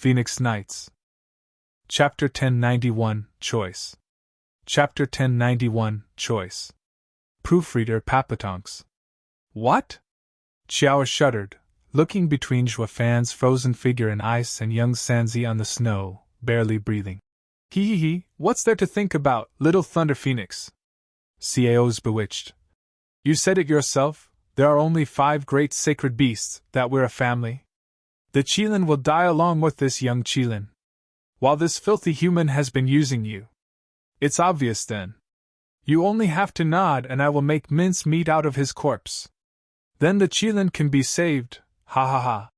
Phoenix Knights. Chapter 1091, Choice. Chapter 1091, Choice. Proofreader Papatonks. What? Xiao shuddered, looking between Zhuofan's frozen figure in ice and young Sanzi on the snow, barely breathing. Hee, what's there to think about, little Thunder Phoenix? Cao's bewitched. You said it yourself, there are only 5 great sacred beasts, that we're a family. The Qilin will die along with this young Qilin. While this filthy human has been using you. It's obvious then. You only have to nod and I will make mince meat out of his corpse. Then the Qilin can be saved, ha ha ha.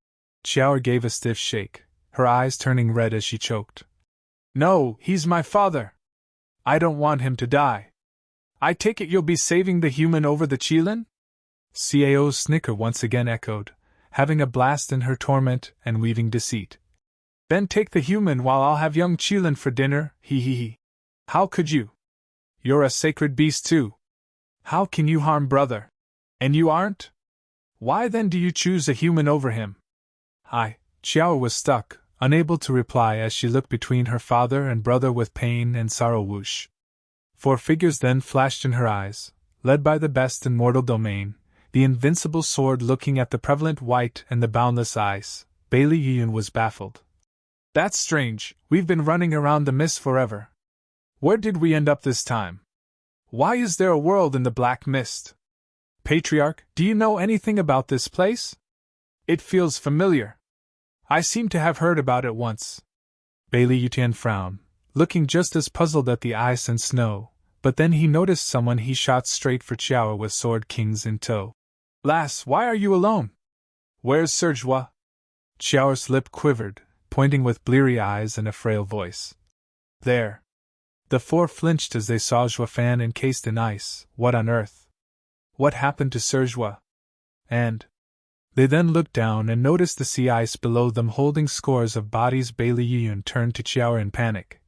Xiao gave a stiff shake, her eyes turning red as she choked. No, he's my father. I don't want him to die. I take it you'll be saving the human over the Qilin? Cao's snicker once again echoed, having a blast in her torment and weaving deceit. Then take the human while I'll have young Qilin for dinner, he. How could you? You're a sacred beast too. How can you harm brother? And you aren't? Why then do you choose a human over him? Xiao was stuck, unable to reply as she looked between her father and brother with pain and sorrow. Whoosh. 4 figures then flashed in her eyes, led by the best in mortal domain, the invincible sword looking at the prevalent white and the boundless ice. Bailey Yiyun was baffled. That's strange, we've been running around the mist forever. Where did we end up this time? Why is there a world in the black mist? Patriarch, do you know anything about this place? It feels familiar. I seem to have heard about it once. Bailey Yutian frowned, looking just as puzzled at the ice and snow, but then he noticed someone. He shot straight for Xiao with Sword Kings in tow. Lass, why are you alone? Where's Serjua? Xiao's lip quivered, pointing with bleary eyes and a frail voice. There. The 4 flinched as they saw Zhuofan encased in ice. What on earth? What happened to Serjua? And they then looked down and noticed the sea ice below them holding scores of bodies. Bailey Yiyun turned to Xiao in panic.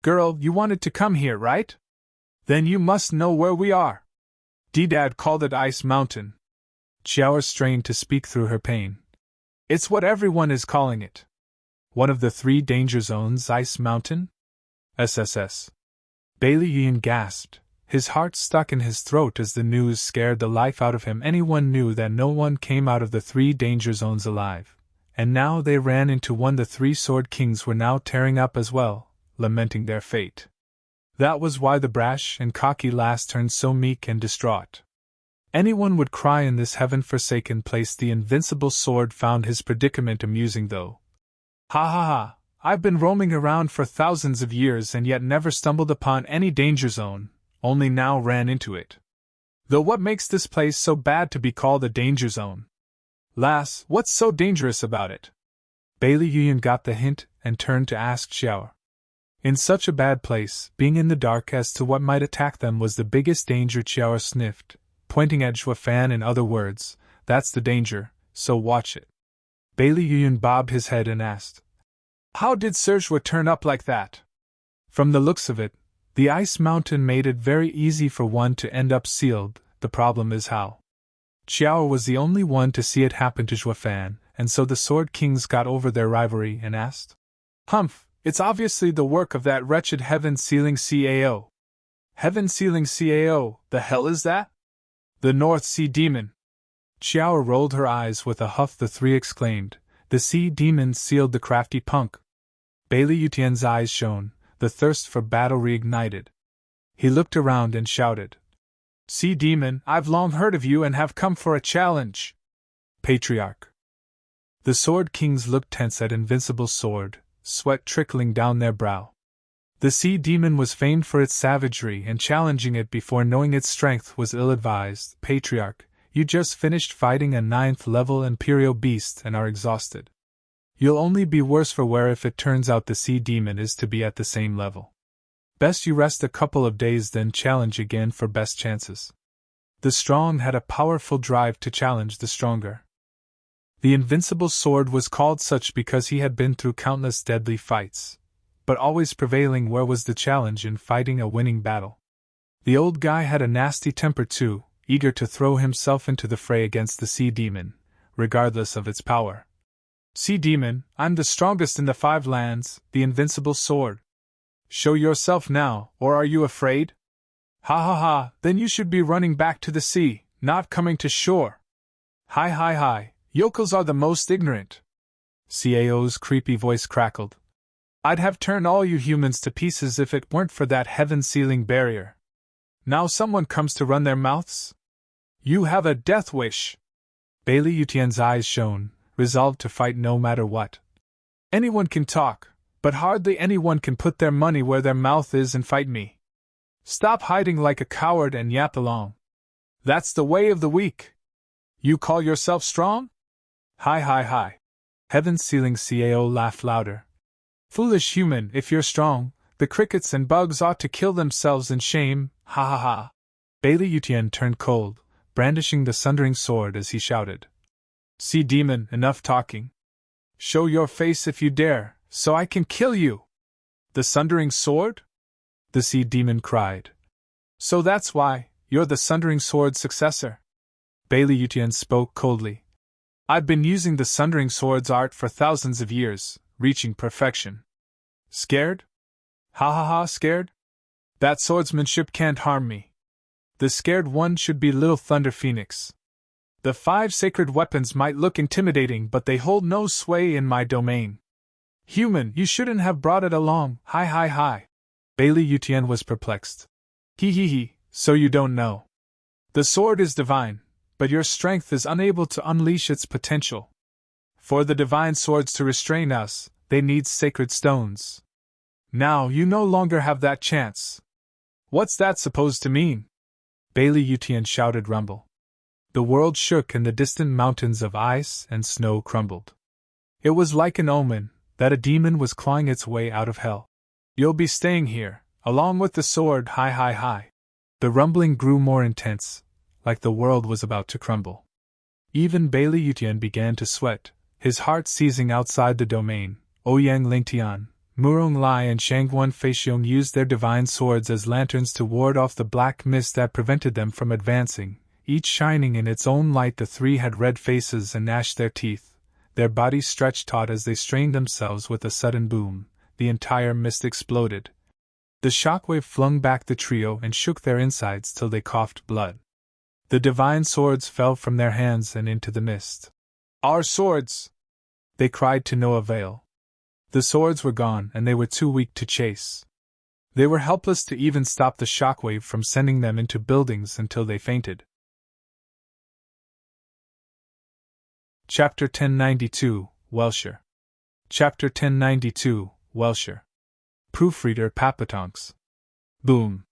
Girl, you wanted to come here, right? Then you must know where we are. D-Dad called it Ice Mountain. Xiao strained to speak through her pain. It's what everyone is calling it. One of the 3 danger zones, Ice Mountain? SSS. Bailey Yiyun gasped, his heart stuck in his throat as the news scared the life out of him. Anyone knew that no one came out of the 3 danger zones alive, and now they ran into one. The 3 Sword Kings were now tearing up as well, lamenting their fate. That was why the brash and cocky lass turned so meek and distraught. Anyone would cry in this heaven-forsaken place. The invincible sword found his predicament amusing though. Ha ha ha, I've been roaming around for thousands of years and yet never stumbled upon any danger zone, only now ran into it. Though what makes this place so bad to be called a danger zone? Lass, what's so dangerous about it? Bailey Yiyun got the hint and turned to ask Xiao. In such a bad place, being in the dark as to what might attack them was the biggest danger. Xiao sniffed, pointing at Zhuofan. In other words, that's the danger, so watch it. Bailey Yiyun bobbed his head and asked, how did Serjua turn up like that? From the looks of it, the Ice Mountain made it very easy for one to end up sealed. The problem is how. Xiao was the only one to see it happen to Zhuofan, and so the Sword Kings got over their rivalry and asked, Humph, it's obviously the work of that wretched heaven-sealing CAO. Heaven-sealing CAO, the hell is that? The North Sea Demon. Xiao rolled her eyes with a huff. The 3 exclaimed, the Sea Demon sealed the crafty punk. Bailey Yutian's eyes shone, the thirst for battle reignited. He looked around and shouted, Sea Demon, I've long heard of you and have come for a challenge. Patriarch. The Sword Kings looked tense at Invincible Sword, sweat trickling down their brow. The Sea Demon was famed for its savagery, and challenging it before knowing its strength was ill-advised. Patriarch, you just finished fighting a 9th-level Imperial beast and are exhausted. You'll only be worse for wear if it turns out the Sea Demon is to be at the same level. Best you rest a couple of days, then challenge again for best chances. The strong had a powerful drive to challenge the stronger. The Invincible Sword was called such because he had been through countless deadly fights, but always prevailing. Where was the challenge in fighting a winning battle? The old guy had a nasty temper too, eager to throw himself into the fray against the Sea Demon, regardless of its power. Sea Demon, I'm the strongest in the 5 lands, the invincible sword. Show yourself now, or are you afraid? Ha ha ha, then you should be running back to the sea, not coming to shore. Hi hi hi, yokels are the most ignorant. Cao's creepy voice crackled. I'd have turned all you humans to pieces if it weren't for that heaven-sealing barrier. Now someone comes to run their mouths? You have a death wish. Bailey Yutian's eyes shone, resolved to fight no matter what. Anyone can talk, but hardly anyone can put their money where their mouth is and fight me. Stop hiding like a coward and yap along. That's the way of the weak. You call yourself strong? Hi hi hi. Heaven-sealing Cao laughed louder. Foolish human, if you're strong, the crickets and bugs ought to kill themselves in shame, ha ha ha. Bailey Yutian turned cold, brandishing the sundering sword as he shouted. Sea Demon, enough talking. Show your face if you dare, so I can kill you. The sundering sword? The Sea Demon cried. So that's why, you're the sundering sword's successor? Bailey Yutian spoke coldly. I've been using the sundering sword's art for thousands of years, reaching perfection. Scared? Ha ha ha, scared? That swordsmanship can't harm me. The scared one should be Little Thunder Phoenix. The 5 sacred weapons might look intimidating, but they hold no sway in my domain. Human, you shouldn't have brought it along, hi hi hi. Bailey Yutian was perplexed. Hee hee hee, so you don't know. The sword is divine, but your strength is unable to unleash its potential. For the divine swords to restrain us, they need sacred stones. Now you no longer have that chance. What's that supposed to mean? Bailey Yutian shouted rumble. The world shook and the distant mountains of ice and snow crumbled. It was like an omen that a demon was clawing its way out of hell. You'll be staying here, along with the sword, hi hi hi. The rumbling grew more intense, like the world was about to crumble. Even Bailey Yutian began to sweat, his heart seizing outside the domain. Ouyang Lingtian, Murong Lai and Shangguan Feixiong used their divine swords as lanterns to ward off the black mist that prevented them from advancing, each shining in its own light. The 3 had red faces and gnashed their teeth, their bodies stretched taut as they strained themselves. With a sudden boom, the entire mist exploded. The shockwave flung back the trio and shook their insides till they coughed blood. The divine swords fell from their hands and into the mist. Our swords! They cried to no avail. The swords were gone and they were too weak to chase. They were helpless to even stop the shockwave from sending them into buildings until they fainted. Chapter 1092, Welsher. Chapter 1092, Welsher. Proofreader Papatonks. Boom.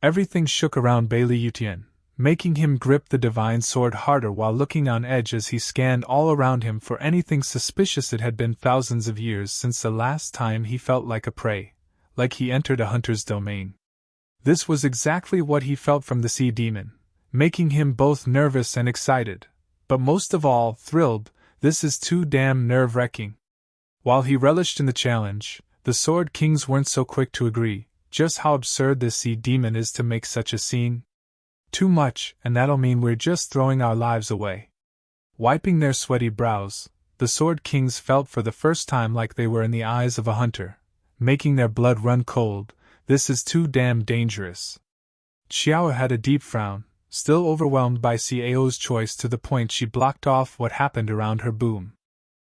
Everything shook around Bailey Yutian, making him grip the divine sword harder while looking on edge as he scanned all around him for anything suspicious. It had been thousands of years since the last time he felt like a prey, like he entered a hunter's domain. This was exactly what he felt from the Sea Demon, making him both nervous and excited, but most of all thrilled. This is too damn nerve-wracking. While he relished in the challenge, the Sword Kings weren't so quick to agree just how absurd this Sea Demon is to make such a scene. Too much, and that'll mean we're just throwing our lives away. Wiping their sweaty brows, the Sword Kings felt for the first time like they were in the eyes of a hunter, making their blood run cold. This is too damn dangerous. Xiao had a deep frown, still overwhelmed by Cao's choice to the point she blocked off what happened around her. Boom.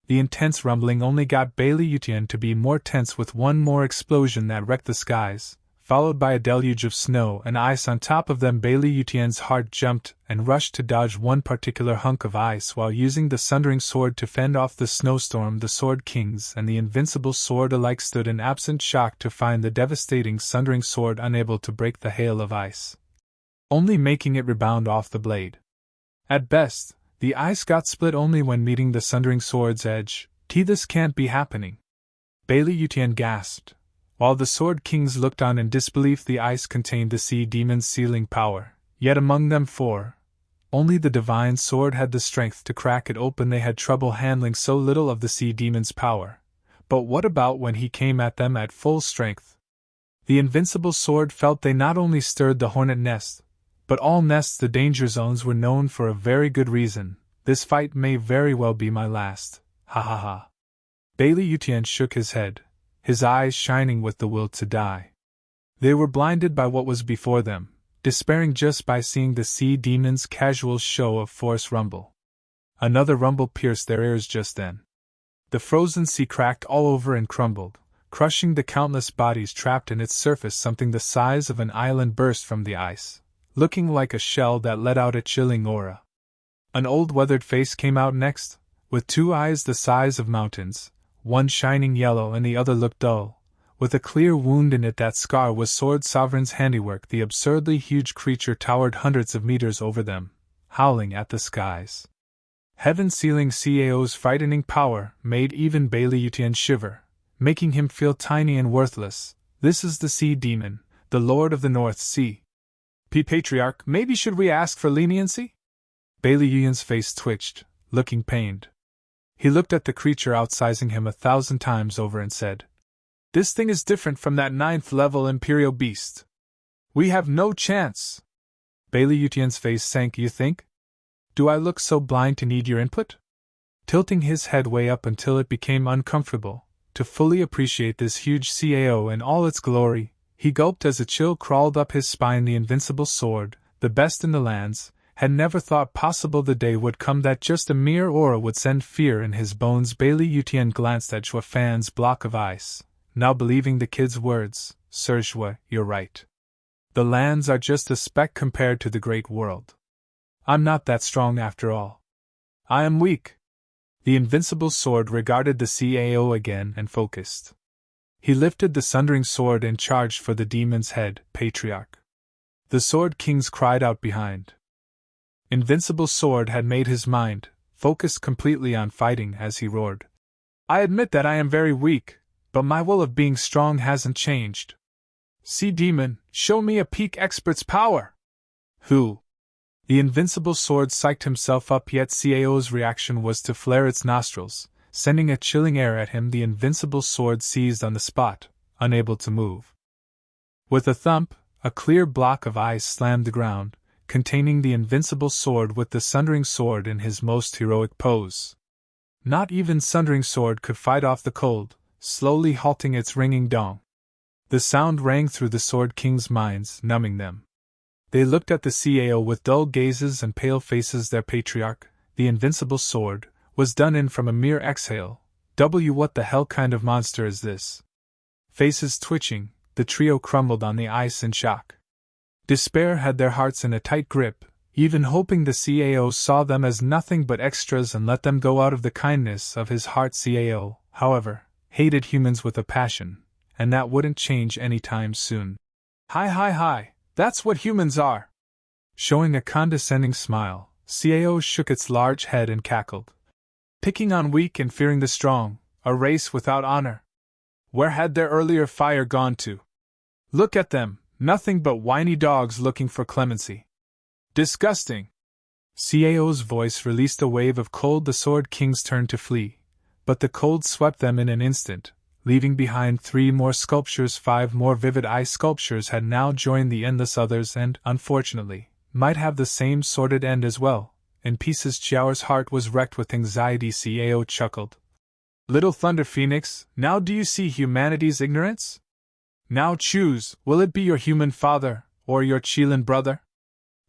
The intense rumbling only got Bailey Yutian to be more tense, with one more explosion that wrecked the skies, followed by a deluge of snow and ice on top of them. Bailey Yutian's heart jumped and rushed to dodge one particular hunk of ice while using the sundering sword to fend off the snowstorm. The Sword Kings and the invincible sword alike stood in absent shock to find the devastating sundering sword unable to break the hail of ice, only making it rebound off the blade. At best, the ice got split only when meeting the sundering sword's edge. This can't be happening. Bailey Yutian gasped, while the Sword Kings looked on in disbelief. The ice contained the Sea Demon's sealing power, yet among them 4, only the divine sword had the strength to crack it open. They had trouble handling so little of the Sea Demon's power, but what about when he came at them at full strength? The invincible sword felt they not only stirred the hornet nest, but all nests. The danger zones were known for a very good reason. This fight may very well be my last, Ha ha ha. Bailey Yutian shook his head, his eyes shining with the will to die. They were blinded by what was before them, despairing just by seeing the sea demon's casual show of force rumble. Another rumble pierced their ears just then. The frozen sea cracked all over and crumbled, crushing the countless bodies trapped in its surface. Something the size of an island burst from the ice, looking like a shell that let out a chilling aura. An old weathered face came out next, with two eyes the size of mountains, one shining yellow and the other looked dull, with a clear wound in it. That scar was Sword Sovereign's handiwork. The absurdly huge creature towered hundreds of meters over them, howling at the skies. Heaven-sealing CAO's frightening power made even Bailey Yutian shiver, making him feel tiny and worthless. This is the sea demon, the Lord of the North Sea. Patriarch, maybe should we ask for leniency? Bailey Yutian's face twitched, looking pained. He looked at the creature outsizing him 1,000 times over and said, "This thing is different from that 9th-level Imperial beast. We have no chance." Bailey Yutian's face sank. "You think? Do I look so blind to need your input?" Tilting his head way up until it became uncomfortable, to fully appreciate this huge CAO in all its glory, he gulped as a chill crawled up his spine. The invincible sword, the best in the lands, had never thought possible the day would come that just a mere aura would send fear in his bones. Bailey Yutian glanced at Xuefan's block of ice, now believing the kid's words. "Sir Xue, you're right. The lands are just a speck compared to the great world. I'm not that strong after all. I am weak." The invincible sword regarded the CAO again and focused. He lifted the sundering sword and charged for the demon's head. "Patriarch." The Sword Kings cried out behind. Invincible Sword had made his mind, focused completely on fighting as he roared. "I admit that I am very weak, but my will of being strong hasn't changed. Sea Demon, show me a peak expert's power!" "Who?" The invincible sword psyched himself up, yet CAO's reaction was to flare its nostrils, sending a chilling air at him. The invincible sword seized on the spot, unable to move. With a thump, a clear block of ice slammed the ground, containing the invincible sword with the Sundering Sword in his most heroic pose. Not even Sundering Sword could fight off the cold, slowly halting its ringing dong. The sound rang through the Sword Kings' minds, numbing them. They looked at the CAO with dull gazes and pale faces. Their patriarch, the invincible sword, was done in from a mere exhale. What the hell kind of monster is this? Faces twitching, the trio crumbled on the ice in shock. Despair had their hearts in a tight grip, even hoping the CAO saw them as nothing but extras and let them go out of the kindness of his heart. CAO, however, hated humans with a passion, and that wouldn't change any time soon. Hi, that's what humans are." Showing a condescending smile, CAO shook its large head and cackled. "Picking on weak and fearing the strong, a race without honor. Where had their earlier fire gone to? Look at them, nothing but whiny dogs looking for clemency. Disgusting." CAO's voice released a wave of cold. The Sword Kings turned to flee, but the cold swept them in an instant, leaving behind 3 more sculptures. 5 more vivid ice sculptures had now joined the endless others and, unfortunately, might have the same sordid end as well. In pieces. Xiao's heart was wrecked with anxiety. CAO chuckled. "Little Thunder Phoenix, now do you see humanity's ignorance? Now choose, will it be your human father, or your Qilin brother?"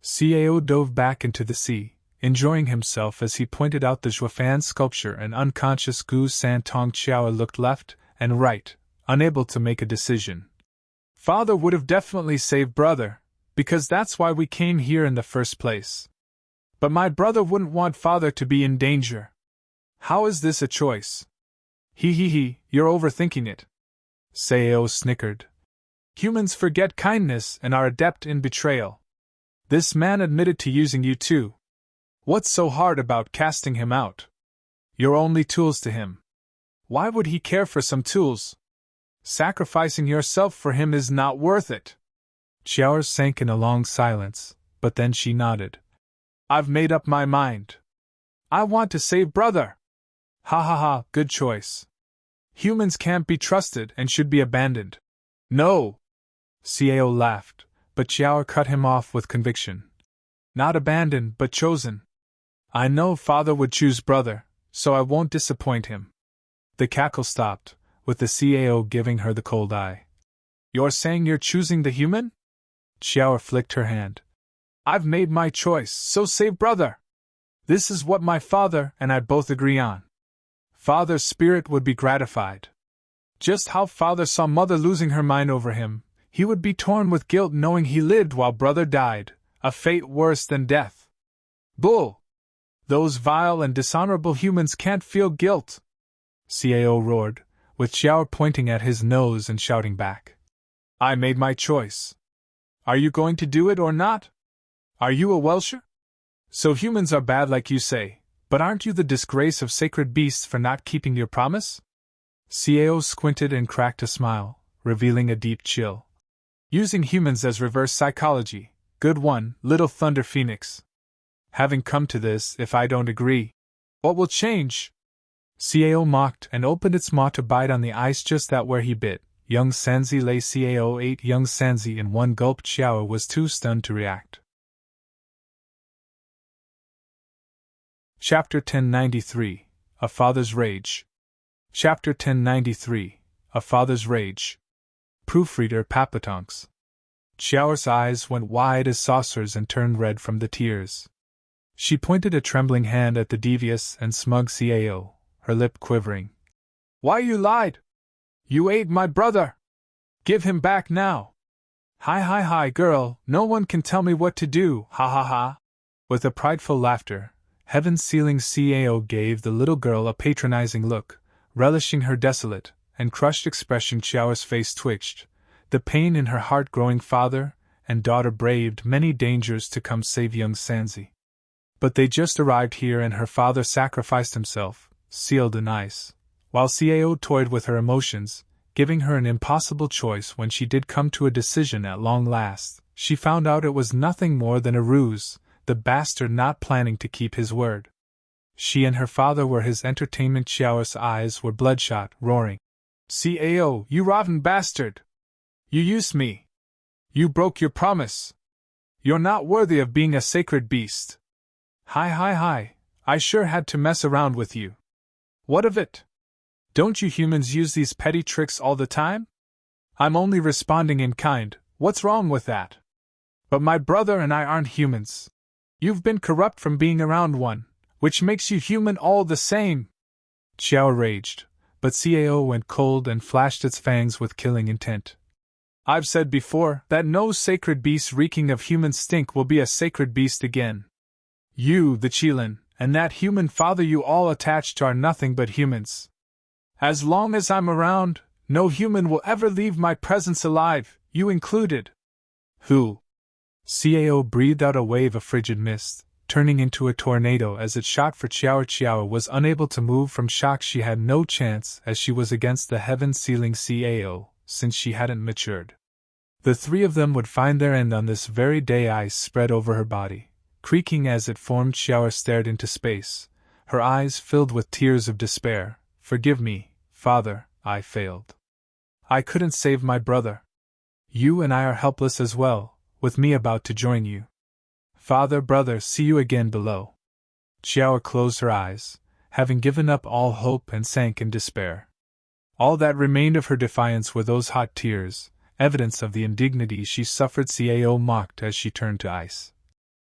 CAO dove back into the sea, enjoying himself as he pointed out the Xuefan sculpture. An unconscious Gu Santong. Xiao looked left and right, unable to make a decision. "Father would have definitely saved brother, because that's why we came here in the first place. But my brother wouldn't want father to be in danger. How is this a choice?" He, you're overthinking it." CAO snickered. "Humans forget kindness and are adept in betrayal. This man admitted to using you too. What's so hard about casting him out? You're only tools to him. Why would he care for some tools? Sacrificing yourself for him is not worth it." Xiao sank in a long silence, but then she nodded. "I've made up my mind. I want to save brother." Ha, good choice. Humans can't be trusted and should be abandoned." "No!" CAO laughed, but Xiao cut him off with conviction. "Not abandoned, but chosen. I know father would choose brother, so I won't disappoint him. The cackle stopped, with the CAO giving her the cold eye. You're saying you're choosing the human? Xiao flicked her hand. I've made my choice, so save brother. This is what my father and I both agree on. Father's spirit would be gratified. Just how father saw mother losing her mind over him, he would be torn with guilt knowing he lived while brother died, a fate worse than death. Bull! Those vile and dishonorable humans can't feel guilt! CAO roared, with Xiao pointing at his nose and shouting back. I made my choice. Are you going to do it or not? Are you a Welsher? So humans are bad like you say, but aren't you the disgrace of sacred beasts for not keeping your promise? CAO squinted and cracked a smile, revealing a deep chill. Using humans as reverse psychology. Good one, little Thunder Phoenix. Having come to this, if I don't agree, what will change? CAO mocked and opened its maw to bite on the ice just that where he bit. Young Sanzi lay. CAO ate young Sanzi in one gulp. Xiao was too stunned to react. Chapter 1093, A Father's Rage. Chapter 1093, A Father's Rage. Proofreader Papatonks. Xiao's eyes went wide as saucers and turned red from the tears. She pointed a trembling hand at the devious and smug CAO, her lip quivering. Why you lied? You ate my brother! Give him back now! Hi, girl, no one can tell me what to do, ha ha ha! With a prideful laughter, heaven-sealing CAO gave the little girl a patronizing look, relishing her desolate and crushed expression. Xiao's face twitched, the pain in her heart growing. Father and daughter braved many dangers to come save young Sanzi. But they just arrived here and her father sacrificed himself, sealed in ice. While CAO toyed with her emotions, giving her an impossible choice when she did come to a decision at long last, she found out it was nothing more than a ruse, the bastard not planning to keep his word. She and her father were his entertainment. Xiao's eyes were bloodshot, roaring. CAO, you rotten bastard! You used me! You broke your promise! You're not worthy of being a sacred beast! Hi, I sure had to mess around with you. What of it? Don't you humans use these petty tricks all the time? I'm only responding in kind, what's wrong with that? But my brother and I aren't humans. You've been corrupt from being around one, which makes you human all the same. Xiao raged, but CAO went cold and flashed its fangs with killing intent. I've said before that no sacred beast reeking of human stink will be a sacred beast again. You, the Qilin, and that human father you all attached to are nothing but humans. As long as I'm around, no human will ever leave my presence alive, you included. Who? CAO breathed out a wave of frigid mist, turning into a tornado as it shot for Xiao. Xiao was unable to move from shock. She had no chance as she was against the heaven-sealing CAO, since she hadn't matured. The three of them would find their end on this very day. Ice spread over her body, creaking as it formed. Xiao stared into space, her eyes filled with tears of despair. Forgive me, Father, I failed. I couldn't save my brother. You and I are helpless as well, with me about to join you. Father, brother, see you again below. Xiao closed her eyes, having given up all hope, and sank in despair. All that remained of her defiance were those hot tears, evidence of the indignity she suffered. CAO mocked as she turned to ice.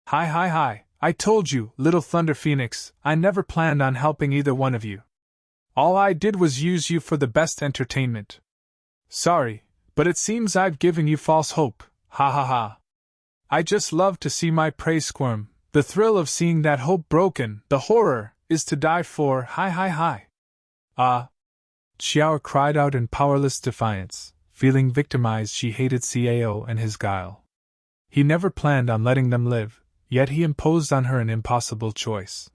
Hi, I told you, little Thunder Phoenix, I never planned on helping either one of you. All I did was use you for the best entertainment. Sorry, but it seems I've given you false hope, ha ha ha. I just love to see my prey squirm, the thrill of seeing that hope broken, the horror, is to die for, hi. Xiao cried out in powerless defiance, feeling victimized. She hated CAO and his guile. He never planned on letting them live, yet he imposed on her an impossible choice.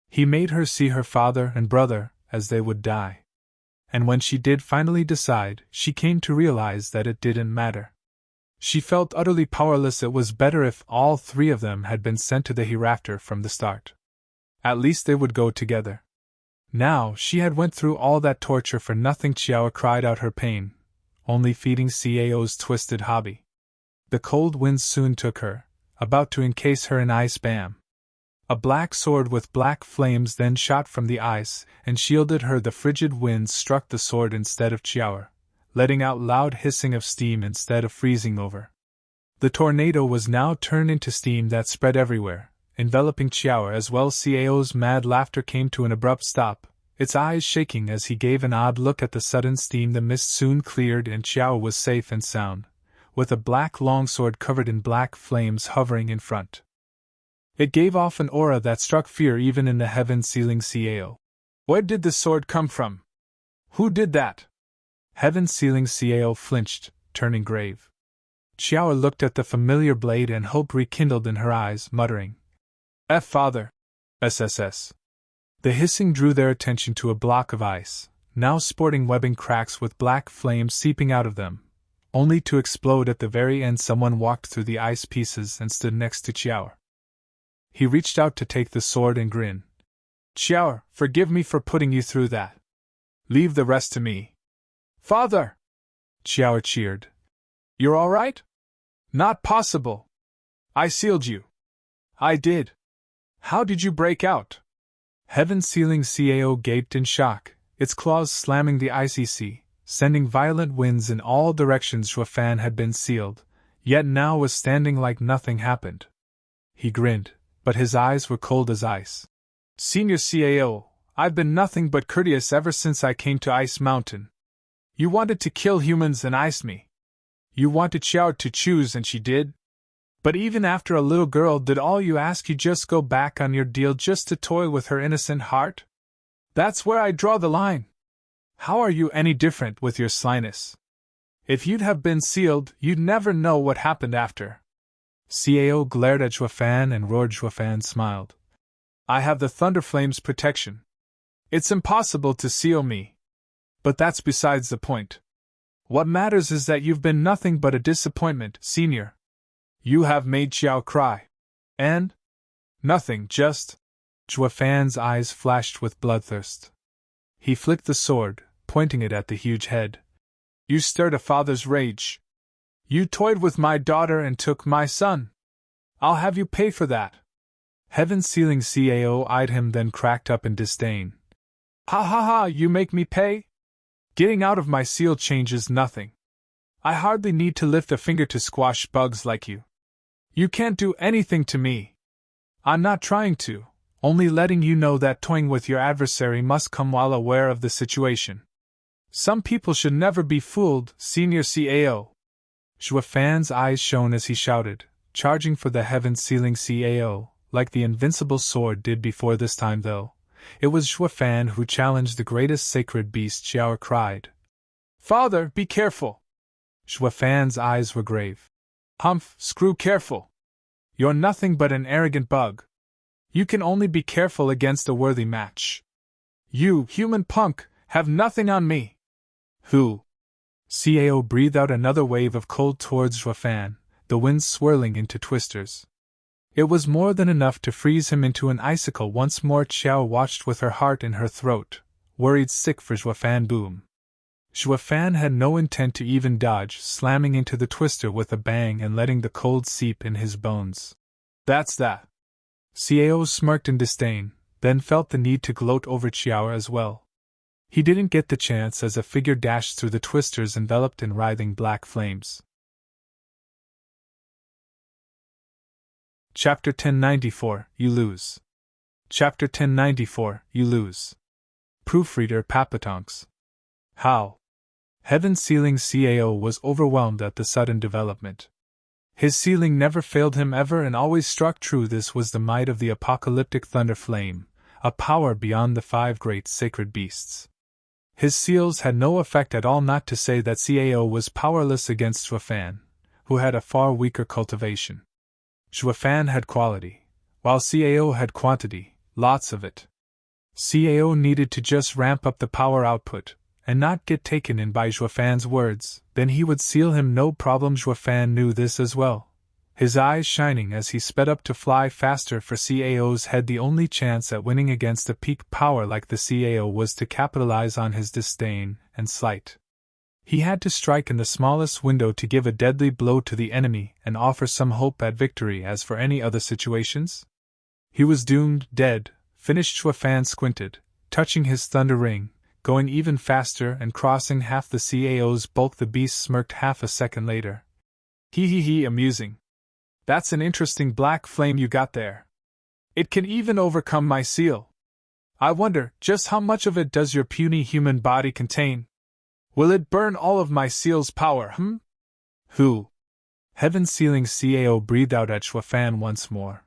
He made her see her father and brother as they would die. And when she did finally decide, she came to realize that it didn't matter. She felt utterly powerless. It was better if all three of them had been sent to the hereafter from the start. At least they would go together. Now she had went through all that torture for nothing. Xiao cried out her pain, only feeding CAO's twisted hobby. The cold winds soon took her, about to encase her in ice. Bam! A black sword with black flames then shot from the ice and shielded her. The frigid winds struck the sword instead of Chiao, letting out loud hissing of steam instead of freezing over. The tornado was now turned into steam that spread everywhere, enveloping Chiao as well. Cao's mad laughter came to an abrupt stop, its eyes shaking as he gave an odd look at the sudden steam. The mist soon cleared and Chiao was safe and sound, with a black longsword covered in black flames hovering in front. It gave off an aura that struck fear even in the heaven-sealing Cao. Where did the sword come from? Who did that? Heaven-sealing Cao flinched, turning grave. Chiao looked at the familiar blade and hope rekindled in her eyes, muttering, Father! SSS. The hissing drew their attention to a block of ice, now sporting webbing cracks with black flames seeping out of them, only to explode at the very end. Someone walked through the ice pieces and stood next to Chiao. He reached out to take the sword and grin. Chiao, forgive me for putting you through that. Leave the rest to me. Father! Chiao cheered. You're all right? Not possible. I sealed you. I did. How did you break out? Heaven-sealing Cao gaped in shock, its claws slamming the icy sea, sending violent winds in all directions. Zhuofan had been sealed, yet now was standing like nothing happened. He grinned, but his eyes were cold as ice. Senior Cao, I've been nothing but courteous ever since I came to Ice Mountain. You wanted to kill humans and ice me. You wanted Chiao to choose and she did? But even after a little girl did all you ask, you just go back on your deal just to toy with her innocent heart? That's where I draw the line. How are you any different with your slyness? If you'd have been sealed, you'd never know what happened after. Cao glared at Zhuofan and roared. Zhuofan smiled. I have the Thunderflame's protection. It's impossible to seal me. But that's besides the point. What matters is that you've been nothing but a disappointment, Senior. You have made Chiao cry. And? Nothing, just. Zhuofan's eyes flashed with bloodthirst. He flicked the sword, pointing it at the huge head. You stirred a father's rage. You toyed with my daughter and took my son. I'll have you pay for that. Heaven-sealing Cao eyed him, then cracked up in disdain. Ha ha ha, you make me pay? Getting out of my seal changes nothing. I hardly need to lift a finger to squash bugs like you. You can't do anything to me. I'm not trying to, only letting you know that toying with your adversary must come while aware of the situation. Some people should never be fooled, Senior Cao. Zhuofan's eyes shone as he shouted, charging for the heaven-sealing Cao, like the invincible sword did before. This time, though, it was Zhuofan who challenged the greatest sacred beast. Chiao cried, Father, be careful! Zhuofan's eyes were grave. Humph, screw careful! You're nothing but an arrogant bug. You can only be careful against a worthy match. You, human punk, have nothing on me. Who? Cao breathed out another wave of cold towards Zhuofan, the wind swirling into twisters. It was more than enough to freeze him into an icicle. Once more Chiao watched with her heart in her throat, worried sick for Zhuofan. Boom! Zhuofan had no intent to even dodge, slamming into the twister with a bang and letting the cold seep in his bones. That's that. Cao smirked in disdain, then felt the need to gloat over Chiao as well. He didn't get the chance as a figure dashed through the twisters enveloped in writhing black flames. Chapter 1094, You Lose. Chapter 1094, You Lose. Proofreader Papatonks. How? Heaven-sealing Cao was overwhelmed at the sudden development. His sealing never failed him ever and always struck true. This was the might of the apocalyptic thunder flame, a power beyond the 5 great sacred beasts. His seals had no effect at all, not to say that Cao was powerless against Zhuofan, who had a far weaker cultivation. Zhuofan had quality, while Cao had quantity, lots of it. Cao needed to just ramp up the power output, and not get taken in by Zhuofan's words, then he would seal him no problem. Zhuofan knew this as well, his eyes shining as he sped up to fly faster. For Cao's head, the only chance at winning against a peak power like the Cao was to capitalize on his disdain and slight. He had to strike in the smallest window to give a deadly blow to the enemy and offer some hope at victory. As for any other situations, He was doomed, dead, finished. Xuefan squinted, touching his thunder ring, going even faster and crossing half the CAO's bulk. The beast smirked half a second later. He, amusing. That's an interesting black flame you got there. It can even overcome my seal. I wonder, just how much of it does your puny human body contain? Will it burn all of my seal's power, Who? Heaven-sealing CAO breathed out at Xuefan once more.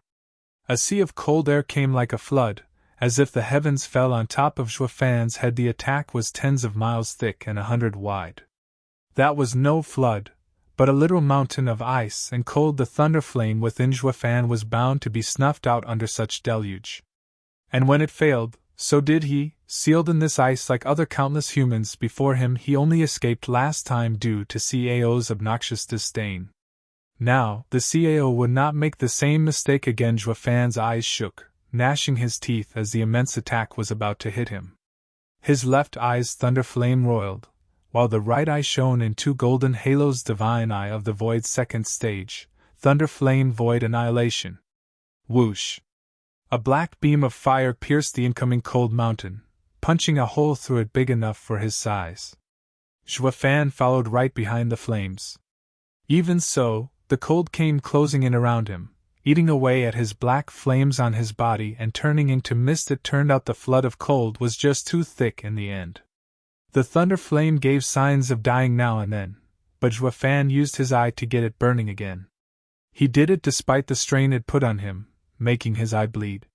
A sea of cold air came like a flood, as if the heavens fell on top of Xuefan's head. The attack was tens of miles thick and 100 wide. That was no flood, but a literal mountain of ice and cold. The thunder flame within Xuefan was bound to be snuffed out under such deluge. And when it failed, so did he, sealed in this ice like other countless humans before him. He only escaped last time due to CAO's obnoxious disdain. Now, the CAO would not make the same mistake again. Xuefan's eyes shook, gnashing his teeth as the immense attack was about to hit him. His left eye's thunder flame roiled, while the right eye shone in two golden halos. Divine Eye of the Void's second stage, thunder flame void annihilation. Whoosh! A black beam of fire pierced the incoming cold mountain, punching a hole through it big enough for his size. Xuefan followed right behind the flames. Even so, the cold came closing in around him, eating away at his black flames on his body and turning into mist. It turned out the flood of cold was just too thick in the end. The thunder flame gave signs of dying now and then, but Xuefan used his eye to get it burning again. He did it despite the strain it put on him, making his eye bleed.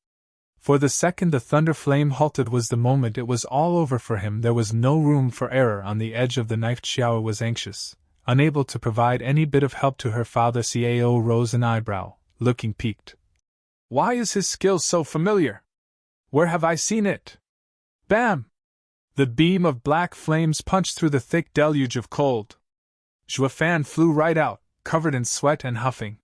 For the second the thunder flame halted was the moment it was all over for him. There was no room for error on the edge of the knife. Xiao was anxious, unable to provide any bit of help to her father. CAO rose an eyebrow, looking piqued. Why is his skill so familiar? Where have I seen it? Bam! The beam of black flames punched through the thick deluge of cold. Xuefan flew right out, covered in sweat and huffing.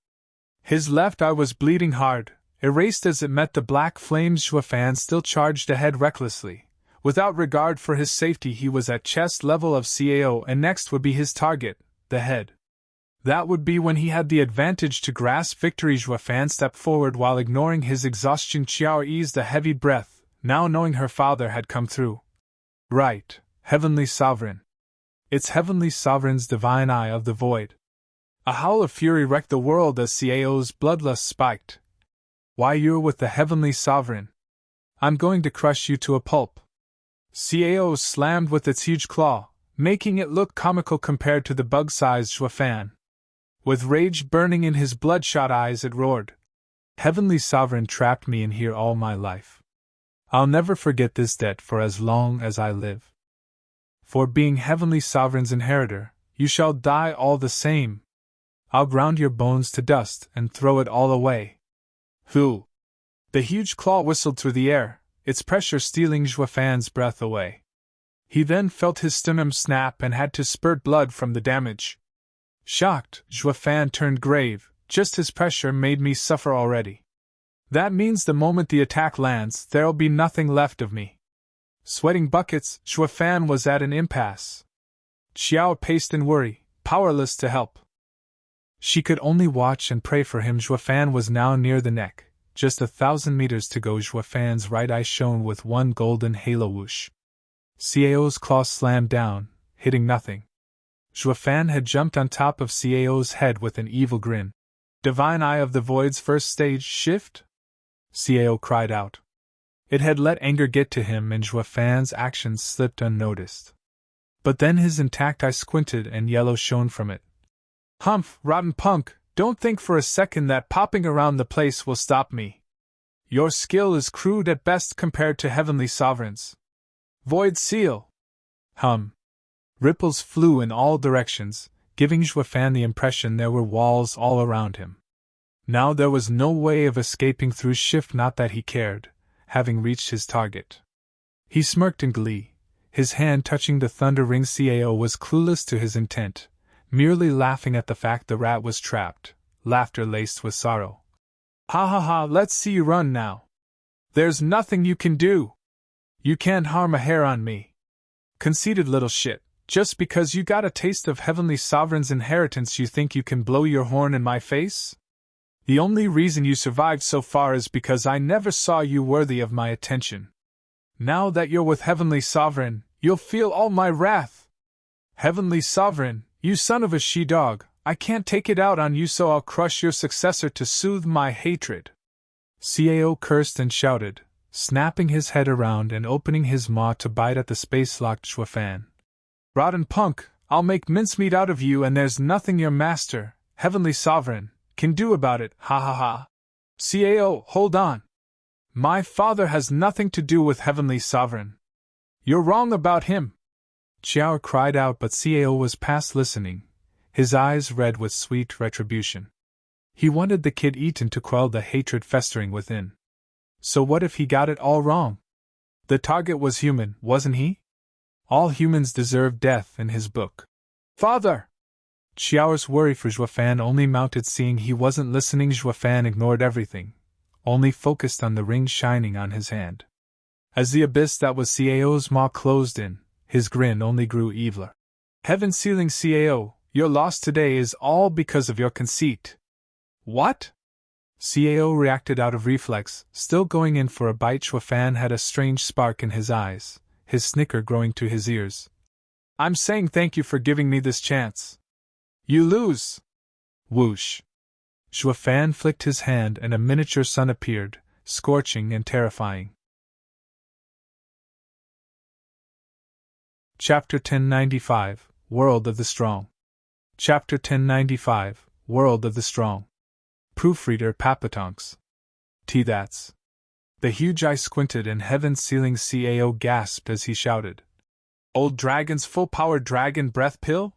His left eye was bleeding hard, erased as it met the black flames. Xuefan still charged ahead recklessly. Without regard for his safety, he was at chest level of CAO, and next would be his target, the head. That would be when he had the advantage to grasp victory. Xuefan stepped forward while ignoring his exhaustion. Xiao eased a heavy breath, now knowing her father had come through. Right, Heavenly Sovereign. It's Heavenly Sovereign's Divine Eye of the Void. A howl of fury wrecked the world as CAO's bloodlust spiked. Why, you're with the Heavenly Sovereign. I'm going to crush you to a pulp. CAO slammed with its huge claw, making it look comical compared to the bug-sized Xuefan. With rage burning in his bloodshot eyes, it roared. Heavenly Sovereign trapped me in here all my life. I'll never forget this debt for as long as I live. For being Heavenly Sovereign's inheritor, you shall die all the same. I'll ground your bones to dust and throw it all away. Who? The huge claw whistled through the air, its pressure stealing Xuefan's breath away. He then felt his sternum snap and had to spurt blood from the damage. Shocked, Xuefan turned grave. Just his pressure made me suffer already. That means the moment the attack lands, there'll be nothing left of me. Sweating buckets, Xuefan was at an impasse. Xiao paced in worry, powerless to help. She could only watch and pray for him. Xuefan was now near the neck, just 1,000 meters to go. Xuefan's right eye shone with one golden halo whoosh. CAO's claw slammed down, hitting nothing. Xuefan had jumped on top of CAO's head with an evil grin. Divine Eye of the Void's first stage shift? CAO cried out. It had let anger get to him and Xuefan's actions slipped unnoticed. But then his intact eye squinted and yellow shone from it. Humph, rotten punk, don't think for a second that popping around the place will stop me. Your skill is crude at best compared to Heavenly Sovereign's. Void Seal! Ripples flew in all directions, giving Xuefan the impression there were walls all around him. Now there was no way of escaping through shift, not that he cared, having reached his target. He smirked in glee, his hand touching the thunder ring. CAO was clueless to his intent, merely laughing at the fact the rat was trapped, laughter laced with sorrow. Ha ha ha, let's see you run now. There's nothing you can do. You can't harm a hair on me. Conceited little shit, just because you got a taste of Heavenly Sovereign's inheritance you think you can blow your horn in my face? The only reason you survived so far is because I never saw you worthy of my attention. Now that you're with Heavenly Sovereign, you'll feel all my wrath. Heavenly Sovereign, you son of a she-dog, I can't take it out on you, so I'll crush your successor to soothe my hatred. Cao cursed and shouted, snapping his head around and opening his maw to bite at the space-locked Xuefan. Rotten punk, I'll make mincemeat out of you, and there's nothing your master, Heavenly Sovereign, can do about it, ha ha ha. Cao, hold on. My father has nothing to do with Heavenly Sovereign. You're wrong about him. Xiao cried out, but Cao was past listening, his eyes red with sweet retribution. He wanted the kid eaten to quell the hatred festering within. So what if he got it all wrong? The target was human, wasn't he? All humans deserve death in his book. Father! Xiao's worry for Xuefan only mounted. Seeing he wasn't listening, Xuefan ignored everything, only focused on the ring shining on his hand. As the abyss that was Cao's maw closed in, his grin only grew eviler. Heaven sealing Cao, your loss today is all because of your conceit. What? Cao reacted out of reflex, still going in for a bite. Xuefan had a strange spark in his eyes, his snicker growing to his ears. I'm saying thank you for giving me this chance. You lose! Whoosh! Xuefan flicked his hand and a miniature sun appeared, scorching and terrifying. Chapter 1095, World of the Strong. Chapter 1095, World of the Strong. Proofreader Papatonks. That's. The huge eye squinted and heaven-sealing Cao gasped as he shouted. Old Dragon's full-powered dragon breath pill?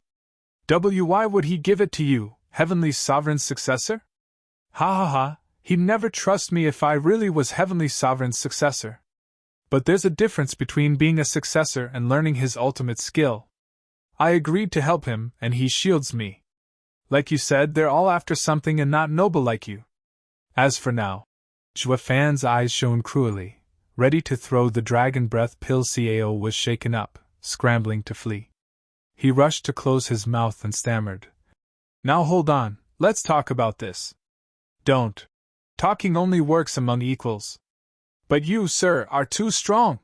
Why would he give it to you, Heavenly Sovereign's successor? Ha ha ha, he'd never trust me if I really was Heavenly Sovereign's successor. But there's a difference between being a successor and learning his ultimate skill. I agreed to help him, and he shields me. Like you said, they're all after something and not noble like you. As for now, Xuefan's eyes shone cruelly, ready to throw the dragon breath pill. Cao was shaken up, scrambling to flee. He rushed to close his mouth and stammered. Now hold on, let's talk about this. Don't. Talking only works among equals. But you, sir, are too strong.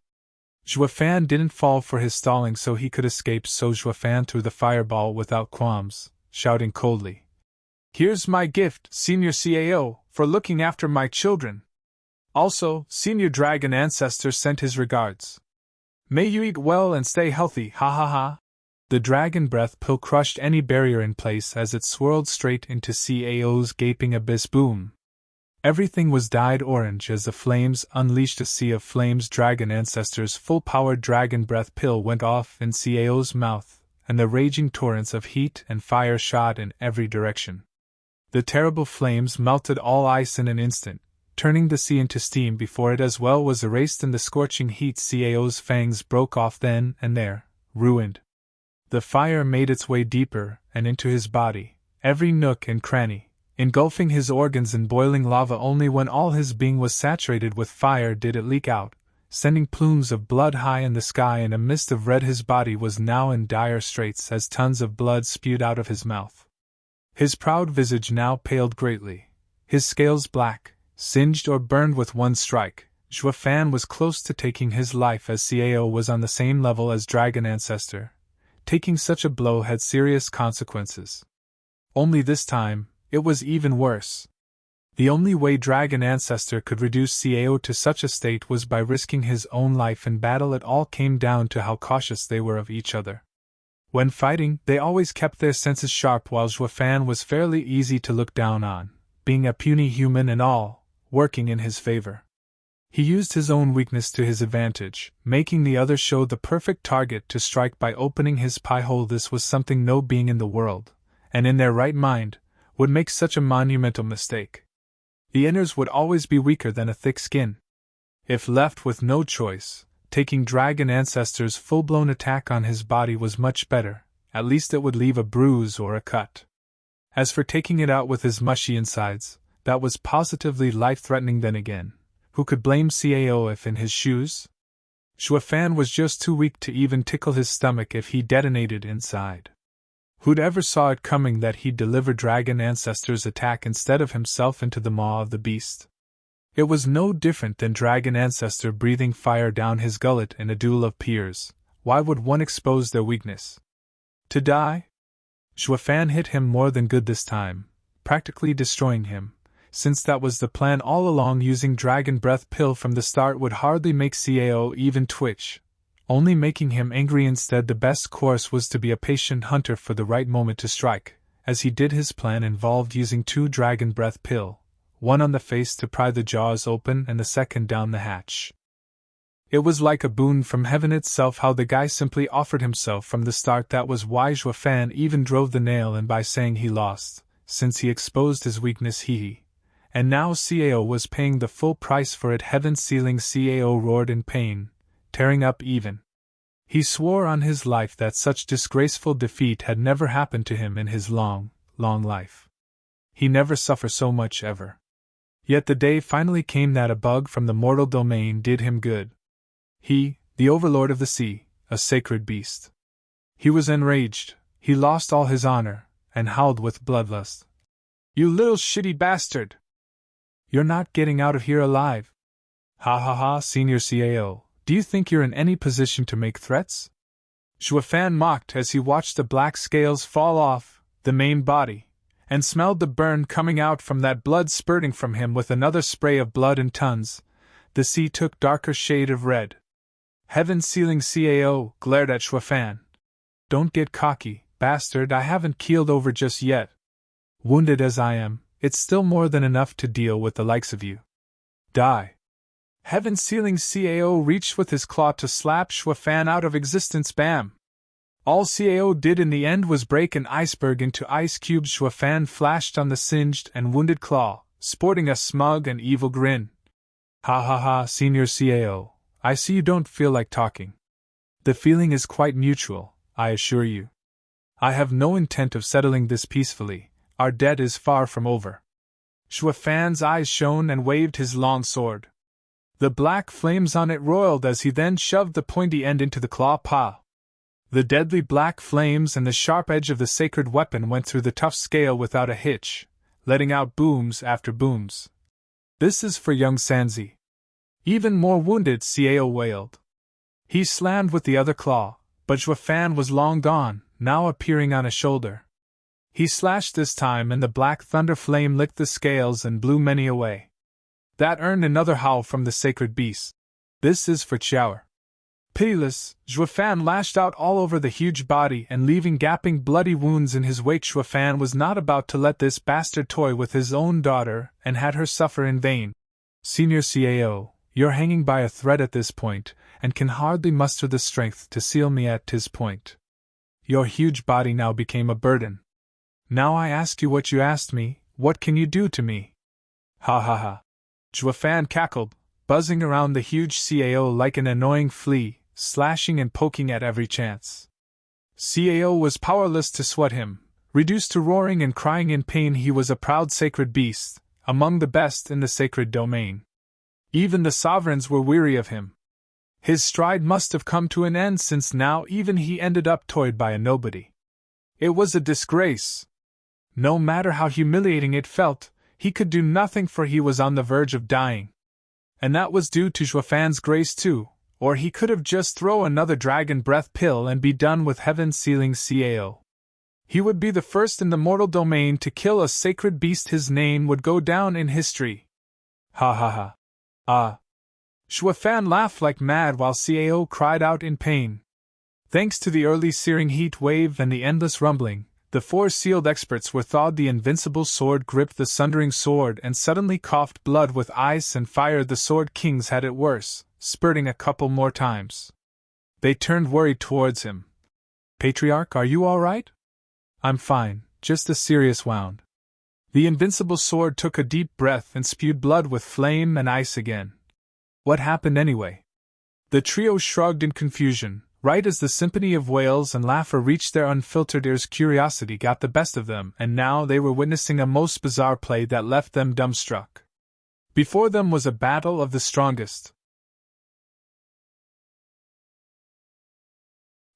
Xuefan didn't fall for his stalling so he could escape, so Xuefan threw the fireball without qualms, shouting coldly. Here's my gift, Senior Cao, for looking after my children. Also, Senior Dragon Ancestor sent his regards. May you eat well and stay healthy, ha ha ha. The dragon breath pill crushed any barrier in place as it swirled straight into Cao's gaping abyss. Boom! Everything was dyed orange as the flames unleashed. A sea of flames. Dragon Ancestor's full-powered dragon breath pill went off in Cao's mouth, and the raging torrents of heat and fire shot in every direction. The terrible flames melted all ice in an instant, turning the sea into steam before it as well was erased in the scorching heat. Cao's fangs broke off then and there, ruined. The fire made its way deeper and into his body, every nook and cranny, engulfing his organs in boiling lava. Only when all his being was saturated with fire did it leak out, sending plumes of blood high in the sky and a mist of red. His body was now in dire straits as tons of blood spewed out of his mouth. His proud visage now paled greatly, his scales black, singed or burned with one strike. Xuefan was close to taking his life as Cao was on the same level as Dragon Ancestor. Taking such a blow had serious consequences. Only this time, it was even worse. The only way Dragon Ancestor could reduce Cao to such a state was by risking his own life in battle. It all came down to how cautious they were of each other. When fighting, they always kept their senses sharp, while Xuefan was fairly easy to look down on, being a puny human and all, working in his favor. He used his own weakness to his advantage, making the other show the perfect target to strike by opening his pie hole. This was something no being in the world, and in their right mind, would make such a monumental mistake. The innards would always be weaker than a thick skin. If left with no choice, taking Dragon Ancestor's full-blown attack on his body was much better. At least it would leave a bruise or a cut. As for taking it out with his mushy insides, that was positively life-threatening. Then again, who could blame Cao if in his shoes? Xuefan was just too weak to even tickle his stomach if he detonated inside. Who'd ever saw it coming that he'd deliver dragon ancestors' attack instead of himself into the maw of the beast? It was no different than dragon ancestor breathing fire down his gullet in a duel of peers. Why would one expose their weakness? To die? Zhuofan hit him more than good this time, practically destroying him, since that was the plan all along. Using dragon breath pill from the start would hardly make Cao even twitch, only making him angry instead. The best course was to be a patient hunter for the right moment to strike, as he did. His plan involved using 2 dragon breath pill, one on the face to pry the jaws open and the second down the hatch. It was like a boon from heaven itself how the guy simply offered himself from the start. That was why Zhuofan even drove the nail in by saying he lost, since he exposed his weakness. And now Cao was paying the full price for it. Heaven sealing. Cao roared in pain, tearing up even. He swore on his life that such disgraceful defeat had never happened to him in his long, long life. He never suffered so much ever. Yet the day finally came that a bug from the mortal domain did him good. He, the overlord of the sea, a sacred beast. He was enraged, he lost all his honor, and howled with bloodlust. "You little shitty bastard! You're not getting out of here alive! Ha ha ha, Senior Cao, do you think you're in any position to make threats?" Zhuofan mocked as he watched the black scales fall off the main body, and smelled the burn coming out from that blood spurting from him with another spray of blood in tons. The sea took darker shade of red. Heaven sealing. Cao glared at Zhuofan. "Don't get cocky, bastard, I haven't keeled over just yet. Wounded as I am, it's still more than enough to deal with the likes of you. Die." Heaven sealing. Cao reached with his claw to slap Zhuofan out of existence. Bam! All Cao did in the end was break an iceberg into ice cubes. Zhuofan flashed on the singed and wounded claw, sporting a smug and evil grin. "Ha ha ha, Senior Cao. I see you don't feel like talking. The feeling is quite mutual, I assure you. I have no intent of settling this peacefully. Our debt is far from over." Zhuofan's eyes shone and waved his long sword. The black flames on it roiled as he then shoved the pointy end into the claw paw. The deadly black flames and the sharp edge of the sacred weapon went through the tough scale without a hitch, letting out booms after booms. "This is for young Sanzi." Even more wounded, Cao wailed. He slammed with the other claw, but Zhuofan was long gone, now appearing on a shoulder. He slashed this time and the black thunder flame licked the scales and blew many away. That earned another howl from the sacred beast. "This is for Chower." Pitiless, Zhuofan lashed out all over the huge body and leaving gaping bloody wounds in his wake. Zhuofan was not about to let this bastard toy with his own daughter and had her suffer in vain. "Senior Cao, you're hanging by a thread at this point, and can hardly muster the strength to seal me at this point. Your huge body now became a burden. Now I ask you what you asked me, what can you do to me?" "Ha ha ha." Zhuofan cackled, buzzing around the huge Cao like an annoying flea, slashing and poking at every chance. Cao was powerless to swat him. Reduced to roaring and crying in pain, he was a proud sacred beast, among the best in the sacred domain. Even the sovereigns were weary of him. His stride must have come to an end, since now even he ended up toyed by a nobody. It was a disgrace. No matter how humiliating it felt, he could do nothing, for he was on the verge of dying. And that was due to Zhuofan's grace too, or he could have just thrown another dragon breath pill and be done with heaven sealing Cao. He would be the first in the mortal domain to kill a sacred beast. His name would go down in history. Ha ha ha. Ah. Zhuofan laughed like mad while Cao cried out in pain. Thanks to the early searing heat wave and the endless rumbling, the 4 sealed experts were thawed. The invincible sword gripped the sundering sword and suddenly coughed blood with ice and fire. The sword kings had it worse, spurting a couple more times. They turned worried towards him. "Patriarch, are you all right?" "I'm fine, just a serious wound." The invincible sword took a deep breath and spewed blood with flame and ice again. "What happened anyway?" The trio shrugged in confusion. Right as the symphony of wails and laughter reached their unfiltered ears, curiosity got the best of them, and now they were witnessing a most bizarre play that left them dumbstruck. Before them was a battle of the strongest.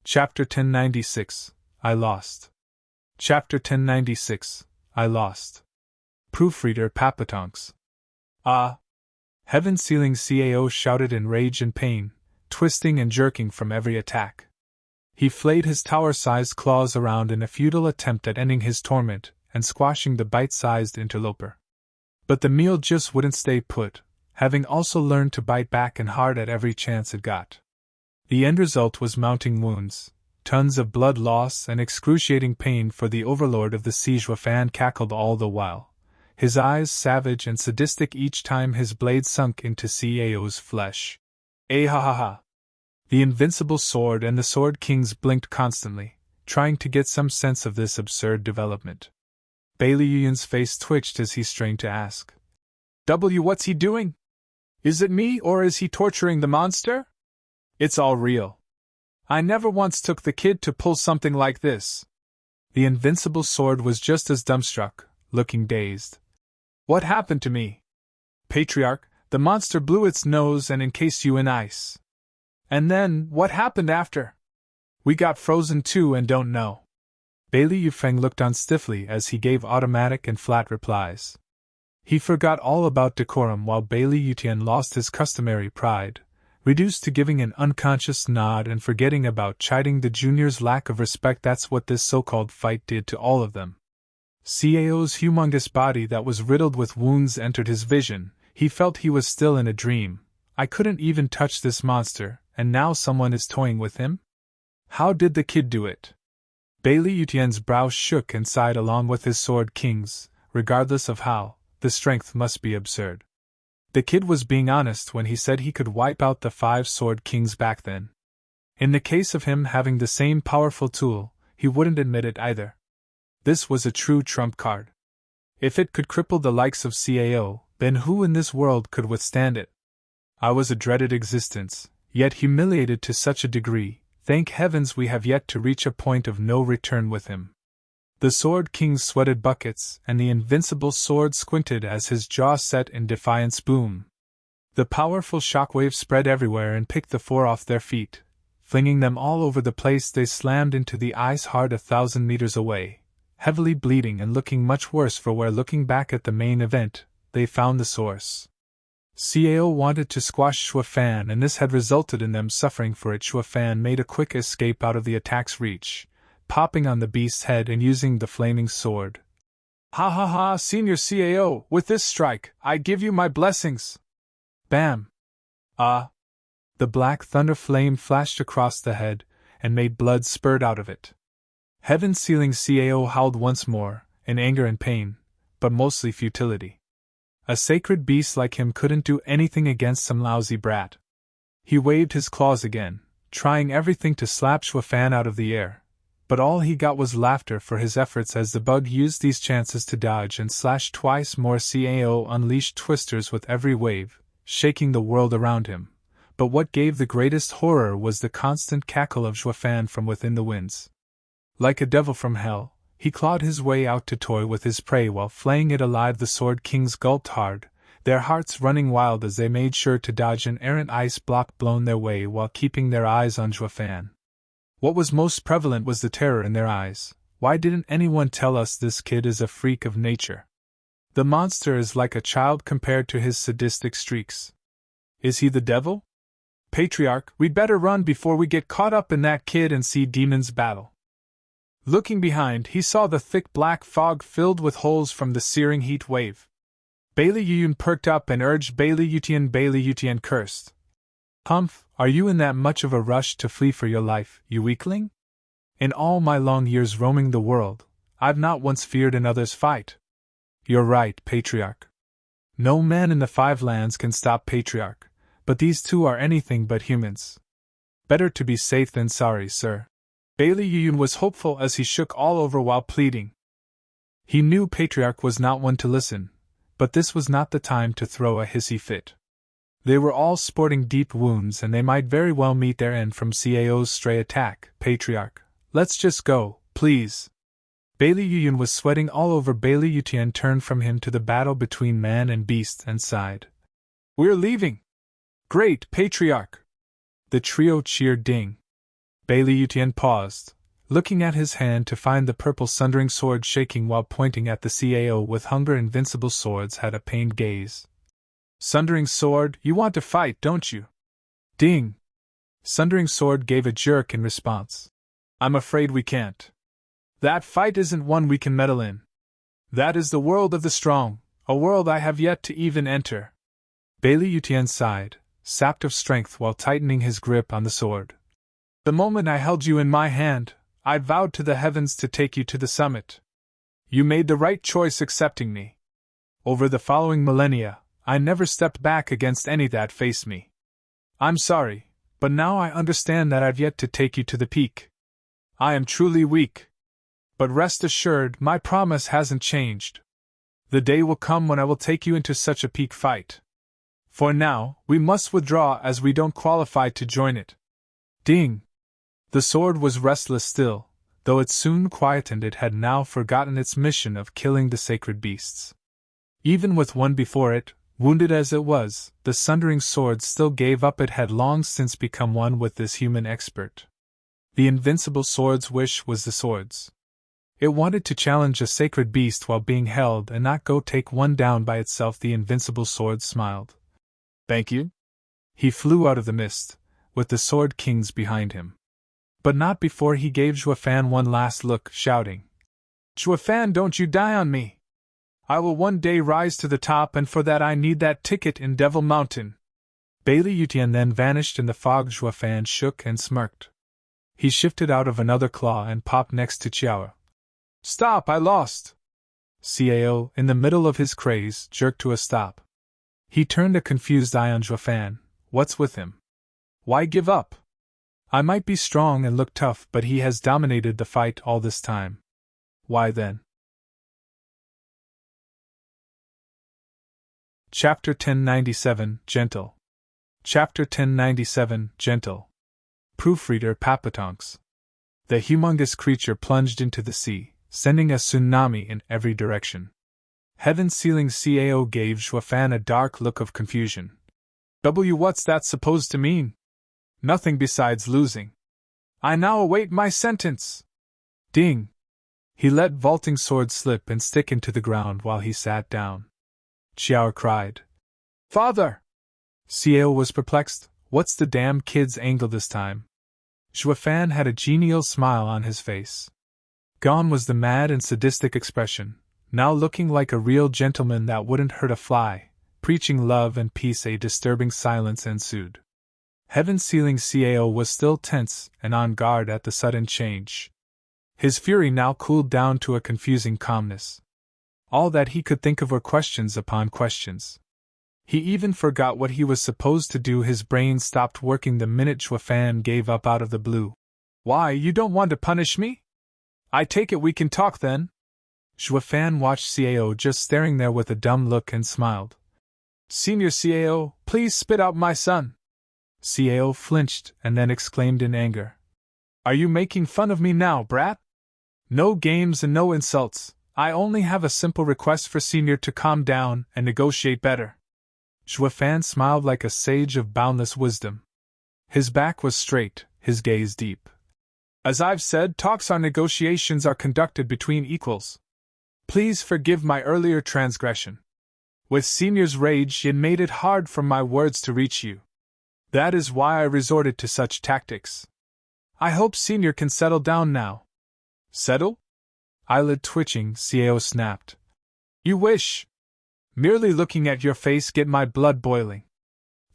Chapter 1096. I Lost. Chapter 1096, I Lost. Proofreader Papatonks. Ah! Heaven-sealing CAO shouted in rage and pain, twisting and jerking from every attack. He flayed his tower-sized claws around in a futile attempt at ending his torment and squashing the bite-sized interloper. But the meal just wouldn't stay put, having also learned to bite back and hard at every chance it got. The end result was mounting wounds, tons of blood loss and excruciating pain, for the overlord of the siege Wafan cackled all the while, his eyes savage and sadistic each time his blade sunk into CAO's flesh. Ha ha ha! The invincible sword and the Sword Kings blinked constantly, trying to get some sense of this absurd development. Bailey Yuyun's face twitched as he strained to ask, What's he doing? Is it me, or is he torturing the monster? It's all real. I never once took the kid to pull something like this. The invincible sword was just as dumbstruck, looking dazed. What happened to me? Patriarch, the monster blew its nose and encased you in ice. And then, what happened after? We got frozen too and don't know. Bailey Yufeng looked on stiffly as he gave automatic and flat replies. He forgot all about decorum while Bailey Yutian lost his customary pride, reduced to giving an unconscious nod and forgetting about chiding the junior's lack of respect. That's what this so-called fight did to all of them. CAO's humongous body that was riddled with wounds entered his vision. He felt he was still in a dream. I couldn't even touch this monster, and now someone is toying with him? How did the kid do it? Bailey Yutian's brow shook and sighed along with his Sword Kings. Regardless of how, the strength must be absurd. The kid was being honest when he said he could wipe out the 5 Sword Kings back then. In the case of him having the same powerful tool, he wouldn't admit it either. This was a true trump card. If it could cripple the likes of CAO, then who in this world could withstand it? I was a dreaded existence, yet humiliated to such a degree. Thank heavens we have yet to reach a point of no return with him. The Sword Kings sweated buckets, and the invincible sword squinted as his jaw set in defiance. Boom! The powerful shockwave spread everywhere and picked the 4 off their feet. Flinging them all over the place, they slammed into the ice hard 1,000 meters away, heavily bleeding and looking much worse for wear. Looking back at the main event, they found the source. CAO wanted to squash Shuafan, and this had resulted in them suffering for it. Shuafan made a quick escape out of the attack's reach, popping on the beast's head and using the flaming sword. Ha ha ha, Senior CAO, with this strike, I give you my blessings. Bam! Ah! The black thunder flame flashed across the head, and made blood spurt out of it. Heaven-sealing CAO howled once more, in anger and pain, but mostly futility. A sacred beast like him couldn't do anything against some lousy brat. He waved his claws again, trying everything to slap Shuafan out of the air, but all he got was laughter for his efforts as the bug used these chances to dodge and slash twice more. CAO unleashed twisters with every wave, shaking the world around him, but what gave the greatest horror was the constant cackle of Shuafan from within the winds. Like a devil from hell, he clawed his way out to toy with his prey while flaying it alive. The Sword Kings gulped hard, their hearts running wild as they made sure to dodge an errant ice block blown their way while keeping their eyes on Shuafan. What was most prevalent was the terror in their eyes. Why didn't anyone tell us this kid is a freak of nature? The monster is like a child compared to his sadistic streaks. Is he the devil? Patriarch, we'd better run before we get caught up in that kid and see demons battle. Looking behind, he saw the thick black fog filled with holes from the searing heat wave. Bailey Yuyun perked up and urged Bailey Yutian. Bailey Yutian cursed. Humph, are you in that much of a rush to flee for your life, you weakling? In all my long years roaming the world, I've not once feared another's fight. You're right, Patriarch. No man in the 5 lands can stop Patriarch, but these 2 are anything but humans. Better to be safe than sorry, sir. Bailey Yuyun was hopeful as he shook all over while pleading. He knew Patriarch was not one to listen, but this was not the time to throw a hissy fit. They were all sporting deep wounds and they might very well meet their end from CAO's stray attack. Patriarch, let's just go, please. Bailey Yuyun was sweating all over. Bailey Yutian turned from him to the battle between man and beast and sighed. We're leaving! Great, Patriarch! The trio cheered. Ding! Bailey Yutian paused, looking at his hand to find the purple sundering sword shaking while pointing at the CAO with hunger. Invincible swords had a pained gaze. Sundering sword, you want to fight, don't you? Ding! Sundering sword gave a jerk in response. I'm afraid we can't. That fight isn't one we can meddle in. That is the world of the strong, a world I have yet to even enter. Bailey Yutian sighed, sapped of strength while tightening his grip on the sword. The moment I held you in my hand, I vowed to the heavens to take you to the summit. You made the right choice accepting me. Over the following millennia, I never stepped back against any that faced me. I'm sorry, but now I understand that I've yet to take you to the peak. I am truly weak. But rest assured, my promise hasn't changed. The day will come when I will take you into such a peak fight. For now, we must withdraw as we don't qualify to join it. Ding! The sword was restless still, though it soon quietened. It had now forgotten its mission of killing the sacred beasts. Even with one before it, wounded as it was, the sundering sword still gave up. It had long since become one with this human expert. The invincible sword's wish was the sword's. It wanted to challenge a sacred beast while being held and not go take one down by itself. The invincible sword smiled. Thank you. He flew out of the mist, with the sword kings behind him. But not before he gave Zhuofan one last look, shouting, Zhuofan, don't you die on me! I will one day rise to the top, and for that I need that ticket in Devil Mountain. Bailey Yutian then vanished in the fog. Zhuofan shook and smirked. He shifted out of another claw and popped next to Chiao. Stop, I lost! Cao, in the middle of his craze, jerked to a stop. He turned a confused eye on Zhuofan. What's with him? Why give up? I might be strong and look tough, but he has dominated the fight all this time. Why then? Chapter 1097, Gentle. Chapter 1097, Gentle. Proofreader Papatonks. The humongous creature plunged into the sea, sending a tsunami in every direction. Heaven-sealing Cao gave Zhuofan a dark look of confusion. What's that supposed to mean? Nothing besides losing. I now await my sentence. Ding! He let vaulting sword slip and stick into the ground while he sat down. Chiao cried. Father! Cao was perplexed. What's the damn kid's angle this time? Zhuofan had a genial smile on his face. Gone was the mad and sadistic expression, now looking like a real gentleman that wouldn't hurt a fly, preaching love and peace. A disturbing silence ensued. Heaven-sealing Cao was still tense and on guard at the sudden change. His fury now cooled down to a confusing calmness. All that he could think of were questions upon questions. He even forgot what he was supposed to do. His brain stopped working the minute Zhuofan gave up out of the blue. Why, you don't want to punish me? I take it we can talk then? Zhuofan watched Cao just staring there with a dumb look and smiled. Senior Cao, please spit out my son. Cao flinched and then exclaimed in anger. Are you making fun of me now, brat? No games and no insults. I only have a simple request for Senior to calm down and negotiate better. Zhuofan smiled like a sage of boundless wisdom. His back was straight, his gaze deep. As I've said, talks or negotiations are conducted between equals. Please forgive my earlier transgression. With Senior's rage, it made it hard for my words to reach you. That is why I resorted to such tactics. I hope Senior can settle down now. Settle? Eyelid twitching, Cao snapped. You wish. Merely looking at your face get my blood boiling.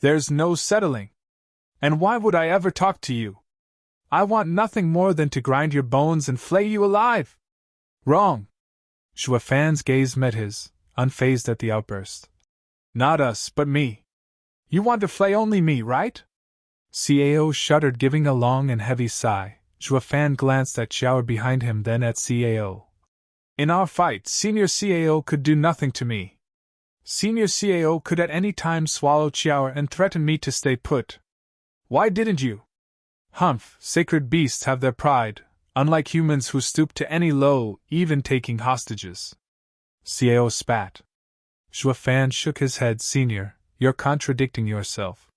There's no settling. And why would I ever talk to you? I want nothing more than to grind your bones and flay you alive. Wrong. Zhuofan's gaze met his, unfazed at the outburst. Not us, but me. You want to flay only me, right? Cao shuddered, giving a long and heavy sigh. Zhuofan glanced at Chiao behind him, then at Cao. In our fight, Senior Cao could do nothing to me. Senior Cao could at any time swallow Chiao and threaten me to stay put. Why didn't you? Humph, sacred beasts have their pride, unlike humans who stoop to any low, even taking hostages. Cao spat. Zhuofan shook his head. Senior, you're contradicting yourself.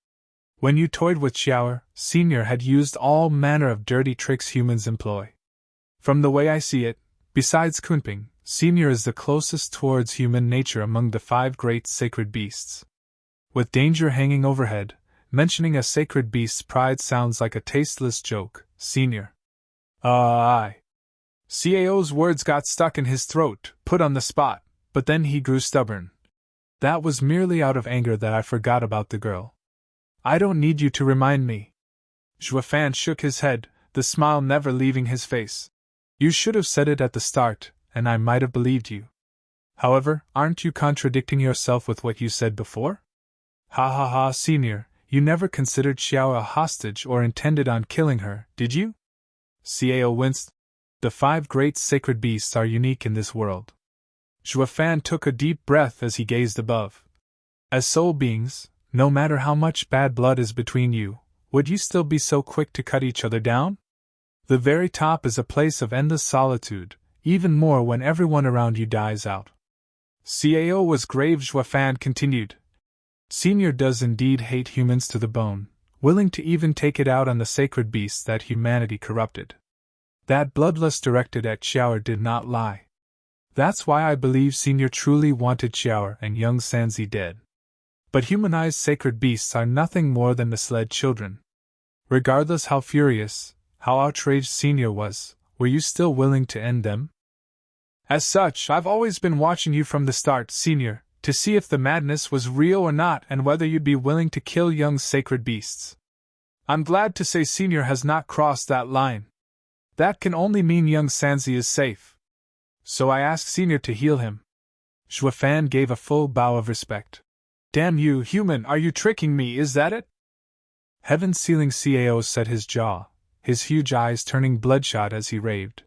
When you toyed with Chiao, Senior had used all manner of dirty tricks humans employ. From the way I see it, besides Kunping, Senior is the closest towards human nature among the 5 great sacred beasts. With danger hanging overhead, mentioning a sacred beast's pride sounds like a tasteless joke, Senior. Aye. Cao's words got stuck in his throat, put on the spot, but then he grew stubborn. That was merely out of anger that I forgot about the girl. I don't need you to remind me. Zhuofan shook his head, the smile never leaving his face. You should have said it at the start, and I might have believed you. However, aren't you contradicting yourself with what you said before? Ha ha ha, Senior, you never considered Xiao a hostage or intended on killing her, did you? Cao winced. The 5 great sacred beasts are unique in this world. Zhuofan took a deep breath as he gazed above. As soul beings, no matter how much bad blood is between you, would you still be so quick to cut each other down? The very top is a place of endless solitude, even more when everyone around you dies out. Cao was grave. Zhuofan continued. Senior does indeed hate humans to the bone, willing to even take it out on the sacred beasts that humanity corrupted. That bloodlust directed at Xiao did not lie. That's why I believe Senior truly wanted Xiao and young Sanzi dead. But humanized sacred beasts are nothing more than misled children. Regardless how furious, how outraged Senior was, were you still willing to end them? As such, I've always been watching you from the start, Senior, to see if the madness was real or not and whether you'd be willing to kill young sacred beasts. I'm glad to say Senior has not crossed that line. That can only mean young Sanzi is safe. So I asked Senior to heal him. Zhuofan gave a full bow of respect. Damn you, human, are you tricking me, is that it? Heaven-sealing Cao set his jaw, his huge eyes turning bloodshot as he raved.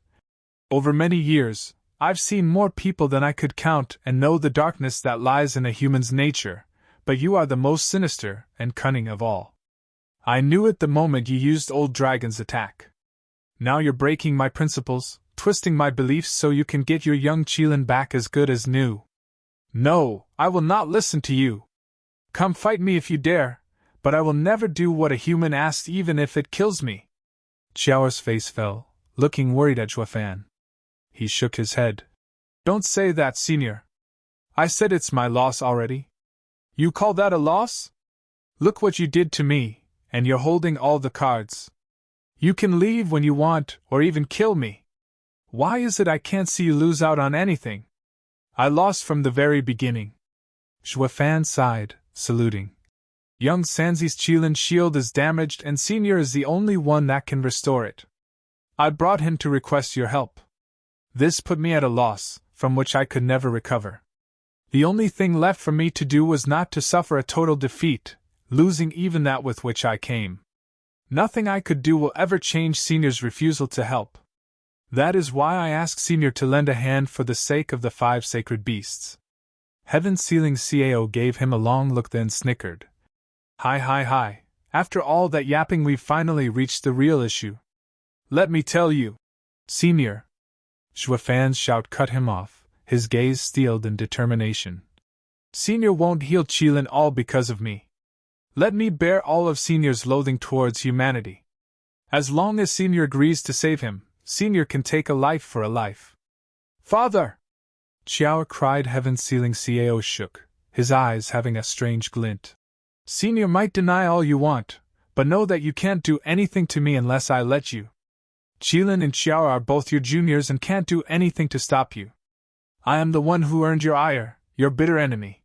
Over many years, I've seen more people than I could count and know the darkness that lies in a human's nature, but you are the most sinister and cunning of all. I knew it the moment you used Old Dragon's attack. Now you're breaking my principles, twisting my beliefs so you can get your young Qilin back as good as new. No, I will not listen to you. Come fight me if you dare, but I will never do what a human asks even if it kills me. Xiao's face fell, looking worried at Zhuofan. He shook his head. Don't say that, Senior. I said it's my loss already. You call that a loss? Look what you did to me, and you're holding all the cards. You can leave when you want, or even kill me. Why is it I can't see you lose out on anything? I lost from the very beginning. Zhuofan sighed, saluting. Young Sanzi's Qilin shield is damaged and Senior is the only one that can restore it. I brought him to request your help. This put me at a loss, from which I could never recover. The only thing left for me to do was not to suffer a total defeat, losing even that with which I came. Nothing I could do will ever change Senior's refusal to help. That is why I ask Senior to lend a hand for the sake of the 5 sacred beasts. Heaven-sealing Cao gave him a long look then snickered. Hi. After all that yapping we've finally reached the real issue. Let me tell you. Senior. Zhuofan's shout cut him off, his gaze steeled in determination. Senior won't heal Qilin all because of me. Let me bear all of Senior's loathing towards humanity. As long as Senior agrees to save him, Senior can take a life for a life. Father! Xiao cried. Heaven-sealing Cao shook, his eyes having a strange glint. Senior might deny all you want, but know that you can't do anything to me unless I let you. Qilin and Xiao are both your juniors and can't do anything to stop you. I am the one who earned your ire, your bitter enemy.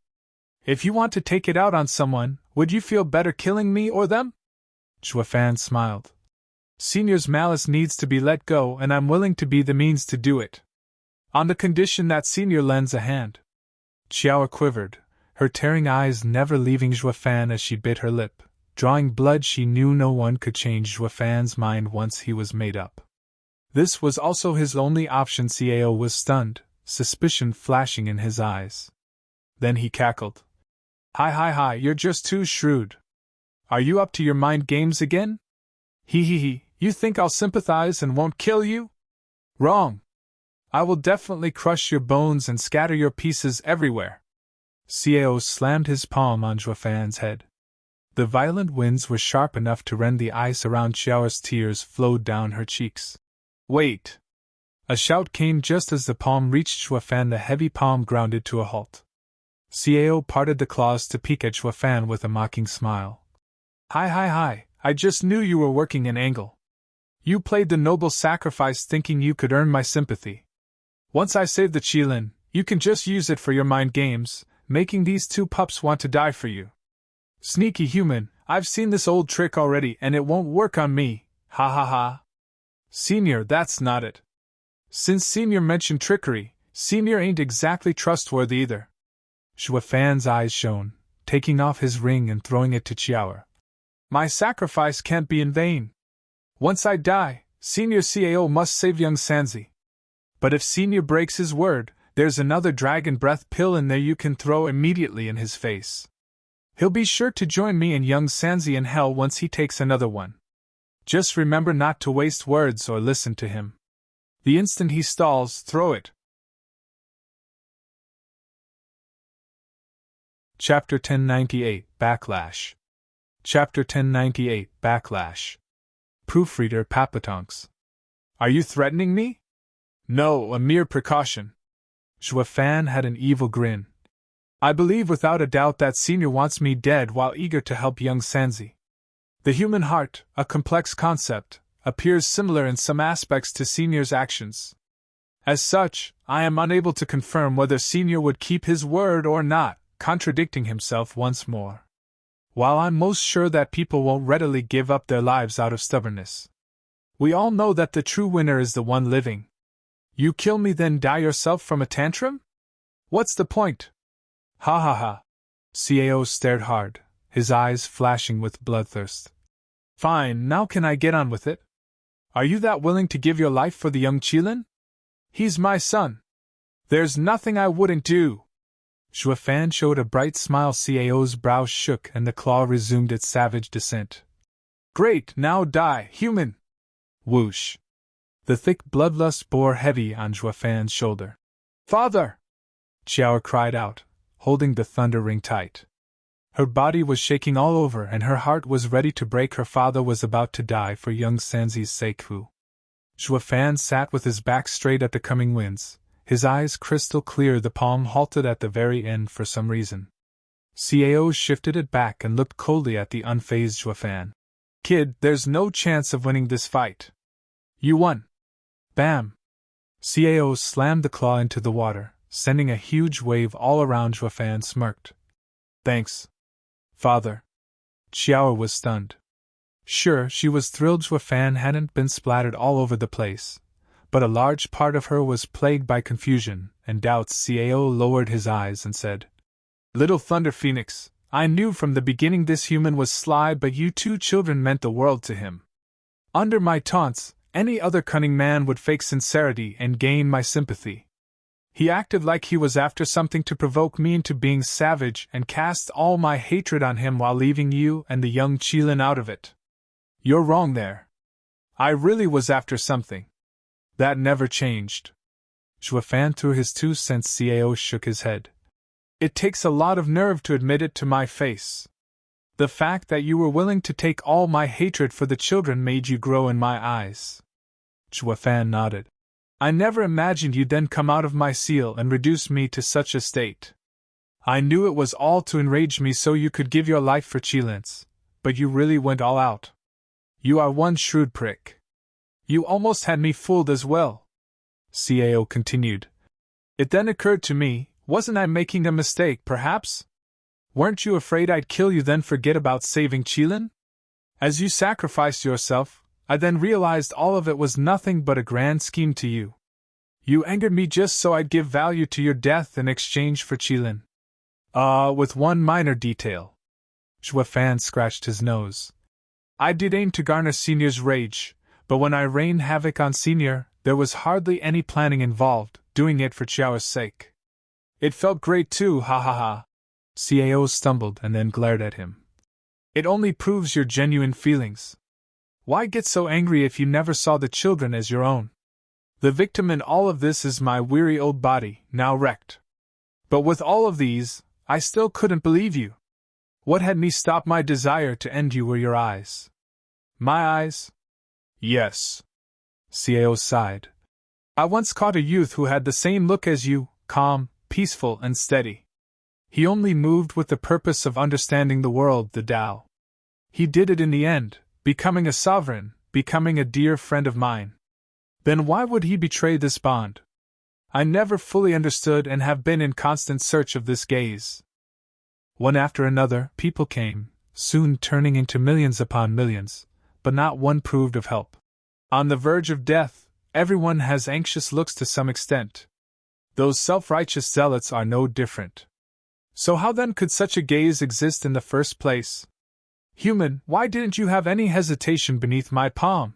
If you want to take it out on someone, would you feel better killing me or them? Zhuofan smiled. Senior's malice needs to be let go and I'm willing to be the means to do it. On the condition that Senior lends a hand. Xiao quivered, her tearing eyes never leaving Zhuofan as she bit her lip, drawing blood. She knew no one could change Zhuofan's mind once he was made up. This was also his only option. Cao was stunned, suspicion flashing in his eyes. Then he cackled. Hi, you're just too shrewd. Are you up to your mind games again? He, you think I'll sympathize and won't kill you? Wrong. I will definitely crush your bones and scatter your pieces everywhere. Cao slammed his palm on Zhuofan's head. The violent winds were sharp enough to rend the ice around. Xiao's tears flowed down her cheeks. Wait. A shout came just as the palm reached Xuefan. The heavy palm grounded to a halt. Cao parted the claws to peek at Xuefan with a mocking smile. Hi, I just knew you were working an angle. You played the noble sacrifice thinking you could earn my sympathy. Once I save the Qilin, you can just use it for your mind games, making these two pups want to die for you. Sneaky human, I've seen this old trick already and it won't work on me, ha ha ha. Senior, that's not it. Since Senior mentioned trickery, Senior ain't exactly trustworthy either. Xuefan's eyes shone, taking off his ring and throwing it to Qiao. My sacrifice can't be in vain. Once I die, Senior Cao must save young Sanzi. But if Senior breaks his word, there's another dragon breath pill in there you can throw immediately in his face. He'll be sure to join me and young Sanzi in hell once he takes another one. Just remember not to waste words or listen to him. The instant he stalls, throw it. Chapter 1098, Backlash. Chapter 1098, Backlash. Proofreader Papatonks. Are you threatening me? No, a mere precaution. Xuefan had an evil grin. I believe without a doubt that Senior wants me dead while eager to help young Sanzi. The human heart, a complex concept, appears similar in some aspects to Senior's actions. As such, I am unable to confirm whether Senior would keep his word or not, contradicting himself once more. While I'm most sure that people won't readily give up their lives out of stubbornness. We all know that the true winner is the one living. You kill me then die yourself from a tantrum? What's the point? Ha ha ha. Cao stared hard, his eyes flashing with bloodthirst. Fine, now can I get on with it? Are you that willing to give your life for the young Qilin? He's my son. There's nothing I wouldn't do. Xuefan showed a bright smile. Cao's brow shook and the claw resumed its savage descent. Great, now die, human! Whoosh. The thick bloodlust bore heavy on Xuefan's shoulder. Father! Qiao cried out, holding the thunder ring tight. Her body was shaking all over and her heart was ready to break. Her father was about to die for young Sanzi's sake. Xuefan sat with his back straight at the coming winds, his eyes crystal clear. The palm halted at the very end for some reason. Cao shifted it back and looked coldly at the unfazed Xuefan. Kid, there's no chance of winning this fight. You won. Bam! Cao slammed the claw into the water, sending a huge wave all around. Xuefan smirked. Thanks, Father. Qiao was stunned. Sure, she was thrilled Xuefan hadn't been splattered all over the place, but a large part of her was plagued by confusion and doubts. Cao lowered his eyes and said, Little Thunder Phoenix, I knew from the beginning this human was sly, but you two children meant the world to him. Under my taunts, any other cunning man would fake sincerity and gain my sympathy. He acted like he was after something to provoke me into being savage and cast all my hatred on him while leaving you and the young Qilin out of it. You're wrong there. I really was after something. That never changed. Xuefan threw his 2 cents. Cao shook his head. It takes a lot of nerve to admit it to my face. The fact that you were willing to take all my hatred for the children made you grow in my eyes. Xuefan nodded. I never imagined you'd then come out of my seal and reduce me to such a state. I knew it was all to enrage me so you could give your life for Qilins, but you really went all out. You are one shrewd prick. You almost had me fooled as well. Cao continued. It then occurred to me, wasn't I making a mistake, perhaps? Weren't you afraid I'd kill you then forget about saving Qilin? As you sacrificed yourself, I then realized all of it was nothing but a grand scheme to you. You angered me just so I'd give value to your death in exchange for Qilin. With one minor detail. Xuefan scratched his nose. I did aim to garner Senior's rage, but when I rained havoc on Senior, there was hardly any planning involved, doing it for Qiao's sake. It felt great too, ha ha ha. Cao stumbled and then glared at him. It only proves your genuine feelings. Why get so angry if you never saw the children as your own? The victim in all of this is my weary old body, now wrecked. But with all of these, I still couldn't believe you. What had me stop my desire to end you were your eyes. My eyes? Yes. Cao sighed. I once caught a youth who had the same look as you, calm, peaceful, and steady. He only moved with the purpose of understanding the world, the Tao. He did it in the end, becoming a sovereign, becoming a dear friend of mine. Then why would he betray this bond? I never fully understood and have been in constant search of this gaze. One after another, people came, soon turning into millions upon millions, but not one proved of help. On the verge of death, everyone has anxious looks to some extent. Those self-righteous zealots are no different. So how then could such a gaze exist in the first place? Human, why didn't you have any hesitation beneath my palm?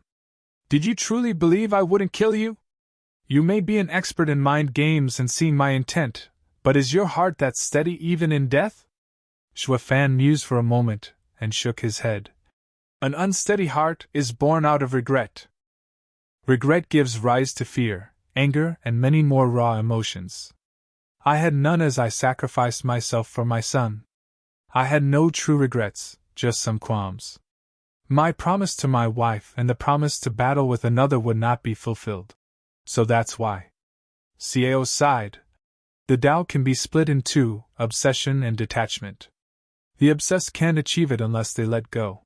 Did you truly believe I wouldn't kill you? You may be an expert in mind games and seeing my intent, but is your heart that steady even in death? Shuafan mused for a moment, and shook his head. An unsteady heart is born out of regret. Regret gives rise to fear, anger, and many more raw emotions. I had none as I sacrificed myself for my son. I had no true regrets, just some qualms. My promise to my wife and the promise to battle with another would not be fulfilled. So that's why. Cao sighed. The Tao can be split in two, obsession and detachment. The obsessed can't achieve it unless they let go.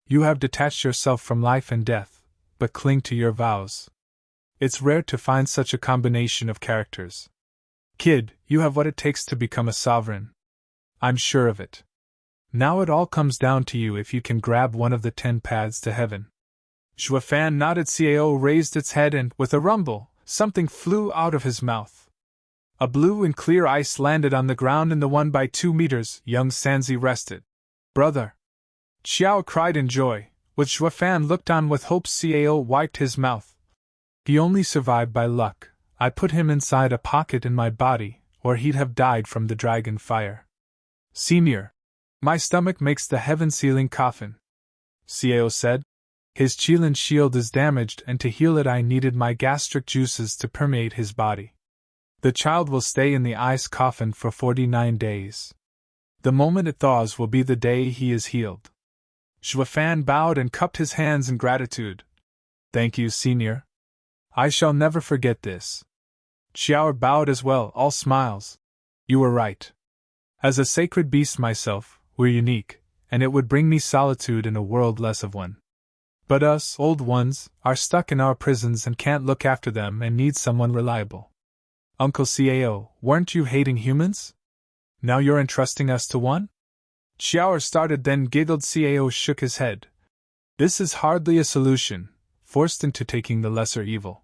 You have detached yourself from life and death, but cling to your vows. It's rare to find such a combination of characters. Kid, you have what it takes to become a sovereign. I'm sure of it. Now it all comes down to you if you can grab one of the 10 paths to heaven. Shuafan nodded. Cao raised its head and, with a rumble, something flew out of his mouth. A blue and clear ice landed on the ground in the 1 by 2 meters. Young Sanzi rested. Brother! Xiao cried in joy, with Shuafan looked on with hope. Cao wiped his mouth. He only survived by luck. I put him inside a pocket in my body, or he'd have died from the dragon fire. Senior! My stomach makes the heaven-sealing coffin, Cao said. His Qilin shield is damaged, and to heal it I needed my gastric juices to permeate his body. The child will stay in the ice coffin for 49 days. The moment it thaws will be the day he is healed. Shuafan bowed and cupped his hands in gratitude. Thank you, Senior. I shall never forget this. Xiao bowed as well, all smiles. You were right. As a sacred beast myself, we're unique, and it would bring me solitude in a world less of one. But us, old ones, are stuck in our prisons and can't look after them and need someone reliable. Uncle Cao, weren't you hating humans? Now you're entrusting us to one? Xiao started, then giggled. Cao shook his head. This is hardly a solution, forced into taking the lesser evil.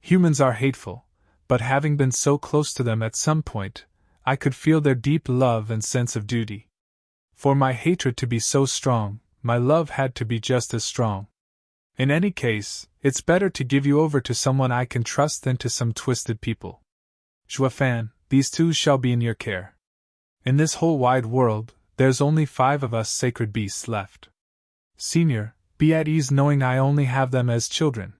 Humans are hateful, but having been so close to them at some point, I could feel their deep love and sense of duty. For my hatred to be so strong, my love had to be just as strong. In any case, it's better to give you over to someone I can trust than to some twisted people. Shuafan, these 2 shall be in your care. In this whole wide world, there's only 5 of us sacred beasts left. Senior, be at ease knowing I only have them as children.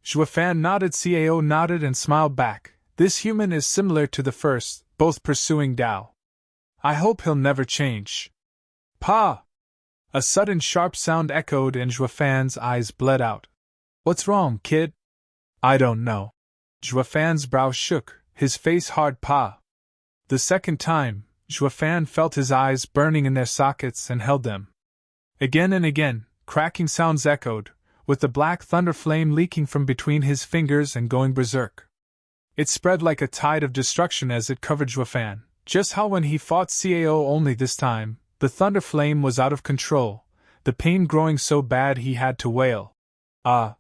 Shuafan nodded. Cao nodded and smiled back. This human is similar to the first, both pursuing Tao. I hope he'll never change. Pa! A sudden sharp sound echoed and Shuafan's eyes bled out. What's wrong, kid? I don't know. Shuafan's brow shook, his face hard. Pa! The second time, Shuafan felt his eyes burning in their sockets and held them. Again and again, cracking sounds echoed, with the black thunder flame leaking from between his fingers and going berserk. It spread like a tide of destruction as it covered Shuafan, just how when he fought Cao, only this time, the thunder flame was out of control, the pain growing so bad he had to wail. Ah!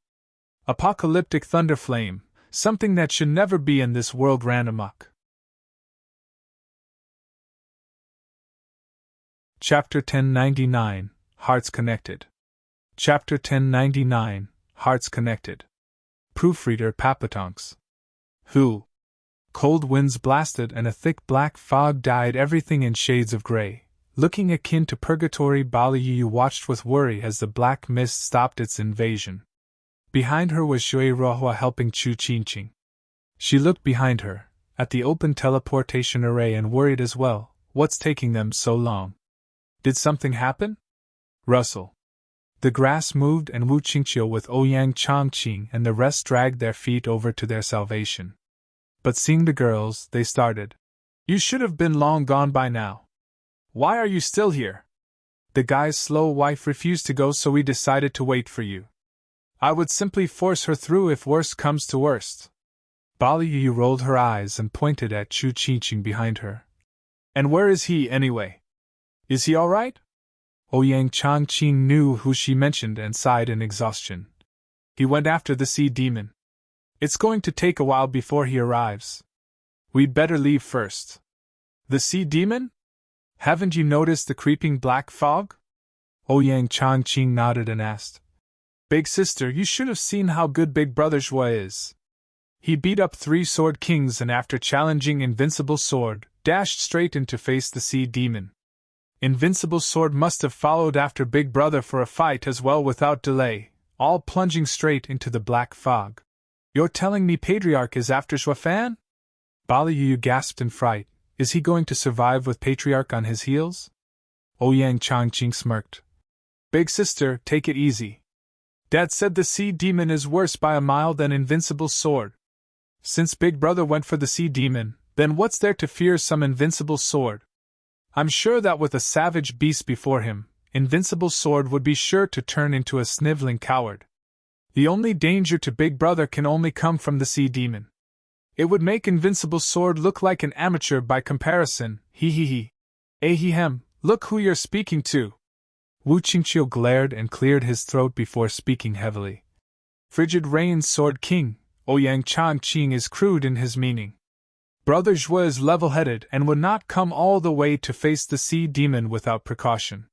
Apocalyptic thunder flame, something that should never be in this world ran amok. Chapter 1099, Hearts Connected. Chapter 1099, Hearts Connected. Proofreader Papatonks. Who? Cold winds blasted and a thick black fog dyed everything in shades of gray. Looking akin to purgatory, Balayu watched with worry as the black mist stopped its invasion. Behind her was Shui Rohua helping Chu Qingqing. She looked behind her, at the open teleportation array, and worried as well. What's taking them so long? Did something happen? Russell. The grass moved and Wu Qingqiu with Ouyang Chongqing and the rest dragged their feet over to their salvation. But seeing the girls, they started. You should have been long gone by now. Why are you still here? The guy's slow wife refused to go, so we decided to wait for you. I would simply force her through if worst comes to worst. Baliyu rolled her eyes and pointed at Chu Qingqing behind her. And where is he anyway? Is he all right? Ouyang Chongqing knew who she mentioned and sighed in exhaustion. He went after the sea demon. It's going to take a while before he arrives. We'd better leave first. The sea demon? Haven't you noticed the creeping black fog? Ouyang Chongqing nodded and asked. Big sister, you should have seen how good Big Brother Zhua is. He beat up 3 sword kings and after challenging Invincible Sword, dashed straight in to face the sea demon. Invincible Sword must have followed after Big Brother for a fight as well without delay, all plunging straight into the black fog. You're telling me Patriarch is after Zhuafan? Baliyu gasped in fright. Is he going to survive with Patriarch on his heels? Ouyang Chongqing smirked. Big sister, take it easy. Dad said the sea demon is worse by a mile than Invincible Sword. Since Big Brother went for the sea demon, then what's there to fear some Invincible Sword? I'm sure that with a savage beast before him, Invincible Sword would be sure to turn into a sniveling coward. The only danger to Big Brother can only come from the sea demon. It would make Invincible Sword look like an amateur by comparison, he. Ahem, look who you're speaking to. Wu Qingqiu glared and cleared his throat before speaking heavily. Frigid Rain's Sword King, Ouyang Chongqing is crude in his meaning. Brother Zhua is level-headed and would not come all the way to face the sea demon without precaution.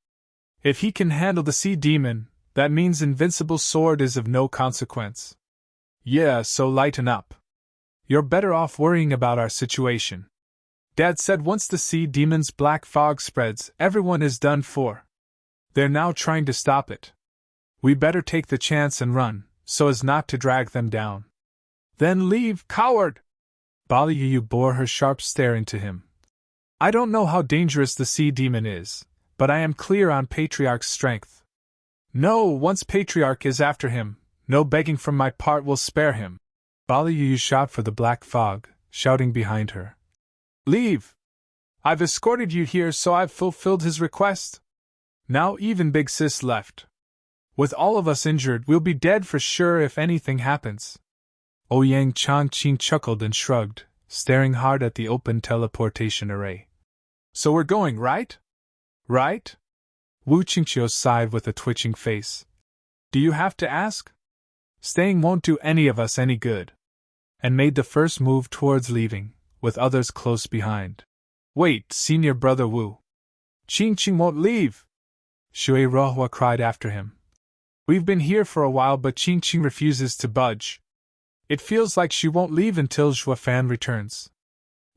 If he can handle the sea demon, that means Invincible Sword is of no consequence. Yeah, so lighten up. You're better off worrying about our situation. Dad said once the sea demon's black fog spreads, everyone is done for. They're now trying to stop it. We better take the chance and run, so as not to drag them down. Then leave, coward! Baliyu bore her sharp stare into him. I don't know how dangerous the sea demon is, but I am clear on Patriarch's strength. No, once Patriarch is after him, no begging from my part will spare him. Baliyu shot for the black fog, shouting behind her. Leave! I've escorted you here, so I've fulfilled his request. Now even Big Sis left. With all of us injured, we'll be dead for sure if anything happens. Ouyang Chongqing chuckled and shrugged, staring hard at the open teleportation array. So we're going, right? Right? Wu Qingqiu sighed with a twitching face. Do you have to ask? Staying won't do any of us any good. And made the first move towards leaving, with others close behind. Wait, Senior Brother Wu. Qingqing won't leave! Shui Rohua cried after him. We've been here for a while, but Qingqing refuses to budge. It feels like she won't leave until Zhuafan returns.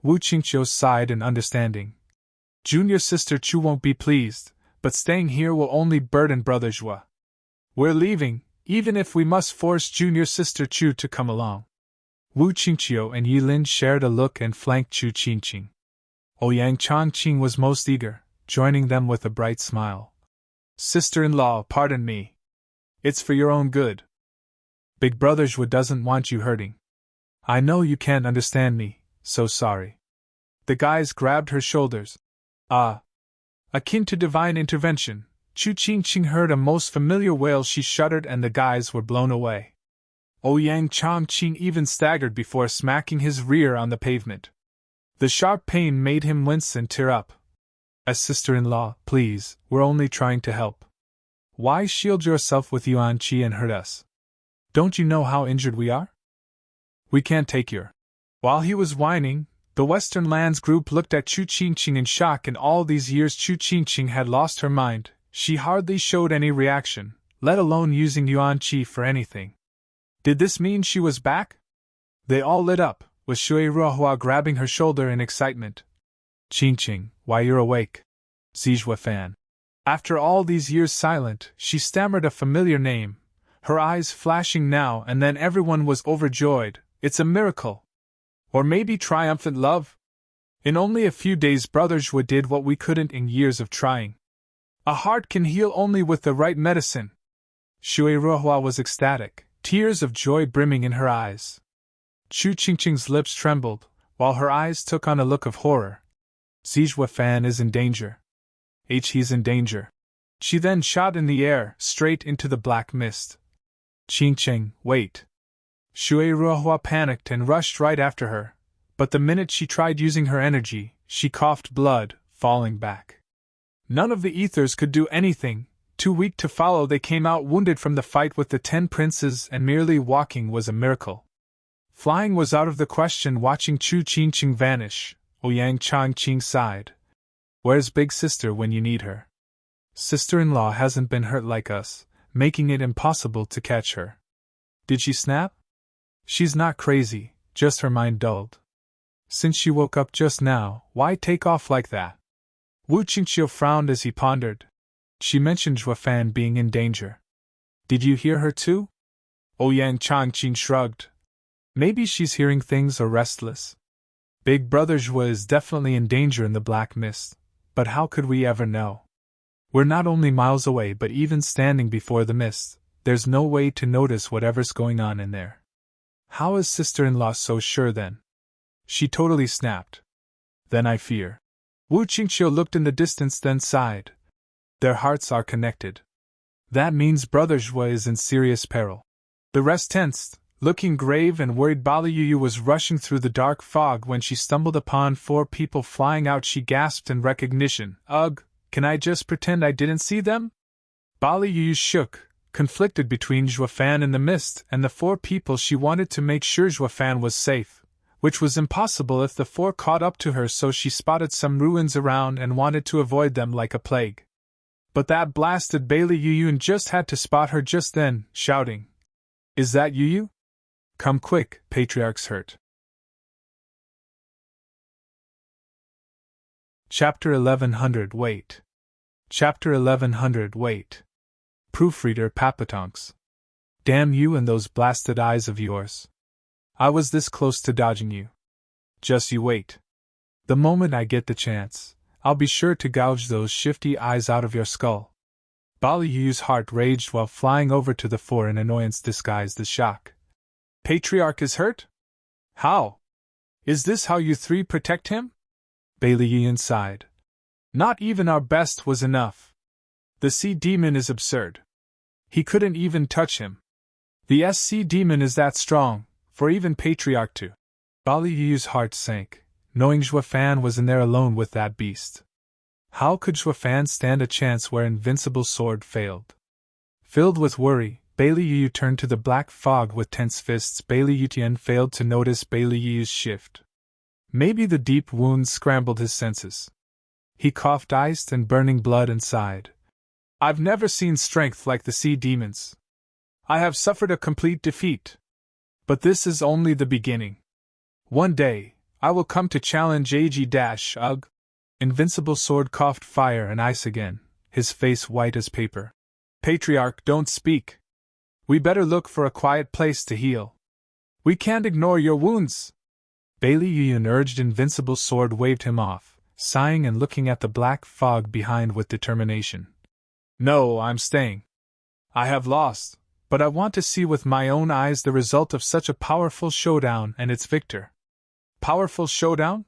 Wu Qingqiu sighed in understanding. Junior Sister Chu won't be pleased, but staying here will only burden Brother Zhua. We're leaving, even if we must force Junior Sister Chu to come along. Wu Qingqiu and Yilin shared a look and flanked Chu Qingqing. Ouyang Chongqing was most eager, joining them with a bright smile. Sister-in-law, pardon me. It's for your own good. Big Brother Zhua doesn't want you hurting. I know you can't understand me, so sorry. The guys grabbed her shoulders. Akin to divine intervention, Chu Qingqing heard a most familiar wail. She shuddered and the guys were blown away. Ouyang Chongqing even staggered before smacking his rear on the pavement. The sharp pain made him wince and tear up. As sister-in-law, please, we're only trying to help. Why shield yourself with Yuan Qi and hurt us? Don't you know how injured we are? We can't take your. While he was whining, the Western Lands group looked at Chu Qingqing in shock. In all these years Chu Qingqing had lost her mind. She hardly showed any reaction, let alone using Yuan Qi for anything. Did this mean she was back? They all lit up, with Shui Rohua grabbing her shoulder in excitement. Qingqing, why you're awake. Zhuafan. After all these years silent, she stammered a familiar name, her eyes flashing now and then. Everyone was overjoyed. It's a miracle. Or maybe triumphant love? In only a few days Brother Zhua did what we couldn't in years of trying. A heart can heal only with the right medicine. Shui Ruohua was ecstatic, tears of joy brimming in her eyes. Chu Qingqing's lips trembled, while her eyes took on a look of horror. Zijua Fan is in danger. He's in danger. She then shot in the air, straight into the black mist. Qingqing, wait. Shui Ruohua panicked and rushed right after her, but the minute she tried using her energy, she coughed blood, falling back. None of the ethers could do anything. Too weak to follow, they came out wounded from the fight with the 10 princes, and merely walking was a miracle. Flying was out of the question. Watching Chu Qingqing vanish, Ouyang Changqing sighed. Where's big sister when you need her? Sister-in-law hasn't been hurt like us, making it impossible to catch her. Did she snap? She's not crazy, just her mind dulled. Since she woke up just now, why take off like that? Wu Qingqiu frowned as he pondered. She mentioned Zhua Fan being in danger. Did you hear her too? Ouyang Changqing shrugged. Maybe she's hearing things or restless. Big Brother Zhua is definitely in danger in the black mist, but how could we ever know? We're not only miles away, but even standing before the mist, there's no way to notice whatever's going on in there. How is sister-in-law so sure then? She totally snapped. Then I fear. Wu Qingqiu looked in the distance, then sighed. Their hearts are connected. That means Brother Zhua is in serious peril. The rest tensed, looking grave and worried. Bali Yuyu was rushing through the dark fog when she stumbled upon 4 people flying out. She gasped in recognition. Ugh, can I just pretend I didn't see them? Bali Yuyu shook, conflicted between Zhua Fan in the mist and the 4 people. She wanted to make sure Zhua Fan was safe, which was impossible if the 4 caught up to her, so she spotted some ruins around and wanted to avoid them like a plague. But that blasted Bailey Yuyun just had to spot her just then, shouting, Is that Yuyu? Come quick, Patriarch's hurt. Chapter 1100 Wait. Chapter 1100 Wait. Proofreader Papatonks. Damn you and those blasted eyes of yours. I was this close to dodging you. Just you wait. The moment I get the chance, I'll be sure to gouge those shifty eyes out of your skull. Bali Yu's heart raged while flying over to the 4 in annoyance disguised as shock. Patriarch is hurt? How? Is this how you 3 protect him? Bailey Yin sighed. Not even our best was enough. The sea demon is absurd. He couldn't even touch him. The SC demon is that strong, for even Patriarch to. Bali Yu's heart sank, knowing Zhua Fan was in there alone with that beast. How could Zhua Fan stand a chance where Invincible Sword failed? Filled with worry, Bailey Yu turned to the black fog with tense fists. Bailey Yutian failed to notice Bailey Yu's shift. Maybe the deep wounds scrambled his senses. He coughed iced and burning blood and sighed. I've never seen strength like the sea demons. I have suffered a complete defeat. But this is only the beginning. One day, I will come to challenge Ag. Invincible Sword coughed fire and ice again, his face white as paper. Patriarch, don't speak. We better look for a quiet place to heal. We can't ignore your wounds. Bailey Yuyun urged. Invincible Sword waved him off, sighing and looking at the black fog behind with determination. No, I'm staying. I have lost, but I want to see with my own eyes the result of such a powerful showdown and its victor. Powerful showdown?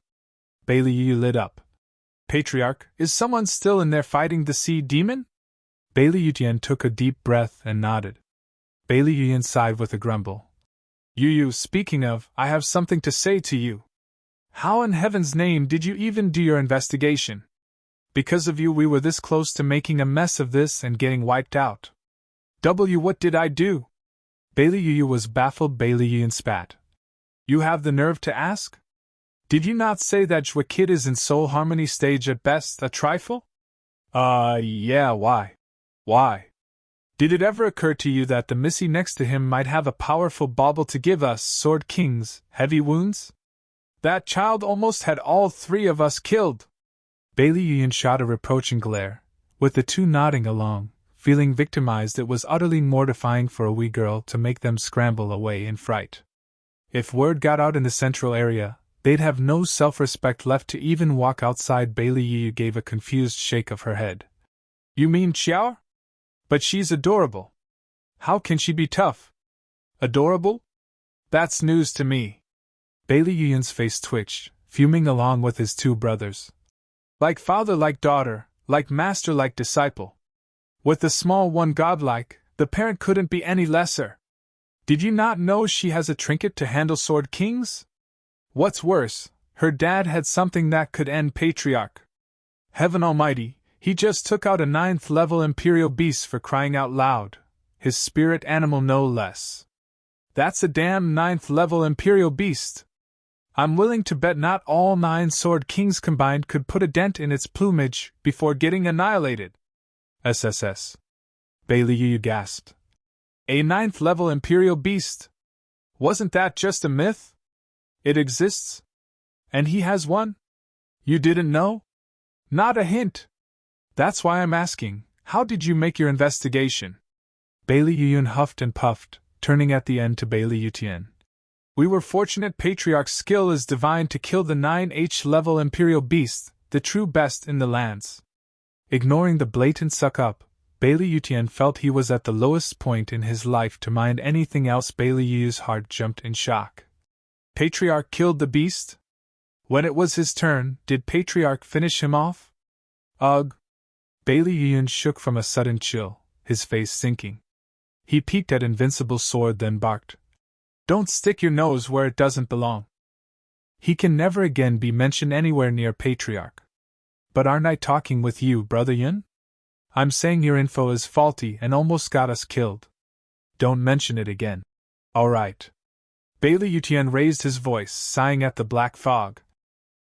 Bailey Yu lit up. Patriarch, is someone still in there fighting the sea demon? Bailey Yutian took a deep breath and nodded. Bailey Yuyan sighed with a grumble. Yu, speaking of, I have something to say to you. How in heaven's name did you even do your investigation? Because of you we were this close to making a mess of this and getting wiped out. What did I do? Bailey Yu was baffled. Bailey Yuyan spat. You have the nerve to ask? Did you not say that Zhua Kid is in soul harmony stage at best, a trifle? Yeah, why? Why? Did it ever occur to you that the Missy next to him might have a powerful bauble to give us, Sword Kings, heavy wounds? That child almost had all 3 of us killed. Bailey Yuyan shot a reproaching glare, with the 2 nodding along, feeling victimized. It was utterly mortifying for a wee girl to make them scramble away in fright. If word got out in the central area, they'd have no self-respect left to even walk outside. Bailey Yu gave a confused shake of her head. You mean Xiao? But she's adorable. How can she be tough? Adorable? That's news to me. Bailey Yuyun's face twitched, fuming along with his two brothers. Like father like daughter, like master like disciple. With the small one godlike, the parent couldn't be any lesser. Did you not know she has a trinket to handle sword kings? What's worse, her dad had something that could end Patriarch. Heaven almighty, he just took out a 9th level Imperial beast for crying out loud. His spirit animal no less. That's a damn 9th level Imperial beast. I'm willing to bet not all 9 sword kings combined could put a dent in its plumage before getting annihilated. SSS. Bailey Yu gasped. A 9th level Imperial beast? Wasn't that just a myth? It exists? And he has one? You didn't know? Not a hint. That's why I'm asking, how did you make your investigation? Bailey Yuyun huffed and puffed, turning at the end to Bailey Yutian. We were fortunate Patriarch's skill is divine to kill the 9H level Imperial beast, the true best in the lands. Ignoring the blatant suck-up, Bailey Yutian felt he was at the lowest point in his life to mind anything else. Bailey Yu's heart jumped in shock. Patriarch killed the beast? When it was his turn, did Patriarch finish him off? Ugh. Bailey Yuyun shook from a sudden chill, his face sinking. He peeked at Invincible's sword, then barked. Don't stick your nose where it doesn't belong. He can never again be mentioned anywhere near Patriarch. But aren't I talking with you, Brother Yun? I'm saying your info is faulty and almost got us killed. Don't mention it again. All right. Bailey Yutian raised his voice, sighing at the black fog.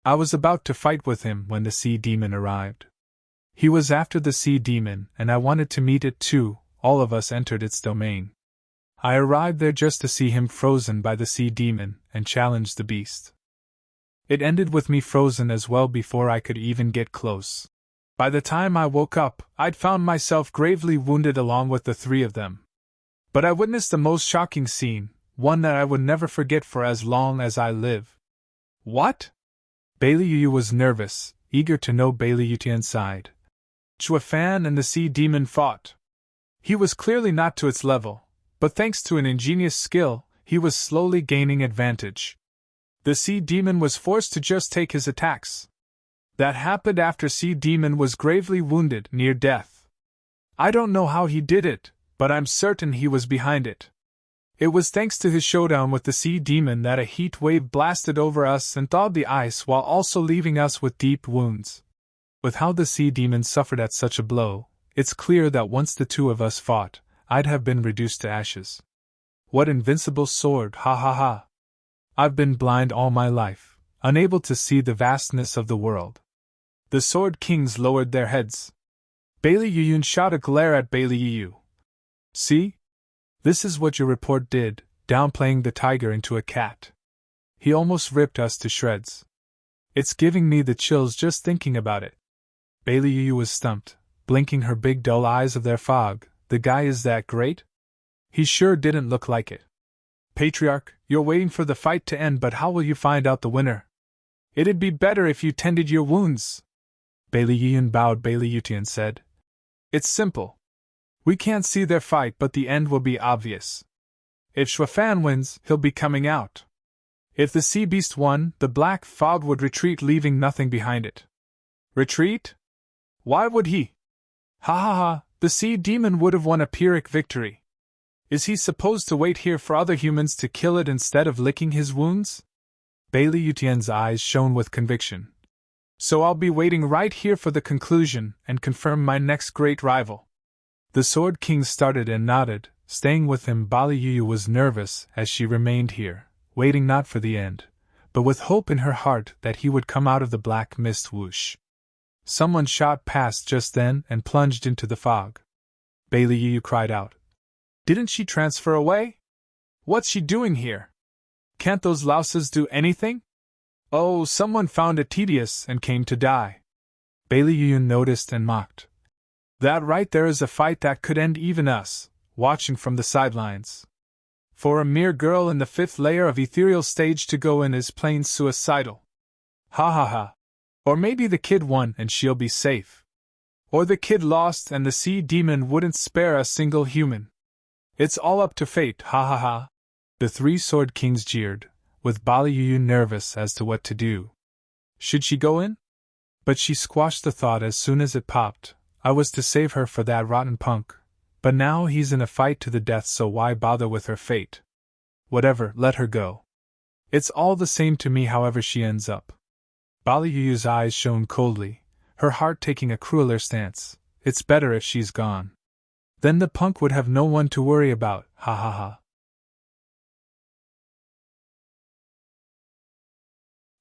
I was about to fight with him when the sea demon arrived. He was after the sea demon, and I wanted to meet it too. All of us entered its domain. I arrived there just to see him frozen by the sea demon and challenge the beast. It ended with me frozen as well before I could even get close. By the time I woke up, I'd found myself gravely wounded along with the 3 of them. But I witnessed the most shocking scene, one that I would never forget for as long as I live. What? Bailey Yu was nervous, eager to know Bailey Yutian's side. Chuafan and the sea demon fought. He was clearly not to its level, but thanks to an ingenious skill, he was slowly gaining advantage. The sea demon was forced to just take his attacks. That happened after sea demon was gravely wounded near death. I don't know how he did it, but I'm certain he was behind it. It was thanks to his showdown with the sea demon that a heat wave blasted over us and thawed the ice while also leaving us with deep wounds. With how the sea demon suffered at such a blow, it's clear that once the 2 of us fought, I'd have been reduced to ashes. What invincible sword, ha ha ha. I've been blind all my life, unable to see the vastness of the world. The Sword Kings lowered their heads. Bailey Yuyun shot a glare at Bailey Yu. See? This is what your report did, downplaying the tiger into a cat. He almost ripped us to shreds. It's giving me the chills just thinking about it. Bailey Yu was stumped, blinking her big dull eyes of their fog. The guy is that great? He sure didn't look like it. Patriarch, you're waiting for the fight to end, but how will you find out the winner? It'd be better if you tended your wounds. Bailey Yuyun bowed. Bailey Yutian said. It's simple. We can't see their fight, but the end will be obvious. If Shuafan wins, he'll be coming out. If the sea beast won, the black fog would retreat, leaving nothing behind it. Retreat? Why would he? Ha ha ha, the sea demon would have won a Pyrrhic victory. Is he supposed to wait here for other humans to kill it instead of licking his wounds? Bailey Yutian's eyes shone with conviction. So I'll be waiting right here for the conclusion and confirm my next great rival. The Sword King started and nodded, staying with him. Bailey Yu was nervous as she remained here, waiting not for the end, but with hope in her heart that he would come out of the black mist. Whoosh. Someone shot past just then and plunged into the fog. Bailey Yu cried out. Didn't she transfer away? What's she doing here? Can't those louses do anything? Oh, someone found it tedious and came to die. Bailey Yu noticed and mocked. That right there is a fight that could end even us, watching from the sidelines. For a mere girl in the 5th layer of ethereal stage to go in is plain suicidal. Ha ha ha. Or maybe the kid won and she'll be safe. Or the kid lost and the sea demon wouldn't spare a single human. It's all up to fate, ha ha ha. The three sword kings jeered, with Balayu nervous as to what to do. Should she go in? But she squashed the thought as soon as it popped. I was to save her for that rotten punk. But now he's in a fight to the death, so why bother with her fate? Whatever, let her go. It's all the same to me however she ends up. Balayu's eyes shone coldly, her heart taking a crueler stance. It's better if she's gone. Then the punk would have no one to worry about, ha ha ha.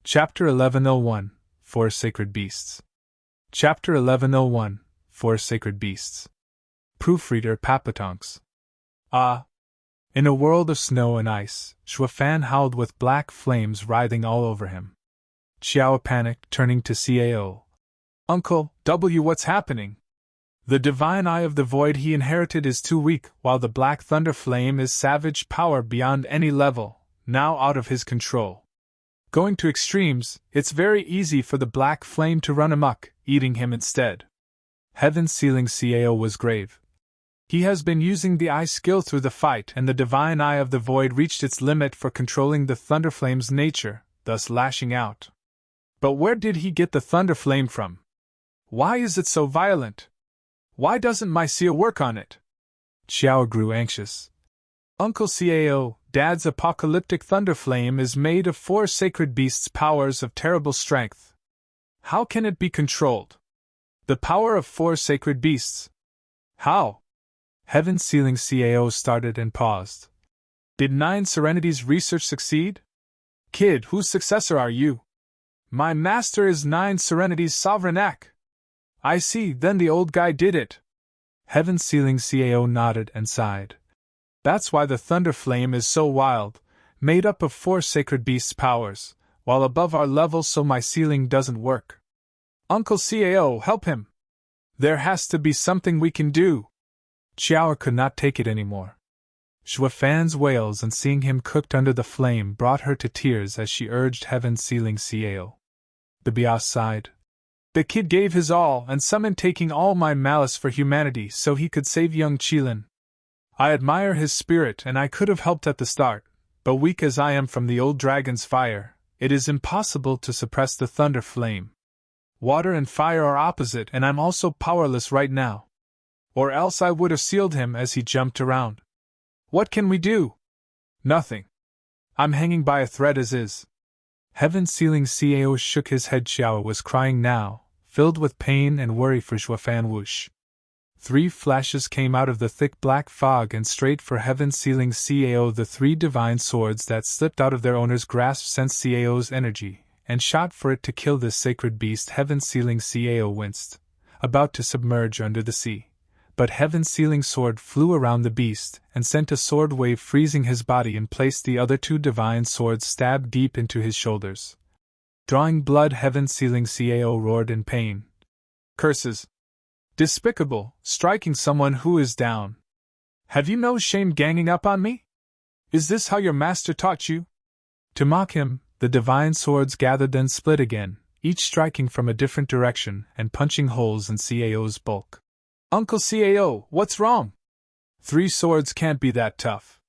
Chapter 1101, Four Sacred Beasts. Chapter 1101, Four Sacred Beasts. Proofreader Papatonks. Ah! In a world of snow and ice, Shuafan howled with black flames writhing all over him. Xiao panicked, turning to Cao. Uncle W, what's happening? The divine eye of the void he inherited is too weak, while the black thunder flame is savage power beyond any level, now out of his control. Going to extremes, it's very easy for the black flame to run amok, eating him instead. Heaven-sealing Cao was grave. He has been using the eye skill through the fight, and the divine eye of the void reached its limit for controlling the thunderflame's nature, thus lashing out. But where did he get the thunderflame from? Why is it so violent? Why doesn't my Sia work on it? Xiao grew anxious. Uncle Cao, Dad's apocalyptic thunderflame is made of four sacred beasts' powers of terrible strength. How can it be controlled? The power of four sacred beasts. How? Heaven-sealing Cao started and paused. Did Nine Serenity's research succeed? Kid, whose successor are you? My master is Nine Serenity's sovereign Ak. I see, then the old guy did it. Heaven-sealing Cao nodded and sighed. That's why the thunder flame is so wild, made up of four sacred beasts' powers, while above our level so my sealing doesn't work. Uncle Cao, help him! There has to be something we can do! Xiao could not take it anymore. Shuafan's wails and seeing him cooked under the flame brought her to tears as she urged heaven-sealing Cao. The Bias sighed. The kid gave his all and summoned taking all my malice for humanity so he could save young Qilin. I admire his spirit and I could have helped at the start, but weak as I am from the old dragon's fire, it is impossible to suppress the thunder flame. Water and fire are opposite and I'm also powerless right now. Or else I would have sealed him as he jumped around. What can we do? Nothing. I'm hanging by a thread as is. Heaven-sealing Cao shook his head. Xiao was crying now, filled with pain and worry for Shuafan Wush. 3 flashes came out of the thick black fog and straight for heaven-sealing Cao. The 3 divine swords that slipped out of their owner's grasp sensed Cao's energy, and shot for it to kill this sacred beast. Heaven-sealing Cao winced, about to submerge under the sea. But heaven-sealing sword flew around the beast and sent a sword wave freezing his body in place. The other 2 divine swords stabbed deep into his shoulders. Drawing blood, heaven-sealing Cao roared in pain. Curses! Despicable, striking someone who is down. Have you no shame ganging up on me? Is this how your master taught you? To mock him, the divine swords gathered then split again, each striking from a different direction and punching holes in Cao's bulk. Uncle Cao, what's wrong? 3 swords can't be that tough.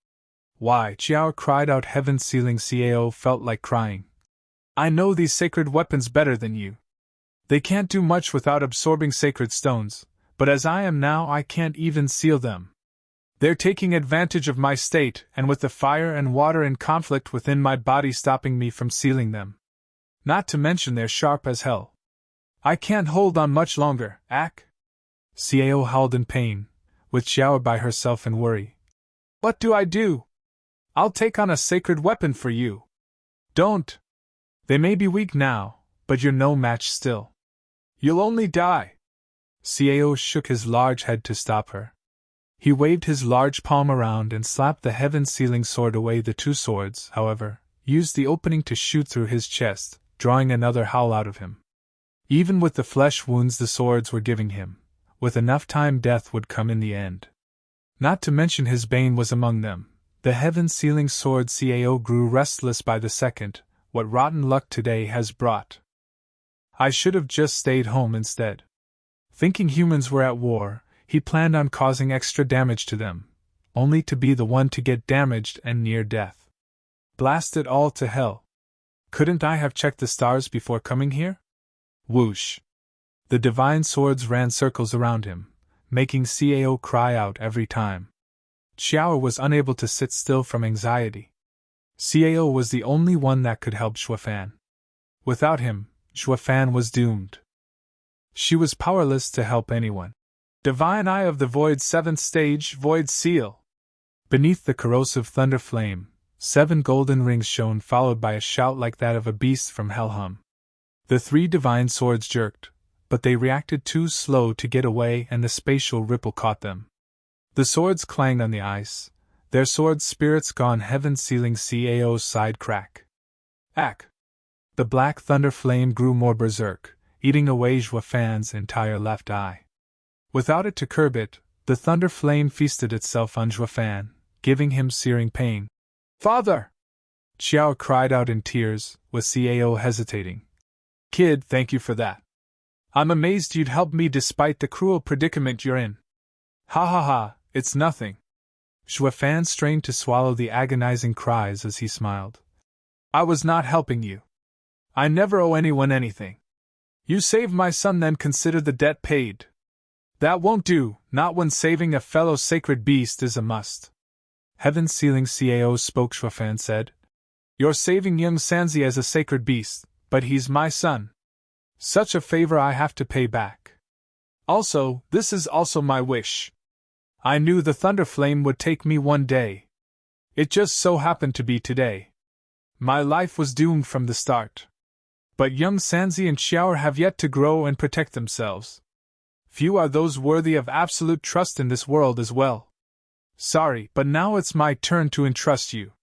Why, Xiao cried out. Heaven-sealing Cao felt like crying. I know these sacred weapons better than you. They can't do much without absorbing sacred stones, but as I am now I can't even seal them. They're taking advantage of my state and with the fire and water in conflict within my body stopping me from sealing them. Not to mention they're sharp as hell. I can't hold on much longer, Ak. Cao howled in pain, with Xiao by herself in worry. What do I do? I'll take on a sacred weapon for you. Don't. They may be weak now, but you're no match still. You'll only die. Cao shook his large head to stop her. He waved his large palm around and slapped the heaven-sealing sword away. The 2 swords, however, used the opening to shoot through his chest, drawing another howl out of him. Even with the flesh wounds the swords were giving him, with enough time death would come in the end. Not to mention his bane was among them. The heaven-sealing sword. Cao grew restless by the second. What rotten luck today has brought. I should have just stayed home instead. Thinking humans were at war, he planned on causing extra damage to them. only to be the one to get damaged and near death. Blast it all to hell. Couldn't I have checked the stars before coming here? Whoosh. The divine swords ran circles around him, making Cao cry out every time. Xiao was unable to sit still from anxiety. Cao was the only one that could help Xuefan. Without him, Xuefan was doomed. She was powerless to help anyone. Divine Eye of the Void 7th Stage, Void Seal. Beneath the corrosive thunder flame, 7 golden rings shone, followed by a shout like that of a beast from Helhum. The 3 divine swords jerked, but they reacted too slow to get away, and the spatial ripple caught them. The swords clanged on the ice, their sword spirits gone, heaven sealing Cao's side crack. Ack! The black thunder flame grew more berserk, eating away Xuefan's entire left eye. Without it to curb it, the thunder flame feasted itself on Xuefan, giving him searing pain. Father! Xiao cried out in tears, with Cao hesitating. Kid, thank you for that. I'm amazed you'd help me despite the cruel predicament you're in. Ha ha ha, it's nothing. Xuefan strained to swallow the agonizing cries as he smiled. I was not helping you. I never owe anyone anything. You saved my son, then consider the debt paid. That won't do, not when saving a fellow sacred beast is a must. Heaven sealing Cao spoke. Xuefan said. You're saving young Sanzi as a sacred beast, but he's my son. Such a favor I have to pay back. Also, this is also my wish. I knew the thunder flame would take me one day. It just so happened to be today. My life was doomed from the start. But young Sanzi and Xiao have yet to grow and protect themselves. Few are those worthy of absolute trust in this world as well. Sorry, but now it's my turn to entrust you.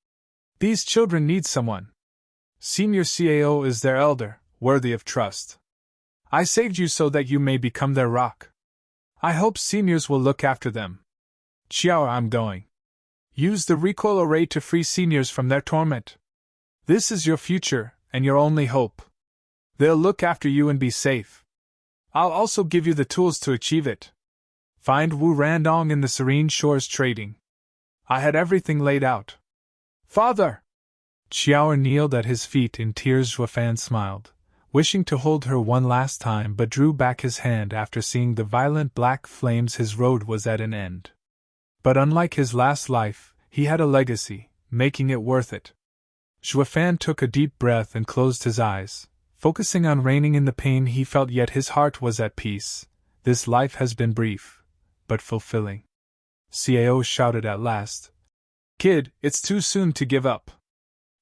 These children need someone. Senior Cao is their elder, worthy of trust. I saved you so that you may become their rock. I hope seniors will look after them. Xiao, I'm going. Use the recoil array to free seniors from their torment. This is your future, and your only hope. They'll look after you and be safe. I'll also give you the tools to achieve it. Find Wu Randong in the Serene Shores trading. I had everything laid out. Father! Xiao kneeled at his feet in tears. Xuefan smiled, wishing to hold her one last time, but drew back his hand after seeing the violent black flames. His road was at an end. But unlike his last life, he had a legacy, making it worth it. Xuefan took a deep breath and closed his eyes, focusing on reining in the pain he felt, yet his heart was at peace. This life has been brief, but fulfilling. Cao shouted at last. Kid, it's too soon to give up.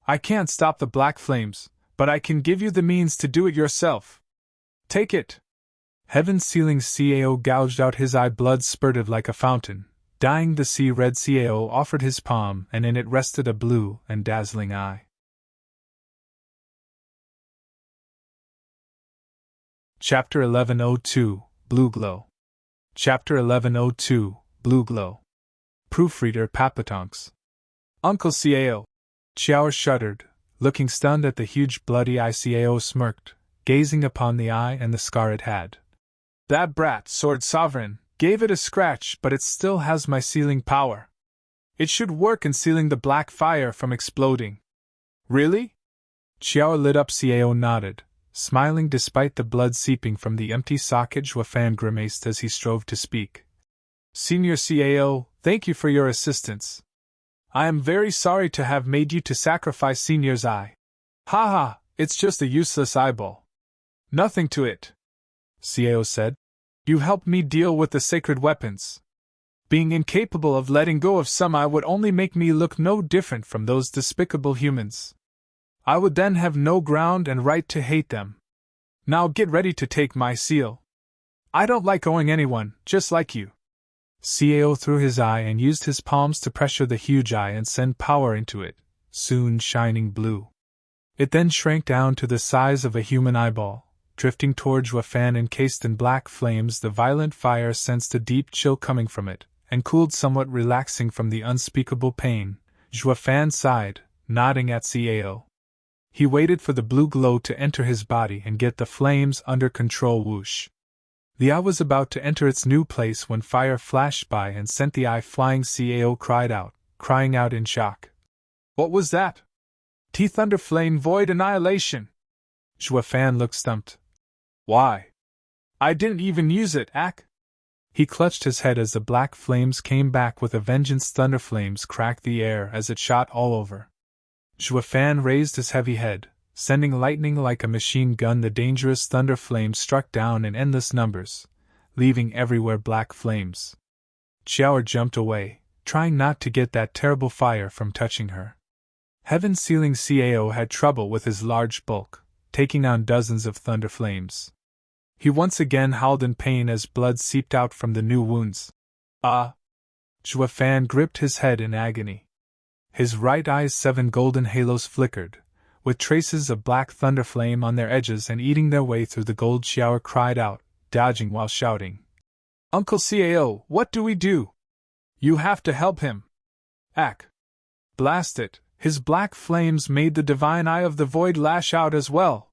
I can't stop the black flames, but I can give you the means to do it yourself. Take it. Heaven sealing Cao gouged out his eye, blood spurted like a fountain. Dyeing the sea red, Cao offered his palm, and in it rested a blue and dazzling eye. Chapter 1102, Blue Glow. Chapter 1102, Blue Glow. Proofreader Papatonks. Uncle Cao. Xiao shuddered, looking stunned at the huge bloody eye. Cao smirked, gazing upon the eye and the scar it had. That brat, Sword Sovereign, gave it a scratch, but it still has my sealing power. It should work in sealing the black fire from exploding. Really? Xiao lit up. Cao nodded, smiling despite the blood seeping from the empty socket. Xuefan grimaced as he strove to speak. Senior Cao, thank you for your assistance. I am very sorry to have made you to sacrifice Senior's eye. Ha ha, it's just a useless eyeball. Nothing to it. Cao said. You helped me deal with the sacred weapons. Being incapable of letting go of some eye would only make me look no different from those despicable humans. I would then have no ground and right to hate them. Now get ready to take my seal. I don't like owing anyone, just like you. Cao threw his eye and used his palms to pressure the huge eye and send power into it, soon shining blue. It then shrank down to the size of a human eyeball, drifting toward Xuefan encased in black flames. The violent fire sensed a deep chill coming from it, and cooled somewhat, relaxing from the unspeakable pain. Xuefan sighed, nodding at Cao. He waited for the blue glow to enter his body and get the flames under control. Whoosh. The eye was about to enter its new place when fire flashed by and sent the eye flying. Cao crying out in shock. What was that? Thunder flame void annihilation. Zhuofan looked stumped. Why? I didn't even use it, Ak. He clutched his head as the black flames came back with a vengeance. Thunder flames cracked the air as it shot all over. Zhuofan raised his heavy head, sending lightning like a machine gun. The dangerous thunder flames struck down in endless numbers, leaving everywhere black flames. Xiao jumped away, trying not to get that terrible fire from touching her. Heaven-sealing Cao had trouble with his large bulk, taking on dozens of thunder flames. He once again howled in pain as blood seeped out from the new wounds. Zhuofan gripped his head in agony. His right eye's 7 golden halos flickered, with traces of black thunder flame on their edges and eating their way through the gold. Xiao cried out, dodging while shouting. Uncle Cao, what do we do? You have to help him. Ak. Blast it, his black flames made the divine eye of the void lash out as well.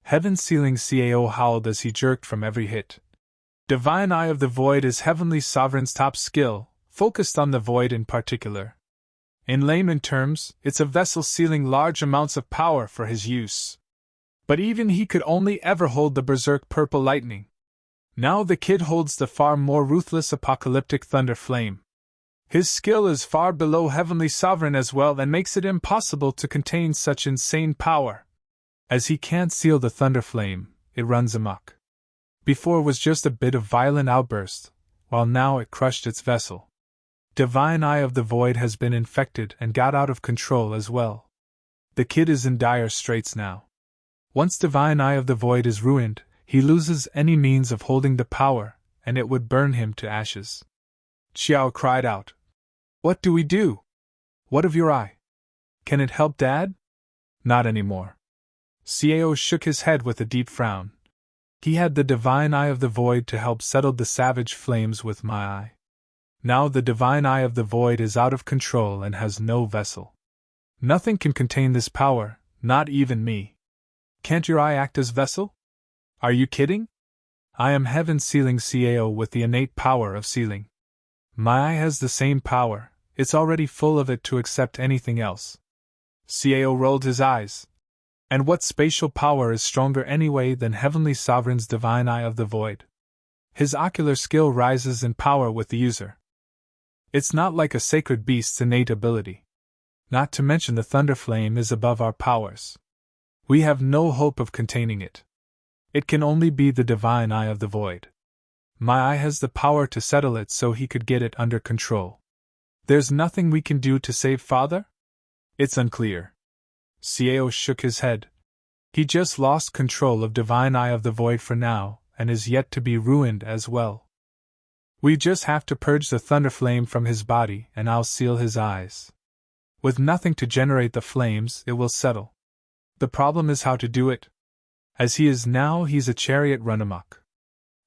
Heaven-sealing Cao howled as he jerked from every hit. Divine eye of the void is Heavenly Sovereign's top skill, focused on the void in particular. In layman terms, it's a vessel sealing large amounts of power for his use. But even he could only ever hold the berserk purple lightning. Now the kid holds the far more ruthless apocalyptic thunder flame. His skill is far below Heavenly Sovereign as well and makes it impossible to contain such insane power. As he can't seal the thunder flame, it runs amok. Before was just a bit of violent outburst, while now it crushed its vessel. Divine Eye of the Void has been infected and got out of control as well. The kid is in dire straits now. Once Divine Eye of the Void is ruined, he loses any means of holding the power, and it would burn him to ashes. Xiao cried out. What do we do? What of your eye? Can it help Dad? Not anymore. Cao shook his head with a deep frown. He had the Divine Eye of the Void to help settle the savage flames with my eye. Now the Divine Eye of the Void is out of control and has no vessel. Nothing can contain this power, not even me. Can't your eye act as vessel? Are you kidding? I am heaven-sealing Cao with the innate power of sealing. My eye has the same power, it's already full of it to accept anything else. Cao rolled his eyes. And what spatial power is stronger anyway than Heavenly Sovereign's Divine Eye of the Void? His ocular skill rises in power with the user. It's not like a sacred beast's innate ability. Not to mention the thunder flame is above our powers. We have no hope of containing it. It can only be the Divine Eye of the Void. My eye has the power to settle it so he could get it under control. There's nothing we can do to save Father? It's unclear. Cao shook his head. He just lost control of Divine Eye of the Void for now, and is yet to be ruined as well. We just have to purge the thunder flame from his body and I'll seal his eyes. With nothing to generate the flames, it will settle. The problem is how to do it. As he is now, he's a chariot run amok.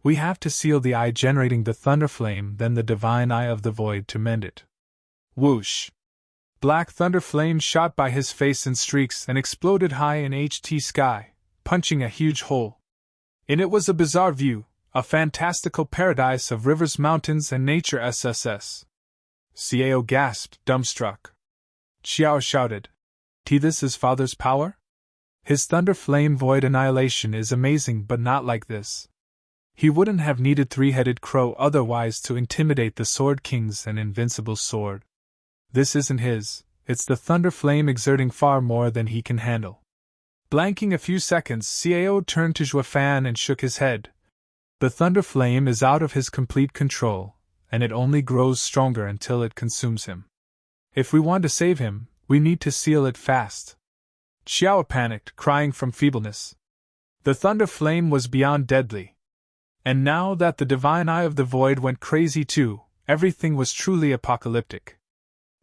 We have to seal the eye generating the thunder flame, then the Divine Eye of the Void to mend it. Whoosh! Black thunder flame shot by his face in streaks and exploded high in HT sky, punching a huge hole. In it was a bizarre view, a fantastical paradise of rivers, mountains, and nature. SSS. Cao gasped, dumbstruck. Xiao shouted. This is Father's power? His thunder flame void annihilation is amazing, but not like this. He wouldn't have needed three-headed crow otherwise to intimidate the Sword King's an invincible sword. This isn't his, it's the thunder flame exerting far more than he can handle. Blanking a few seconds, Cao turned to Zhuofan and shook his head. The thunder flame is out of his complete control, and it only grows stronger until it consumes him. If we want to save him, we need to seal it fast. Xiao panicked, crying from feebleness. The thunder flame was beyond deadly. And now that the Divine Eye of the Void went crazy too, everything was truly apocalyptic.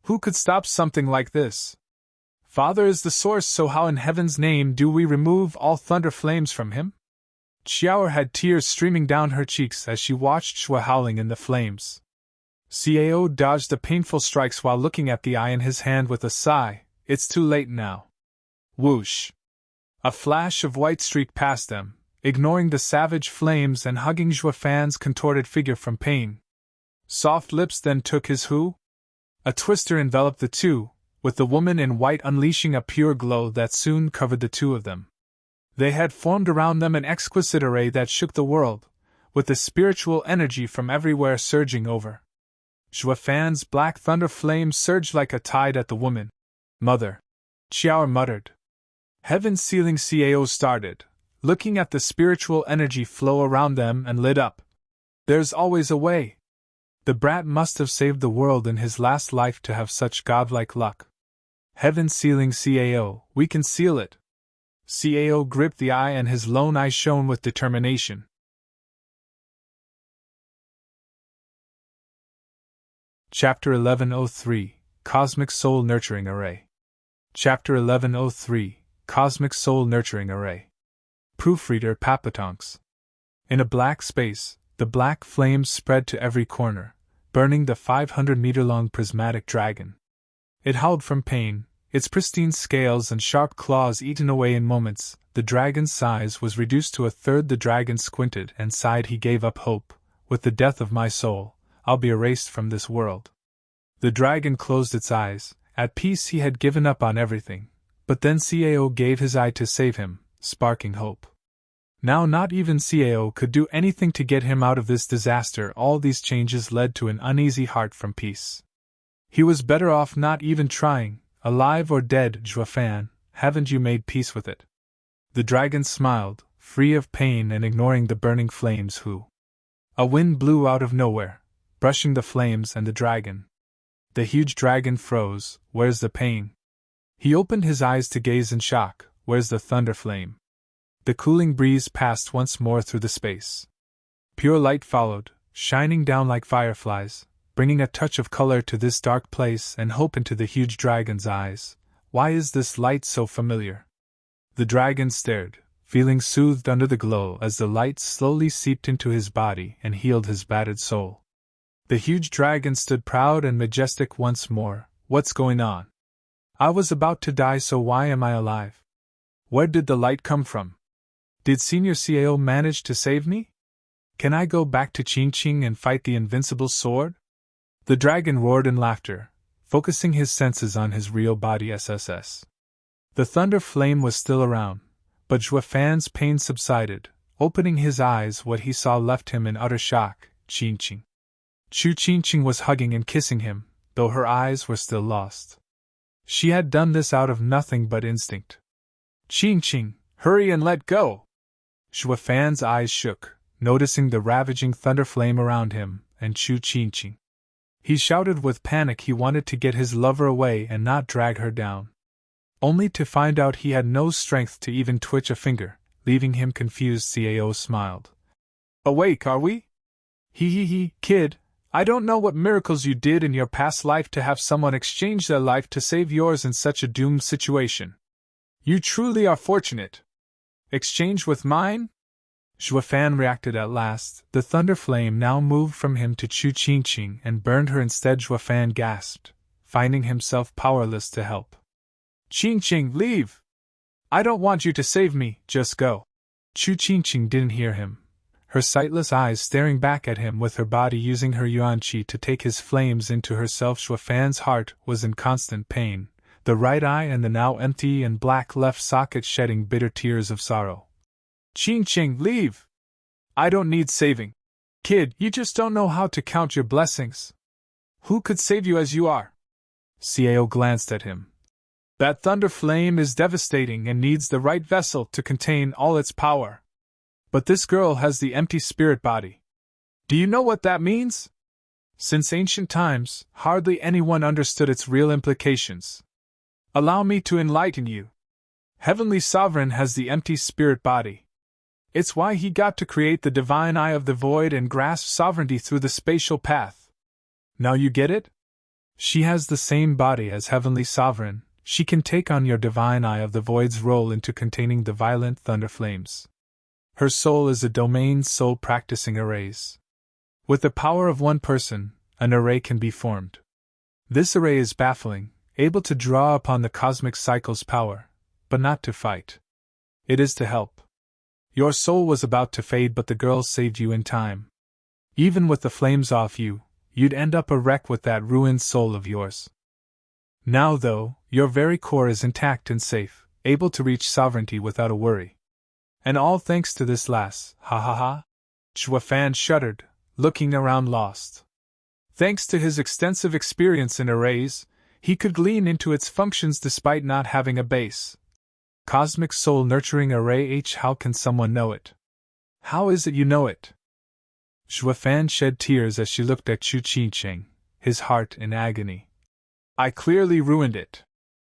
Who could stop something like this? Father is the source, so how in heaven's name do we remove all thunder flames from him? Xiao had tears streaming down her cheeks as she watched Shua howling in the flames. Cao dodged the painful strikes while looking at the eye in his hand with a sigh. It's too late now. Whoosh! A flash of white streaked past them, ignoring the savage flames and hugging Zhuofan's contorted figure from pain. Soft lips then took his who? A twister enveloped the two, with the woman in white unleashing a pure glow that soon covered the two of them. They had formed around them an exquisite array that shook the world, with the spiritual energy from everywhere surging over. Zhuofan's black thunder flame surged like a tide at the woman. Mother! Qiao muttered. Heaven-sealing Cao started, looking at the spiritual energy flow around them and lit up. There's always a way. The brat must have saved the world in his last life to have such godlike luck. Heaven-sealing Cao, we can seal it. Cao gripped the eye and his lone eye shone with determination. Chapter 1103, Cosmic Soul Nurturing Array. Chapter 1103, Cosmic Soul Nurturing Array. Proofreader Papatonks. In a black space, the black flames spread to every corner, burning the 500-meter-long prismatic dragon. It howled from pain, its pristine scales and sharp claws eaten away in moments. The dragon's size was reduced to a third. The dragon squinted and sighed. He gave up hope. With the death of my soul, I'll be erased from this world. The dragon closed its eyes. At peace, he had given up on everything. But then Cao gave his eye to save him, sparking hope. Now not even Cao could do anything to get him out of this disaster. All these changes led to an uneasy heart from peace. He was better off not even trying. Alive or dead, Zhuofan, haven't you made peace with it? The dragon smiled, free of pain and ignoring the burning flames. Who? A wind blew out of nowhere, brushing the flames and the dragon. The huge dragon froze. Where's the pain? He opened his eyes to gaze in shock. Where's the thunder flame? The cooling breeze passed once more through the space. Pure light followed, shining down like fireflies, bringing a touch of color to this dark place and hope into the huge dragon's eyes. Why is this light so familiar? The dragon stared, feeling soothed under the glow as the light slowly seeped into his body and healed his battered soul. The huge dragon stood proud and majestic once more. What's going on? I was about to die, so why am I alive? Where did the light come from? Did Senior Cao manage to save me? Can I go back to Qingqing and fight the invincible sword? The dragon roared in laughter, focusing his senses on his real body. SSS. The thunder flame was still around, but Zhuofan's pain subsided. Opening his eyes, what he saw left him in utter shock. Qingqing. Chu Qingqing was hugging and kissing him, though her eyes were still lost. She had done this out of nothing but instinct. Qingqing, hurry and let go! Zhuofan's eyes shook, noticing the ravaging thunder flame around him, and Chu Qingqing. He shouted with panic. He wanted to get his lover away and not drag her down. Only to find out he had no strength to even twitch a finger, leaving him confused. Cao smiled. Awake, are we? He, kid, I don't know what miracles you did in your past life to have someone exchange their life to save yours in such a doomed situation. You truly are fortunate. Exchange with mine? Zhuofan reacted at last. The thunder flame now moved from him to Chu Qingqing and burned her instead. Zhuofan gasped, finding himself powerless to help. Qingqing, leave! I don't want you to save me, just go. Chu Qingqing didn't hear him, her sightless eyes staring back at him with her body using her yuan qi to take his flames into herself. Zhuofan's heart was in constant pain, the right eye and the now empty and black left socket shedding bitter tears of sorrow. Qingqing, leave! I don't need saving. Kid, you just don't know how to count your blessings. Who could save you as you are? Cao glanced at him. That thunder flame is devastating and needs the right vessel to contain all its power. But this girl has the empty spirit body. Do you know what that means? Since ancient times, hardly anyone understood its real implications. Allow me to enlighten you. Heavenly Sovereign has the empty spirit body. It's why he got to create the divine eye of the void and grasp sovereignty through the spatial path. Now you get it? She has the same body as Heavenly Sovereign. She can take on your divine eye of the void's role into containing the violent thunder flames. Her soul is a domain soul practicing arrays. With the power of one person, an array can be formed. This array is baffling, able to draw upon the cosmic cycle's power, but not to fight. It is to help. Your soul was about to fade, but the girls saved you in time. Even with the flames off you, you'd end up a wreck with that ruined soul of yours. Now, though, your very core is intact and safe, able to reach sovereignty without a worry. And all thanks to this lass, ha ha ha. Chuafan shuddered, looking around lost. Thanks to his extensive experience in arrays, he could glean into its functions despite not having a base. Cosmic soul nurturing array H. How can someone know it? How is it you know it? Chuafan shed tears as she looked at Chu Qingqing, his heart in agony. I clearly ruined it.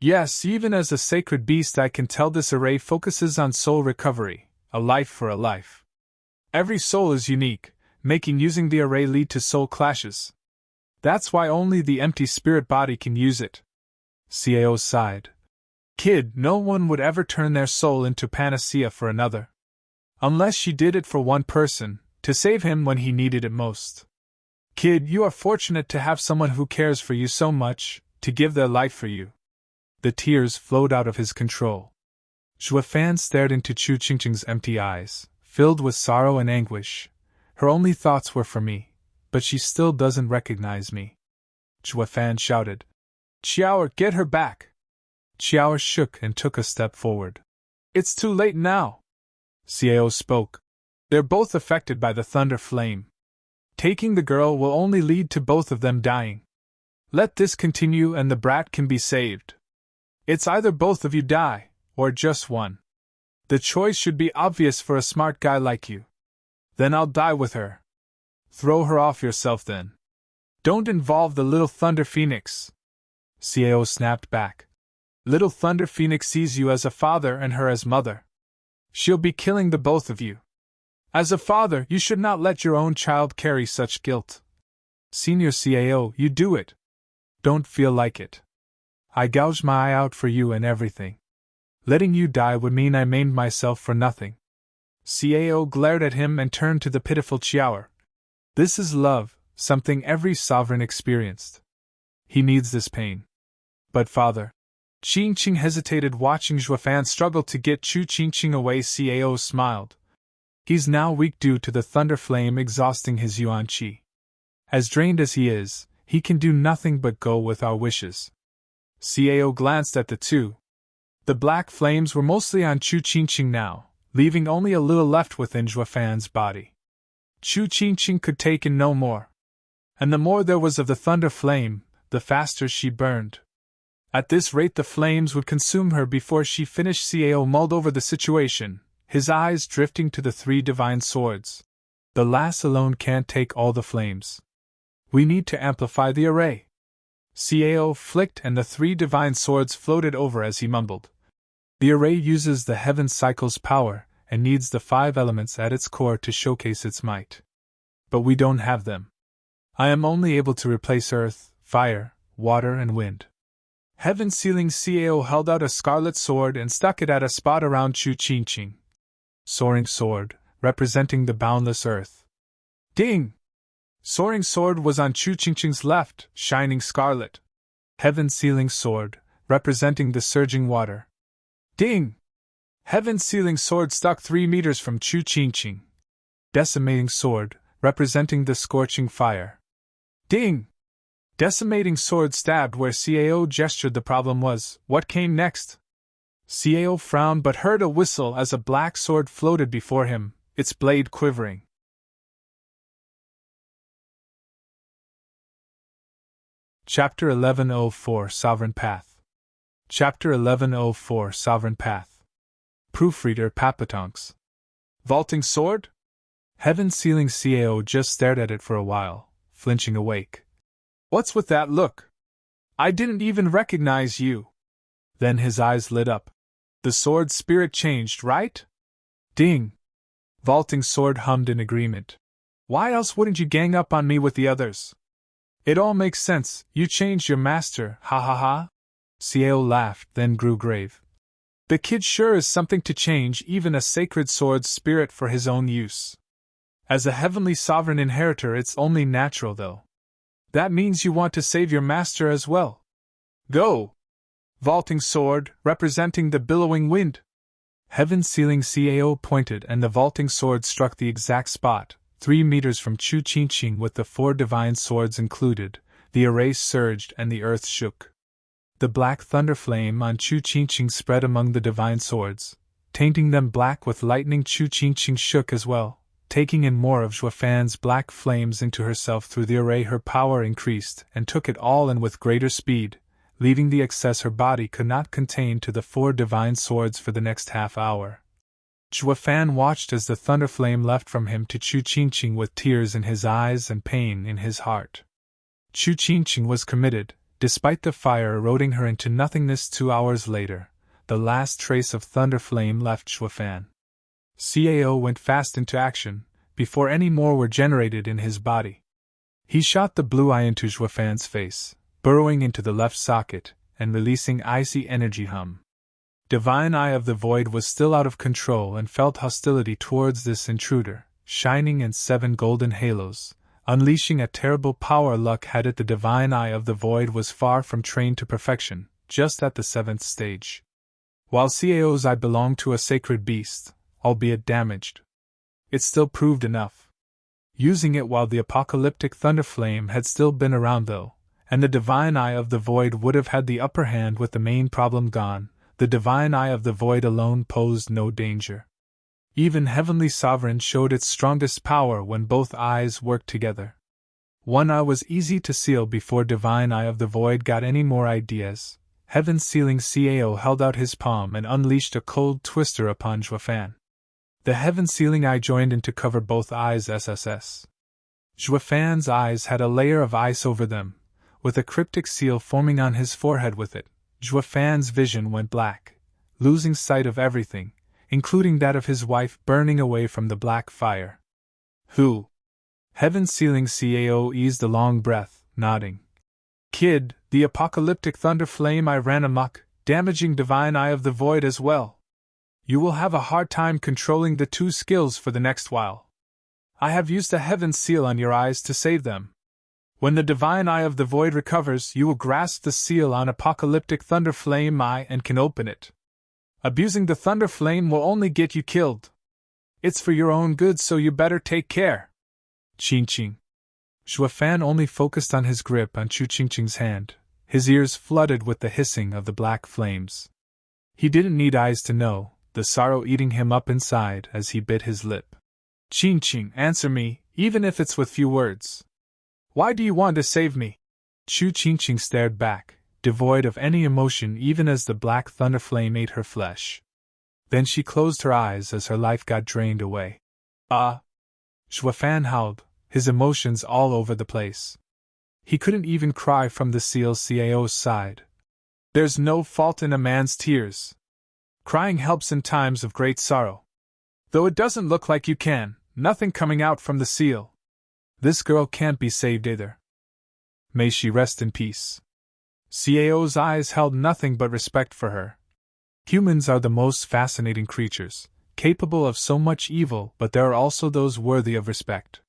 Yes, even as a sacred beast I can tell this array focuses on soul recovery, a life for a life. Every soul is unique, making using the array lead to soul clashes. That's why only the empty spirit body can use it. Cao sighed. Kid, no one would ever turn their soul into panacea for another. Unless she did it for one person, to save him when he needed it most. Kid, you are fortunate to have someone who cares for you so much, to give their life for you. The tears flowed out of his control. Chuafan stared into Chu Qingqing's empty eyes, filled with sorrow and anguish. Her only thoughts were for me, but she still doesn't recognize me. Chuafan shouted. Qiao, get her back! Qiao shook and took a step forward. It's too late now. Cao spoke. They're both affected by the thunder flame. Taking the girl will only lead to both of them dying. Let this continue and the brat can be saved. It's either both of you die, or just one. The choice should be obvious for a smart guy like you. Then I'll die with her. Throw her off yourself then. Don't involve the little Thunder Phoenix. Cao snapped back. Little Thunder Phoenix sees you as a father and her as mother. She'll be killing the both of you. As a father, you should not let your own child carry such guilt. Senior Cao, you do it. Don't feel like it. I gouged my eye out for you and everything. Letting you die would mean I maimed myself for nothing. Cao glared at him and turned to the pitiful Qiao. This is love, something every sovereign experienced. He needs this pain. But father. Qingqing hesitated, watching Chuafan struggle to get Chu Qingqing away. Cao smiled. He's now weak due to the thunder flame exhausting his yuan qi. As drained as he is, he can do nothing but go with our wishes. Cao glanced at the two. The black flames were mostly on Chu Qingqing now, leaving only a little left within Chuafan's body. Chu Qingqing could take in no more. And the more there was of the thunder flame, the faster she burned. At this rate the flames would consume her before she finished. Cao mulled over the situation, his eyes drifting to the three divine swords. The lass alone can't take all the flames. We need to amplify the array. Cao flicked and the three divine swords floated over as he mumbled. The array uses the heaven cycle's power and needs the 5 elements at its core to showcase its might. But we don't have them. I am only able to replace earth, fire, water and wind. Heaven sealing. Cao held out a scarlet sword and stuck it at a spot around Chu Qingqing. Soaring sword, representing the boundless earth. Ding! Soaring sword was on Chu Qingqing's left, shining scarlet. Heaven sealing sword, representing the surging water. Ding! Heaven sealing sword stuck 3 meters from Chu Qingqing. Decimating sword, representing the scorching fire. Ding! Decimating sword stabbed where Cao gestured. The problem was, what came next? Cao frowned but heard a whistle as a black sword floated before him, its blade quivering. Chapter 1104 Sovereign Path. Chapter 1104 Sovereign Path. Proofreader Papatonks. Vaulting sword? Heaven sealing. Cao just stared at it for a while, flinching awake. What's with that look? I didn't even recognize you. Then his eyes lit up. The sword's spirit changed, right? Ding! Vaulting sword hummed in agreement. Why else wouldn't you gang up on me with the others? It all makes sense, you changed your master, ha ha ha. Cao laughed, then grew grave. The kid sure is something to change even a sacred sword's spirit for his own use. As a heavenly sovereign inheritor, it's only natural though. That means you want to save your master as well. Go! Vaulting sword, representing the billowing wind. Heaven-sealing Cao pointed and the vaulting sword struck the exact spot, 3 meters from Chu Qingqing with the 4 divine swords included. The array surged and the earth shook. The black thunder flame on Chu Qingqing spread among the divine swords, tainting them black with lightning. Chu Qingqing shook as well, taking in more of Zhuofan's black flames into herself through the array. Her power increased and took it all in with greater speed, leaving the excess her body could not contain to the 4 divine swords for the next half hour. Zhuofan watched as the thunder flame left from him to Chu Qingqing with tears in his eyes and pain in his heart. Chu Qingqing was committed, despite the fire eroding her into nothingness. 2 hours later, the last trace of thunder flame left Zhuofan. Cao went fast into action, before any more were generated in his body. He shot the blue eye into Zhuofan's face, burrowing into the left socket, and releasing icy energy hum. Divine Eye of the Void was still out of control and felt hostility towards this intruder, shining in 7 golden halos, unleashing a terrible power. Luck had it the Divine Eye of the Void was far from trained to perfection, just at the 7th stage. While Cao's eye belonged to a sacred beast, albeit damaged, it still proved enough. Using it while the apocalyptic thunder flame had still been around though, and the Divine Eye of the Void would have had the upper hand with the main problem gone, the Divine Eye of the Void alone posed no danger. Even Heavenly Sovereign showed its strongest power when both eyes worked together. One eye was easy to seal before Divine Eye of the Void got any more ideas. Heaven-sealing Cao held out his palm and unleashed a cold twister upon Zhuofan. The heaven-sealing eye joined in to cover both eyes. SSS. Zhuofan's eyes had a layer of ice over them, with a cryptic seal forming on his forehead. With it, Zhuofan's vision went black, losing sight of everything, including that of his wife burning away from the black fire. Who? Heaven-sealing Cao eased a long breath, nodding. Kid, the apocalyptic thunder flame eye ran amok, damaging Divine Eye of the Void as well. You will have a hard time controlling the 2 skills for the next while. I have used a heaven seal on your eyes to save them. When the Divine Eye of the Void recovers, you will grasp the seal on apocalyptic thunder flame eye and can open it. Abusing the thunder flame will only get you killed. It's for your own good, so you better take care. Qingqing. Zhuofan only focused on his grip on Chu Qingqing's hand, his ears flooded with the hissing of the black flames. He didn't need eyes to know, the sorrow eating him up inside as he bit his lip. Qingqing, answer me, even if it's with few words. Why do you want to save me? Chu Qingqing stared back, devoid of any emotion even as the black thunder flame ate her flesh. Then she closed her eyes as her life got drained away. Zhuofan howled, his emotions all over the place. He couldn't even cry from the seal. Cao's side. There's no fault in a man's tears. Crying helps in times of great sorrow. Though it doesn't look like you can, nothing coming out from the seal. This girl can't be saved either. May she rest in peace. Cao's eyes held nothing but respect for her. Humans are the most fascinating creatures, capable of so much evil, but there are also those worthy of respect.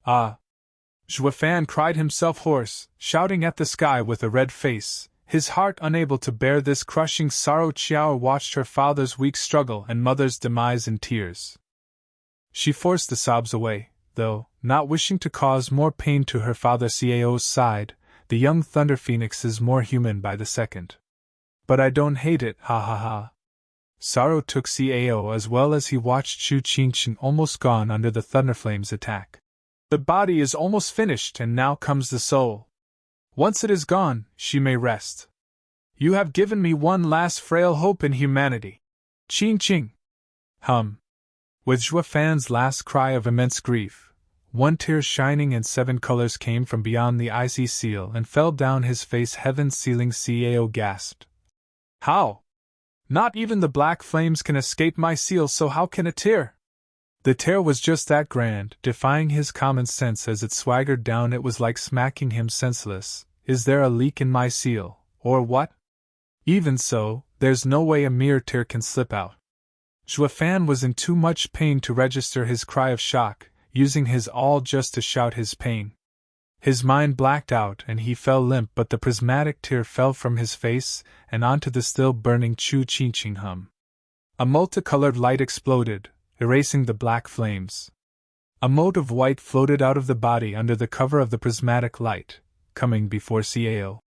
Zhuofan cried himself hoarse, shouting at the sky with a red face, his heart unable to bear this crushing sorrow. Qiao watched her father's weak struggle and mother's demise in tears. She forced the sobs away, though, not wishing to cause more pain to her father. Cao's sighed, the young Thunder Phoenix is more human by the second. But I don't hate it, ha ha ha. Sorrow took Cao as well as he watched Chu Qingqing almost gone under the Thunderflame's attack. The body is almost finished and now comes the soul. Once it is gone, she may rest. You have given me one last frail hope in humanity. Qingqing. With Zhuofan's last cry of immense grief, one tear shining in 7 colors came from beyond the icy seal and fell down his face. Heaven-sealing Cao gasped. How? Not even the black flames can escape my seal, so how can a tear? The tear was just that grand, defying his common sense as it swaggered down. It was like smacking him senseless. Is there a leak in my seal, or what? Even so, there's no way a mere tear can slip out. Zhuofan was in too much pain to register his cry of shock, using his all just to shout his pain. His mind blacked out and he fell limp, but the prismatic tear fell from his face and onto the still burning Chu Qingqing. A multicolored light exploded, erasing the black flames. A mote of white floated out of the body under the cover of the prismatic light, coming before Cao.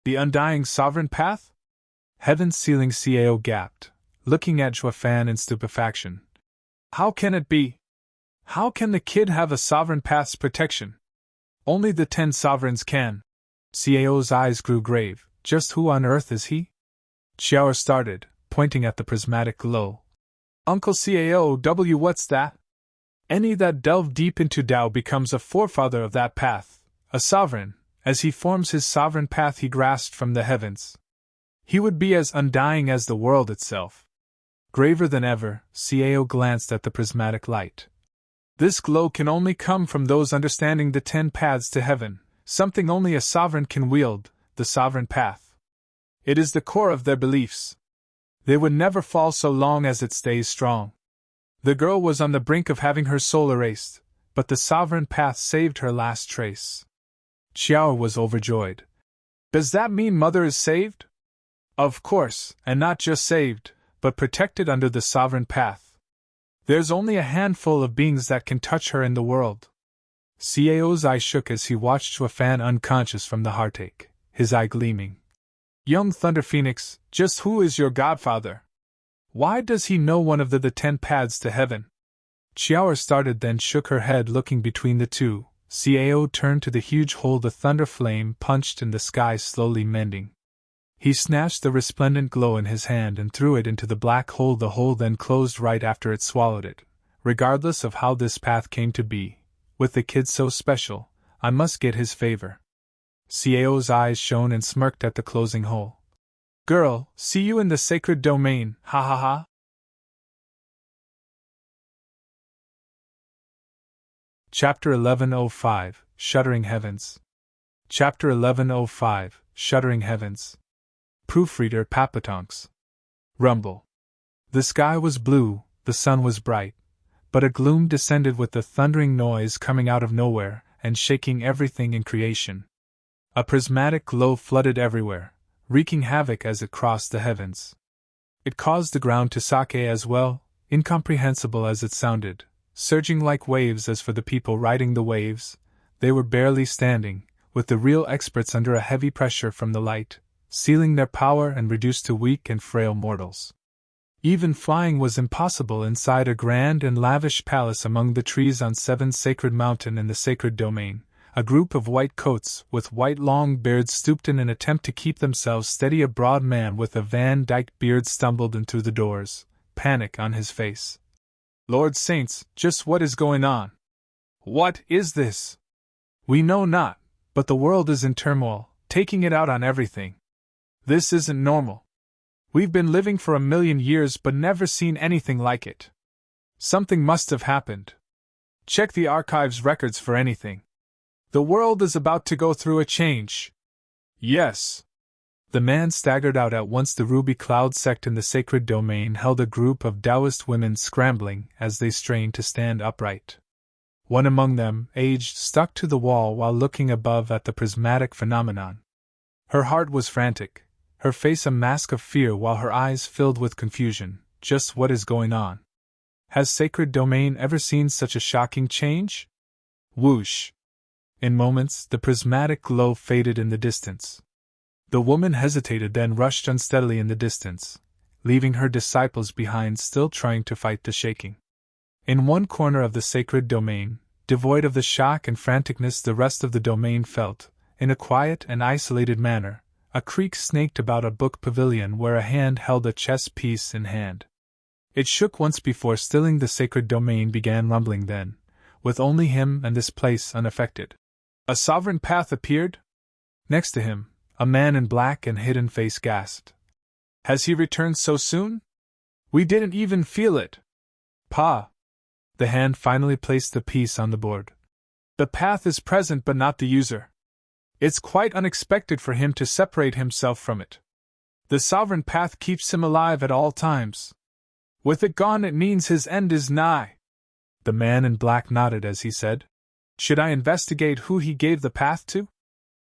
The undying sovereign path? Heaven's ceiling, Cao gasped, looking at Juefan in stupefaction. How can it be? How can the kid have a sovereign path's protection? Only the 10 sovereigns can. Cao's eyes grew grave. Just who on earth is he? Xiao started, pointing at the prismatic glow. Uncle Cao, what's that? Any that delve deep into Tao becomes a forefather of that path, a sovereign. As he forms his sovereign path he grasped from the heavens. He would be as undying as the world itself. Graver than ever, Cao glanced at the prismatic light. This glow can only come from those understanding the 10 paths to heaven, something only a sovereign can wield, the sovereign path. It is the core of their beliefs. They would never fall so long as it stays strong. The girl was on the brink of having her soul erased, but the sovereign path saved her last trace. Xiao was overjoyed. Does that mean Mother is saved? Of course, and not just saved, but protected under the sovereign path. There's only a handful of beings that can touch her in the world. Cao's eye shook as he watched Juefan unconscious from the heartache, his eye gleaming. Young Thunder Phoenix, just who is your godfather? Why does he know one of the 10 paths to heaven? Xiao started, then shook her head, looking between the two. Cao turned to the huge hole the thunder flame punched in the sky, slowly mending. He snatched the resplendent glow in his hand and threw it into the black hole. The hole then closed right after it swallowed it. Regardless of how this path came to be, with the kid so special, I must get his favor. Cao's eyes shone and smirked at the closing hole. Girl, see you in the sacred domain, ha ha ha. Chapter 1105, Shuddering Heavens. Chapter 1105, Shuddering Heavens. Proofreader Papatonks. Rumble. The sky was blue, the sun was bright, but a gloom descended with the thundering noise coming out of nowhere and shaking everything in creation. A prismatic glow flooded everywhere, wreaking havoc as it crossed the heavens. It caused the ground to sake as well, incomprehensible as it sounded, surging like waves. As for the people riding the waves, they were barely standing, with the real experts under a heavy pressure from the light, sealing their power and reduced to weak and frail mortals. Even flying was impossible inside a grand and lavish palace among the trees on 7 Sacred Mountain in the sacred domain. A group of white coats with white long beards stooped in an attempt to keep themselves steady. A broad man with a Van Dyke beard stumbled in through the doors, panic on his face. Lord Saints, just what is going on? What is this? We know not, but the world is in turmoil, taking it out on everything. This isn't normal. We've been living for 1,000,000 years but never seen anything like it. Something must have happened. Check the archives records for anything. The world is about to go through a change. Yes. The man staggered out at once. The Ruby Cloud sect in the sacred domain held a group of Taoist women scrambling as they strained to stand upright. One among them, aged, stuck to the wall while looking above at the prismatic phenomenon. Her heart was frantic, her face a mask of fear while her eyes filled with confusion. Just what is going on? Has sacred domain ever seen such a shocking change? Whoosh! In moments, the prismatic glow faded in the distance. The woman hesitated, then rushed unsteadily in the distance, leaving her disciples behind, still trying to fight the shaking. In one corner of the sacred domain, devoid of the shock and franticness the rest of the domain felt, in a quiet and isolated manner, a creak snaked about a book pavilion where a hand held a chess piece in hand. It shook once before stilling. The sacred domain began rumbling then, with only him and this place unaffected. A sovereign path appeared? Next to him, a man in black and hidden face gasped. Has he returned so soon? We didn't even feel it. Pa! The hand finally placed the piece on the board. The path is present but not the user. It's quite unexpected for him to separate himself from it. The sovereign path keeps him alive at all times. With it gone, it means his end is nigh. The man in black nodded as he said, Should I investigate who he gave the path to?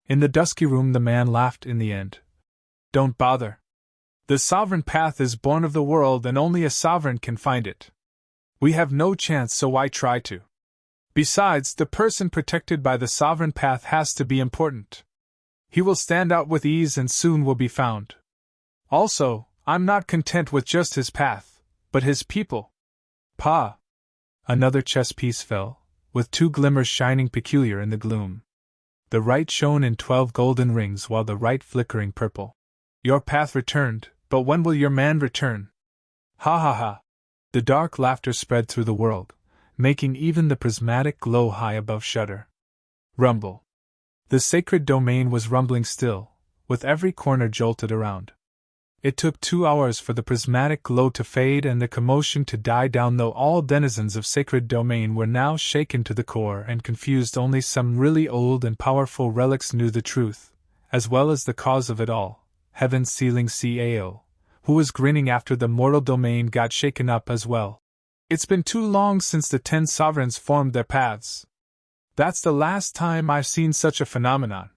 In the dusky room the man laughed in the end. Don't bother. The sovereign path is born of the world and only a sovereign can find it. We have no chance, so why try to? Besides, the person protected by the sovereign path has to be important. He will stand out with ease and soon will be found. Also, I'm not content with just his path, but his people. Pa! Another chess piece fell, with 2 glimmers shining peculiar in the gloom. The right shone in 12 golden rings while the right flickering purple. Your path returned, but when will your man return? Ha ha ha! The dark laughter spread through the world, making even the prismatic glow high above shudder. Rumble. The sacred domain was rumbling still, with every corner jolted around. It took 2 hours for the prismatic glow to fade and the commotion to die down, though all denizens of sacred domain were now shaken to the core and confused. Only some really old and powerful relics knew the truth, as well as the cause of it all. Heaven's sealing CAO, who was grinning after the mortal domain, got shaken up as well. It's been too long since the 10 sovereigns formed their paths. That's the last time I've seen such a phenomenon.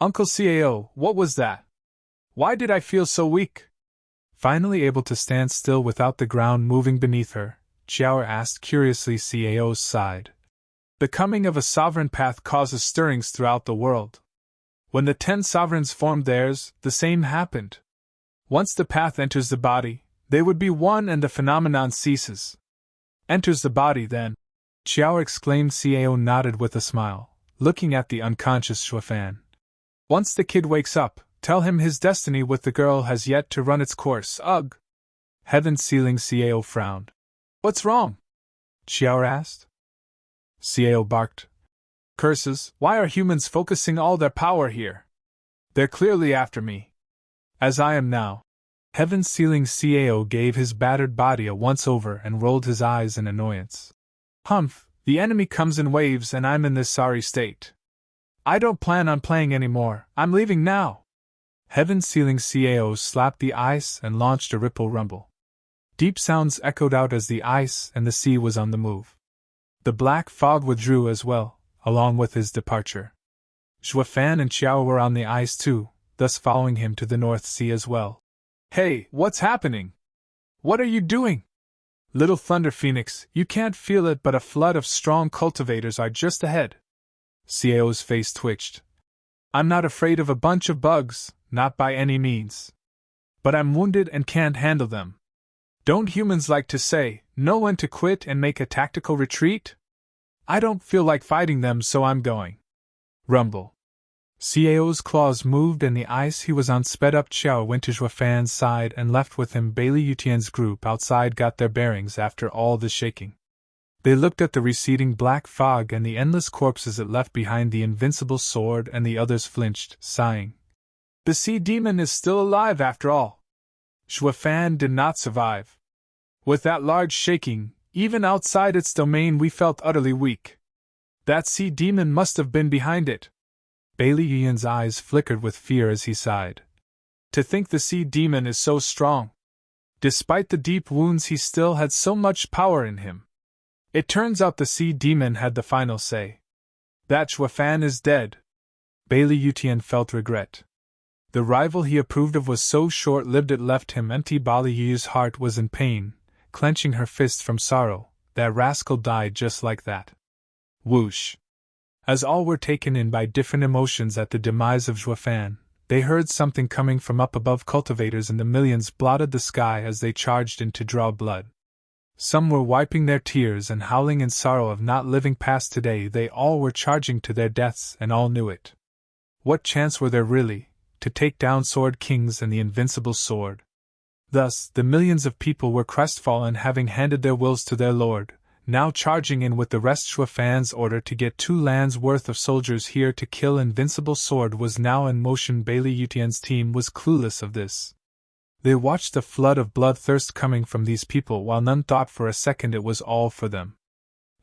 Uncle CAO, what was that? Why did I feel so weak? Finally able to stand still without the ground moving beneath her, Chiao asked curiously. CAO's sighed. The coming of a sovereign path causes stirrings throughout the world. When the 10 sovereigns formed theirs, the same happened. Once the path enters the body, they would be one and the phenomenon ceases. Enters the body then? Chiao exclaimed. CAO nodded with a smile, looking at the unconscious Shuafan. Once the kid wakes up, tell him his destiny with the girl has yet to run its course. Ugh! Heaven sealing. CAO frowned. What's wrong? Chiao asked. CAO barked. Curses, why are humans focusing all their power here? They're clearly after me. As I am now. Heaven sealing. CAO gave his battered body a once-over and rolled his eyes in annoyance. Humph, the enemy comes in waves and I'm in this sorry state. I don't plan on playing anymore, I'm leaving now. Heaven sealing. CAO slapped the ice and launched a ripple rumble. Deep sounds echoed out as the ice and the sea was on the move. The black fog withdrew as well, along with his departure. Shuafan and Chiao were on the ice too, thus following him to the North Sea as well. Hey, what's happening? What are you doing? Little Thunder Phoenix, you can't feel it, but a flood of strong cultivators are just ahead. CAO's face twitched. I'm not afraid of a bunch of bugs, not by any means. But I'm wounded and can't handle them. Don't humans like to say, know when to quit and make a tactical retreat? I don't feel like fighting them, so I'm going. Rumble. CAO's claws moved and the ice he was on sped up. Chiao went to Shuafan's side and left with him. Bailey Yutian's group outside got their bearings after all the shaking. They looked at the receding black fog and the endless corpses it left behind the invincible sword, and the others flinched, sighing. The sea demon is still alive after all. Shuafan did not survive. With that large shaking, even outside its domain we felt utterly weak. That sea demon must have been behind it. Bailey Yian's eyes flickered with fear as he sighed. To think the sea demon is so strong. Despite the deep wounds he still had so much power in him. It turns out the sea demon had the final say. That Shuafan is dead. Bailey Yutian felt regret. The rival he approved of was so short-lived it left him empty. Bali Yu's heart was in pain, clenching her fist from sorrow. That rascal died just like that. Whoosh. As all were taken in by different emotions at the demise of Shuafan, they heard something coming from up above. Cultivators in the millions blotted the sky as they charged in to draw blood. Some were wiping their tears and howling in sorrow of not living past today. They all were charging to their deaths and all knew it. What chance were there really, to take down Sword Kings and the invincible sword? Thus, the millions of people were crestfallen, having handed their wills to their lord, now charging in with the rest. Shuafan's order to get 2 lands worth of soldiers here to kill invincible sword was now in motion. Bailey Yutian's team was clueless of this. They watched the flood of bloodthirst coming from these people while none thought for a second it was all for them.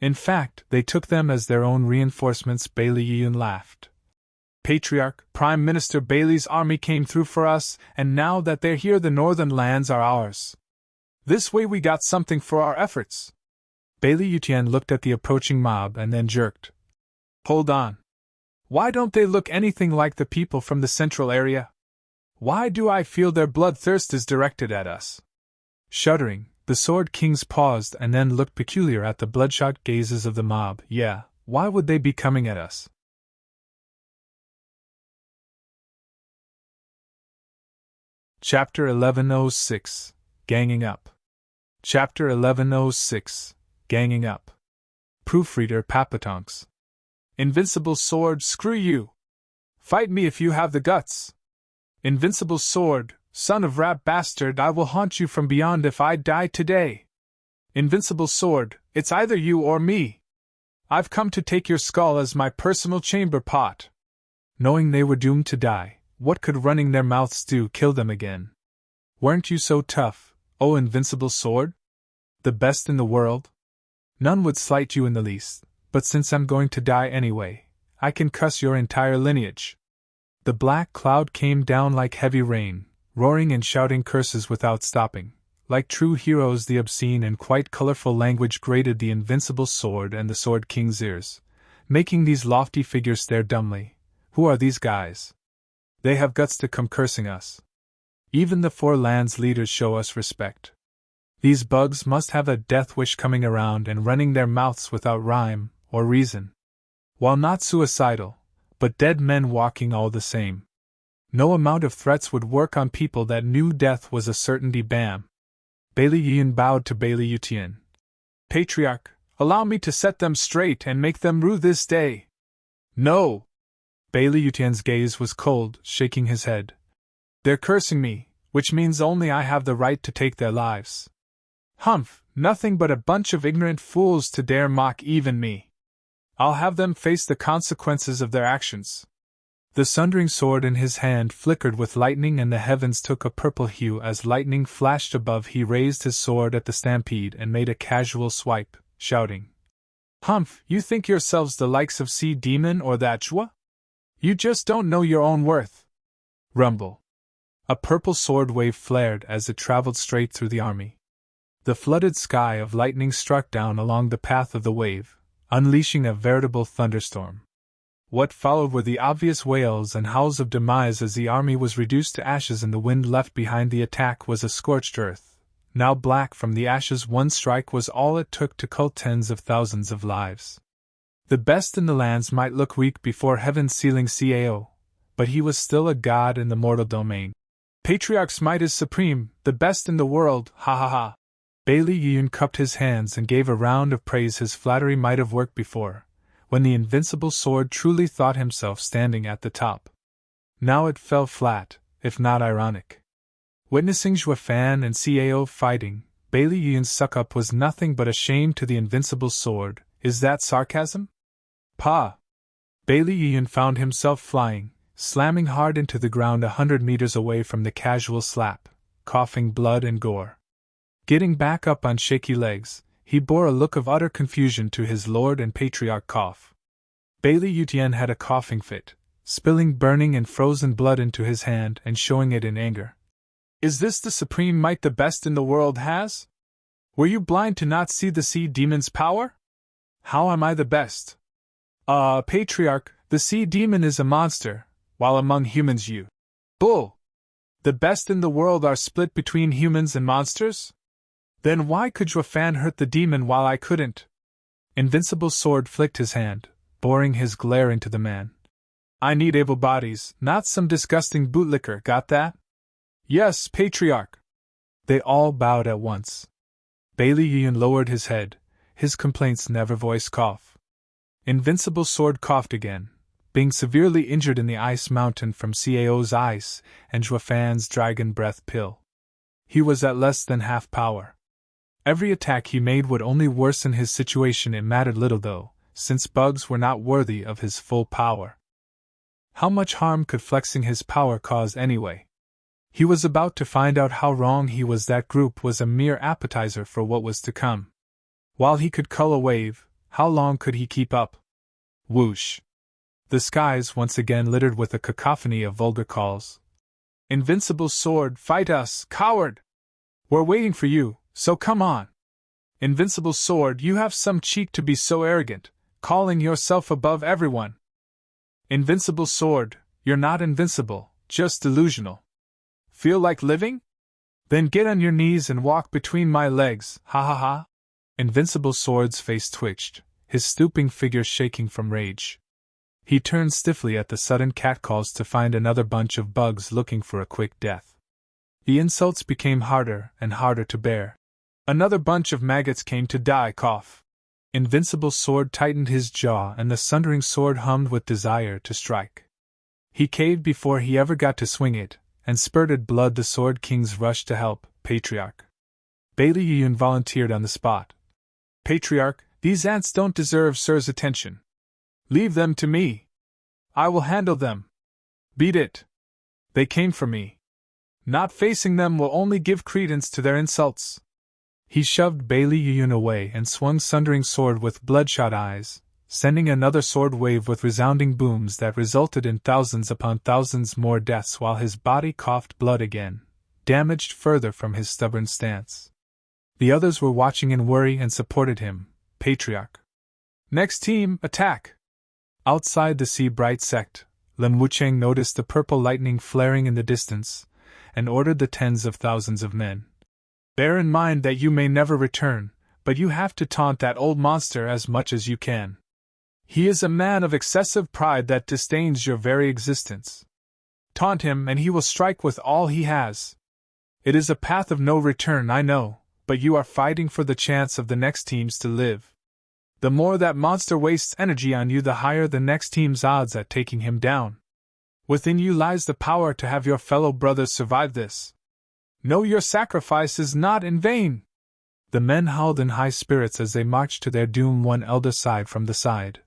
In fact, they took them as their own reinforcements. Bailey Yun laughed. Patriarch, Prime Minister Bailey's army came through for us, and now that they're here the northern lands are ours. This way we got something for our efforts. Bailey Yutian looked at the approaching mob and then jerked. Hold on. Why don't they look anything like the people from the central area? Why do I feel their bloodthirst is directed at us? Shuddering, the Sword Kings paused and then looked peculiar at the bloodshot gazes of the mob. Yeah, why would they be coming at us? Chapter 1106, Ganging Up. Chapter 1106, Ganging Up. Proofreader Papatonks. Invincible sword, screw you! Fight me if you have the guts! Invincible sword, son of rat bastard, I will haunt you from beyond if I die today! Invincible sword, it's either you or me! I've come to take your skull as my personal chamber pot! Knowing they were doomed to die, what could running their mouths do? Kill them again? Weren't you so tough, oh invincible sword? The best in the world? None would slight you in the least, but since I'm going to die anyway, I can cuss your entire lineage. The black cloud came down like heavy rain, roaring and shouting curses without stopping. Like true heroes, the obscene and quite colorful language grated the invincible sword and the Sword King's ears, making these lofty figures stare dumbly. Who are these guys? They have guts to come cursing us. Even the four lands leaders show us respect. These bugs must have a death wish coming around and running their mouths without rhyme or reason. While not suicidal, but dead men walking all the same. No amount of threats would work on people that knew death was a certainty. Bam! Bailey Yin bowed to Bailey Yutian. Patriarch, allow me to set them straight and make them rue this day. No! Bailey Yutian's gaze was cold, shaking his head. They're cursing me, which means only I have the right to take their lives. Humph, nothing but a bunch of ignorant fools to dare mock even me. I'll have them face the consequences of their actions. The sundering sword in his hand flickered with lightning and the heavens took a purple hue as lightning flashed above. He raised his sword at the stampede and made a casual swipe, shouting. Humph, you think yourselves the likes of Sea Demon or that Chua? You just don't know your own worth. Rumble. A purple sword wave flared as it traveled straight through the army. The flooded sky of lightning struck down along the path of the wave, unleashing a veritable thunderstorm. What followed were the obvious wails and howls of demise as the army was reduced to ashes and the wind left behind the attack was a scorched earth, now black from the ashes. One strike was all it took to cull tens of thousands of lives. The best in the lands might look weak before heaven's sealing CAO, but he was still a god in the mortal domain. Patriarch's might is supreme, the best in the world, ha ha ha. Bailey Yun cupped his hands and gave a round of praise. His flattery might have worked before, when the invincible sword truly thought himself standing at the top. Now it fell flat, if not ironic. Witnessing Zhuafan and CAO fighting, Bailey Yun's suck-up was nothing but a shame to the invincible sword. Is that sarcasm? Pa! Bailey Yun found himself flying, slamming hard into the ground 100 meters away from the casual slap, coughing blood and gore. Getting back up on shaky legs, he bore a look of utter confusion to his lord and patriarch. Cough. Bailey Yutian had a coughing fit, spilling burning and frozen blood into his hand and showing it in anger. Is this the supreme might the best in the world has? Were you blind to not see the sea demon's power? How am I the best? Patriarch, the sea demon is a monster, while among humans you. Bull! The best in the world are split between humans and monsters? Then why could Zhuafan hurt the demon while I couldn't? Invincible sword flicked his hand, boring his glare into the man. I need able bodies, not some disgusting bootlicker, got that? Yes, Patriarch. They all bowed at once. Bailey Yun lowered his head, his complaints never voiced. Cough. Invincible sword coughed again, being severely injured in the ice mountain from CAO's ice and Zhuafan's dragon breath pill. He was at less than half power. Every attack he made would only worsen his situation. It mattered little though, since bugs were not worthy of his full power. How much harm could flexing his power cause anyway? He was about to find out how wrong he was. That group was a mere appetizer for what was to come. While he could cull a wave, how long could he keep up? Whoosh! The skies once again littered with a cacophony of vulgar calls. Invincible sword, fight us, coward! We're waiting for you, so come on! Invincible sword, you have some cheek to be so arrogant, calling yourself above everyone. Invincible sword, you're not invincible, just delusional. Feel like living? Then get on your knees and walk between my legs, ha ha ha. Invincible Sword's face twitched, his stooping figure shaking from rage. He turned stiffly at the sudden catcalls to find another bunch of bugs looking for a quick death. The insults became harder and harder to bear. Another bunch of maggots came to die, cough. Invincible Sword tightened his jaw and the sundering sword hummed with desire to strike. He caved before he ever got to swing it, and spurted blood. The Sword Kings rushed to help. Patriarch Bailey Yun volunteered on the spot. Patriarch, these ants don't deserve Sir's attention. Leave them to me. I will handle them. Beat it. They came for me. Not facing them will only give credence to their insults. He shoved Bailey Yun away and swung Sundering Sword with bloodshot eyes, sending another sword wave with resounding booms that resulted in thousands upon thousands more deaths while his body coughed blood again, damaged further from his stubborn stance. The others were watching in worry and supported him. Patriarch. Next team, attack! Outside the Sea Bright sect, Lin Wucheng noticed the purple lightning flaring in the distance, and ordered the tens of thousands of men. Bear in mind that you may never return, but you have to taunt that old monster as much as you can. He is a man of excessive pride that disdains your very existence. Taunt him and he will strike with all he has. It is a path of no return, I know, but you are fighting for the chance of the next teams to live. The more that monster wastes energy on you, the higher the next team's odds at taking him down. Within you lies the power to have your fellow brothers survive this. Know your sacrifice is not in vain. The men howled in high spirits as they marched to their doom. One elder sighed from the side.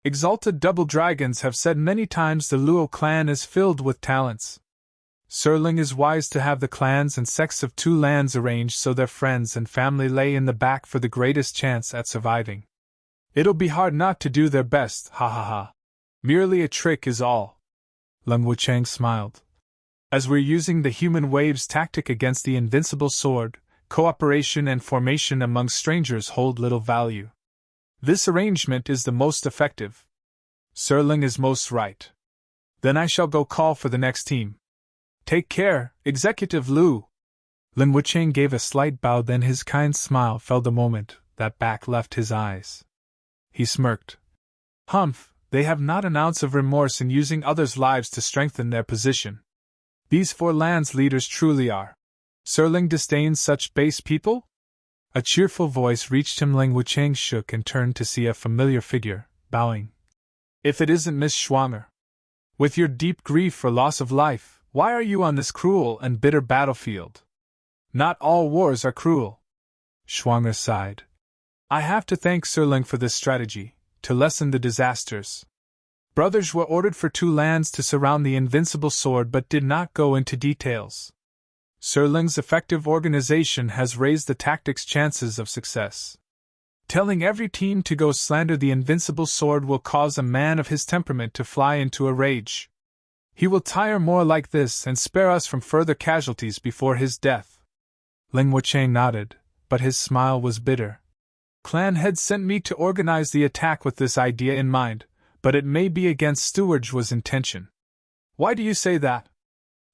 Exalted double dragons have said many times the Luo clan is filled with talents. Serling is wise to have the clans and sects of two lands arranged so their friends and family lay in the back for the greatest chance at surviving. It'll be hard not to do their best, ha ha ha. Merely a trick is all. Lin Wucheng smiled. As we're using the human waves tactic against the invincible sword, cooperation and formation among strangers hold little value. This arrangement is the most effective. Serling is most right. Then I shall go call for the next team. Take care, Executive Lu. Lin Wucheng gave a slight bow, then his kind smile fell the moment that back left his eyes. He smirked. Humph, they have not an ounce of remorse in using others' lives to strengthen their position. These four lands leaders truly are. Serling disdains such base people? A cheerful voice reached him. Lin Wucheng shook and turned to see a familiar figure, bowing. If it isn't Miss Schwanger. With your deep grief for loss of life, why are you on this cruel and bitter battlefield? Not all wars are cruel. Schwanger sighed. I have to thank Serling for this strategy, to lessen the disasters. Brothers were ordered for two lands to surround the invincible sword but did not go into details. Serling's effective organization has raised the tactic's chances of success. Telling every team to go slander the invincible sword will cause a man of his temperament to fly into a rage. He will tire more like this and spare us from further casualties before his death. Lin Wucheng nodded, but his smile was bitter. Clan head sent me to organize the attack with this idea in mind, but it may be against Steward's intention. Why do you say that?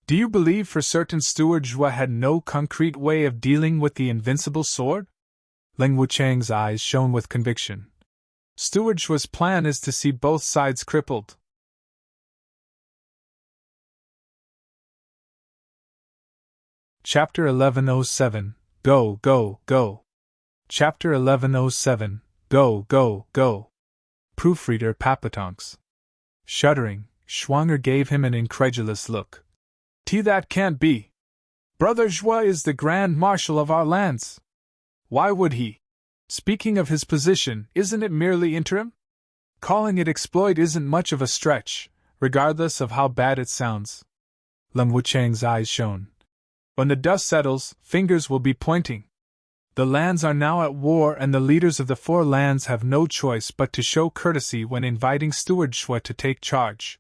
Do you believe for certain Steward had no concrete way of dealing with the invincible sword? Lin Wucheng's eyes shone with conviction. Steward's plan is to see both sides crippled. Chapter 1107, Go, Go, Go. Chapter 1107, Go, Go, Go. Proofreader Papatonks. Shuddering, Schwanger gave him an incredulous look. That can't be. Brother Zhua is the Grand Marshal of our lands. Why would he? Speaking of his position, isn't it merely interim? Calling it exploit isn't much of a stretch, regardless of how bad it sounds. Lin Wucheng's eyes shone. When the dust settles, fingers will be pointing. The lands are now at war and the leaders of the four lands have no choice but to show courtesy when inviting Steward Zhua to take charge.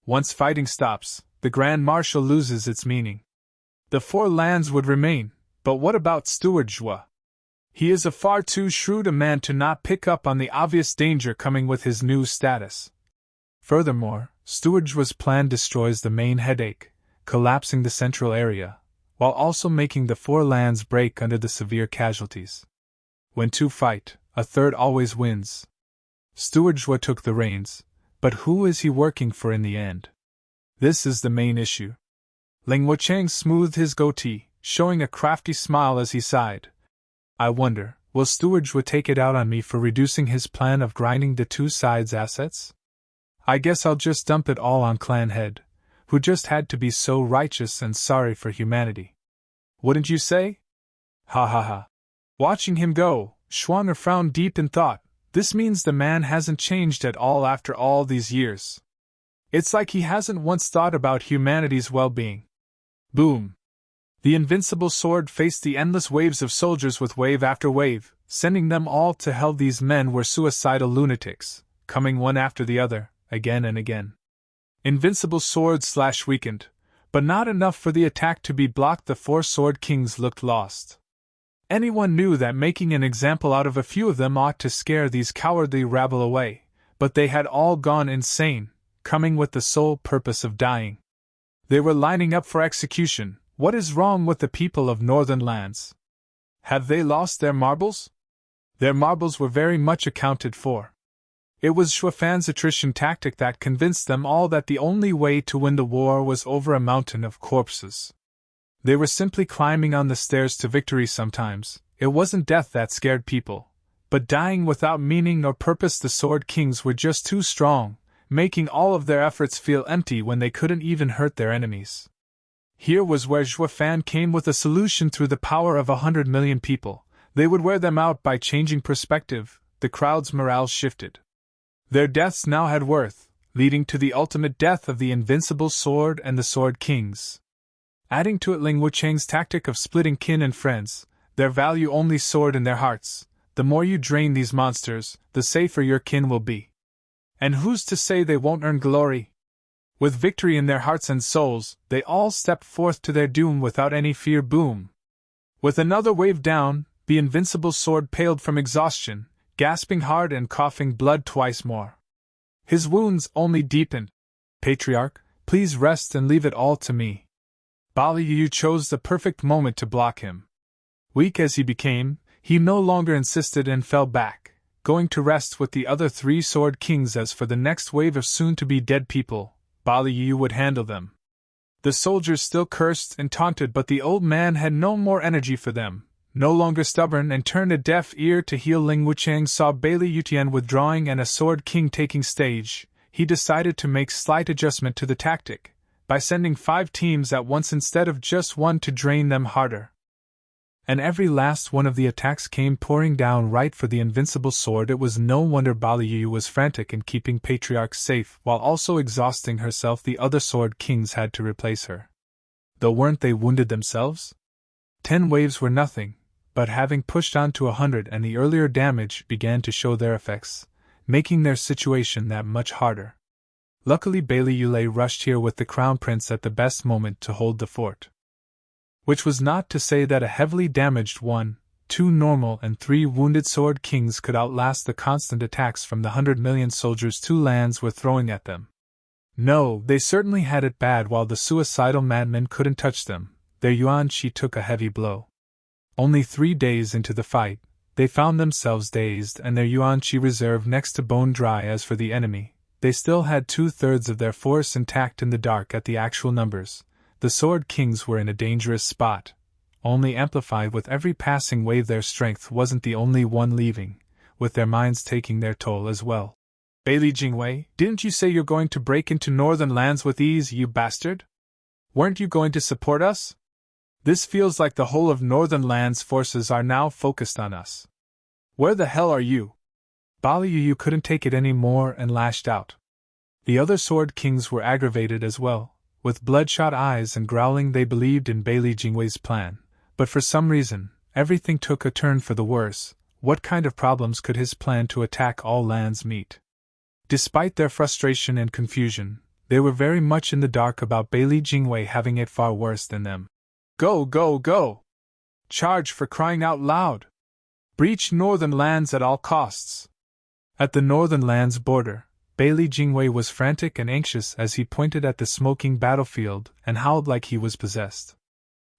Once fighting stops, the Grand Marshal loses its meaning. The four lands would remain, but what about Steward Zhua? He is a far too shrewd a man to not pick up on the obvious danger coming with his new status. Furthermore, Steward Zhua's plan destroys the main headache, collapsing the central area, while also making the four lands break under the severe casualties. When two fight, a third always wins. Steward Zhua took the reins, but who is he working for in the end? This is the main issue. Ling Wuchang smoothed his goatee, showing a crafty smile as he sighed. I wonder, will Steward Zhua take it out on me for reducing his plan of grinding the two sides' assets? I guess I'll just dump it all on Clan Head, who just had to be so righteous and sorry for humanity. Wouldn't you say? Ha ha ha. Watching him go, Schwanger frowned deep in thought. This means the man hasn't changed at all after all these years. It's like he hasn't once thought about humanity's well-being. Boom! The invincible sword faced the endless waves of soldiers with wave after wave, sending them all to hell. These men were suicidal lunatics, coming one after the other, again and again. Invincible sword weakened, but not enough for the attack to be blocked. The four sword kings looked lost. Anyone knew that making an example out of a few of them ought to scare these cowardly rabble away, but they had all gone insane, coming with the sole purpose of dying. They were lining up for execution. What is wrong with the people of Northern Lands? Have they lost their marbles? Their marbles were very much accounted for. It was Shuafan's attrition tactic that convinced them all that the only way to win the war was over a mountain of corpses. They were simply climbing on the stairs to victory sometimes. It wasn't death that scared people, but dying without meaning nor purpose. The Sword Kings were just too strong, making all of their efforts feel empty when they couldn't even hurt their enemies. Here was where Shuafan came with a solution. Through the power of 100 million people, they would wear them out by changing perspective. The crowd's morale shifted. Their deaths now had worth, leading to the ultimate death of the invincible sword and the Sword Kings. Adding to it Ling Wuchang's tactic of splitting kin and friends, their value only soared in their hearts. The more you drain these monsters, the safer your kin will be. And who's to say they won't earn glory? With victory in their hearts and souls, they all stepped forth to their doom without any fear. Boom! With another wave down, the invincible sword paled from exhaustion, gasping hard and coughing blood twice more. His wounds only deepened. Patriarch, please rest and leave it all to me. Baliyu chose the perfect moment to block him. Weak as he became, he no longer insisted and fell back, going to rest with the other three Sword Kings. As for the next wave of soon-to-be dead people, Baliyu would handle them. The soldiers still cursed and taunted, but the old man had no more energy for them. No longer stubborn and turned a deaf ear to heal, Ling Wuchang saw Baliyu Tian withdrawing and a Sword King taking stage. He decided to make slight adjustment to the tactic, by sending 5 teams at once instead of just one to drain them harder. And every last one of the attacks came pouring down right for the invincible sword. It was no wonder Baliyu was frantic in keeping Patriarch safe while also exhausting herself. The other Sword Kings had to replace her. Though weren't they wounded themselves? 10 waves were nothing, but having pushed on to 100 and the earlier damage began to show their effects, making their situation that much harder. Luckily Baliyu lay rushed here with the Crown Prince at the best moment to hold the fort. Which was not to say that a heavily damaged 1, 2 normal and 3 wounded Sword Kings could outlast the constant attacks from the 100 million soldiers 2 lands were throwing at them. No, they certainly had it bad. While the suicidal madmen couldn't touch them, their yuan qi took a heavy blow. Only 3 days into the fight, they found themselves dazed and their yuan qi reserve next to bone dry. As for the enemy, they still had 2/3 of their force intact. In the dark at the actual numbers, the Sword Kings were in a dangerous spot, only amplified with every passing wave. Their strength wasn't the only one leaving, with their minds taking their toll as well. Bailey Jingwei, didn't you say you're going to break into Northern Lands with ease, you bastard? Weren't you going to support us? This feels like the whole of Northern Lands' forces are now focused on us. Where the hell are you? Baliyu couldn't take it any more and lashed out. The other Sword Kings were aggravated as well. With bloodshot eyes and growling, they believed in Bailey Jingwei's plan, but for some reason, everything took a turn for the worse. What kind of problems could his plan to attack all lands meet? Despite their frustration and confusion, they were very much in the dark about Bailey Jingwei having it far worse than them. Go, go, go! Charge, for crying out loud! Breach Northern Lands at all costs! At the Northern Lands border, Bailey Jingwei was frantic and anxious as he pointed at the smoking battlefield and howled like he was possessed.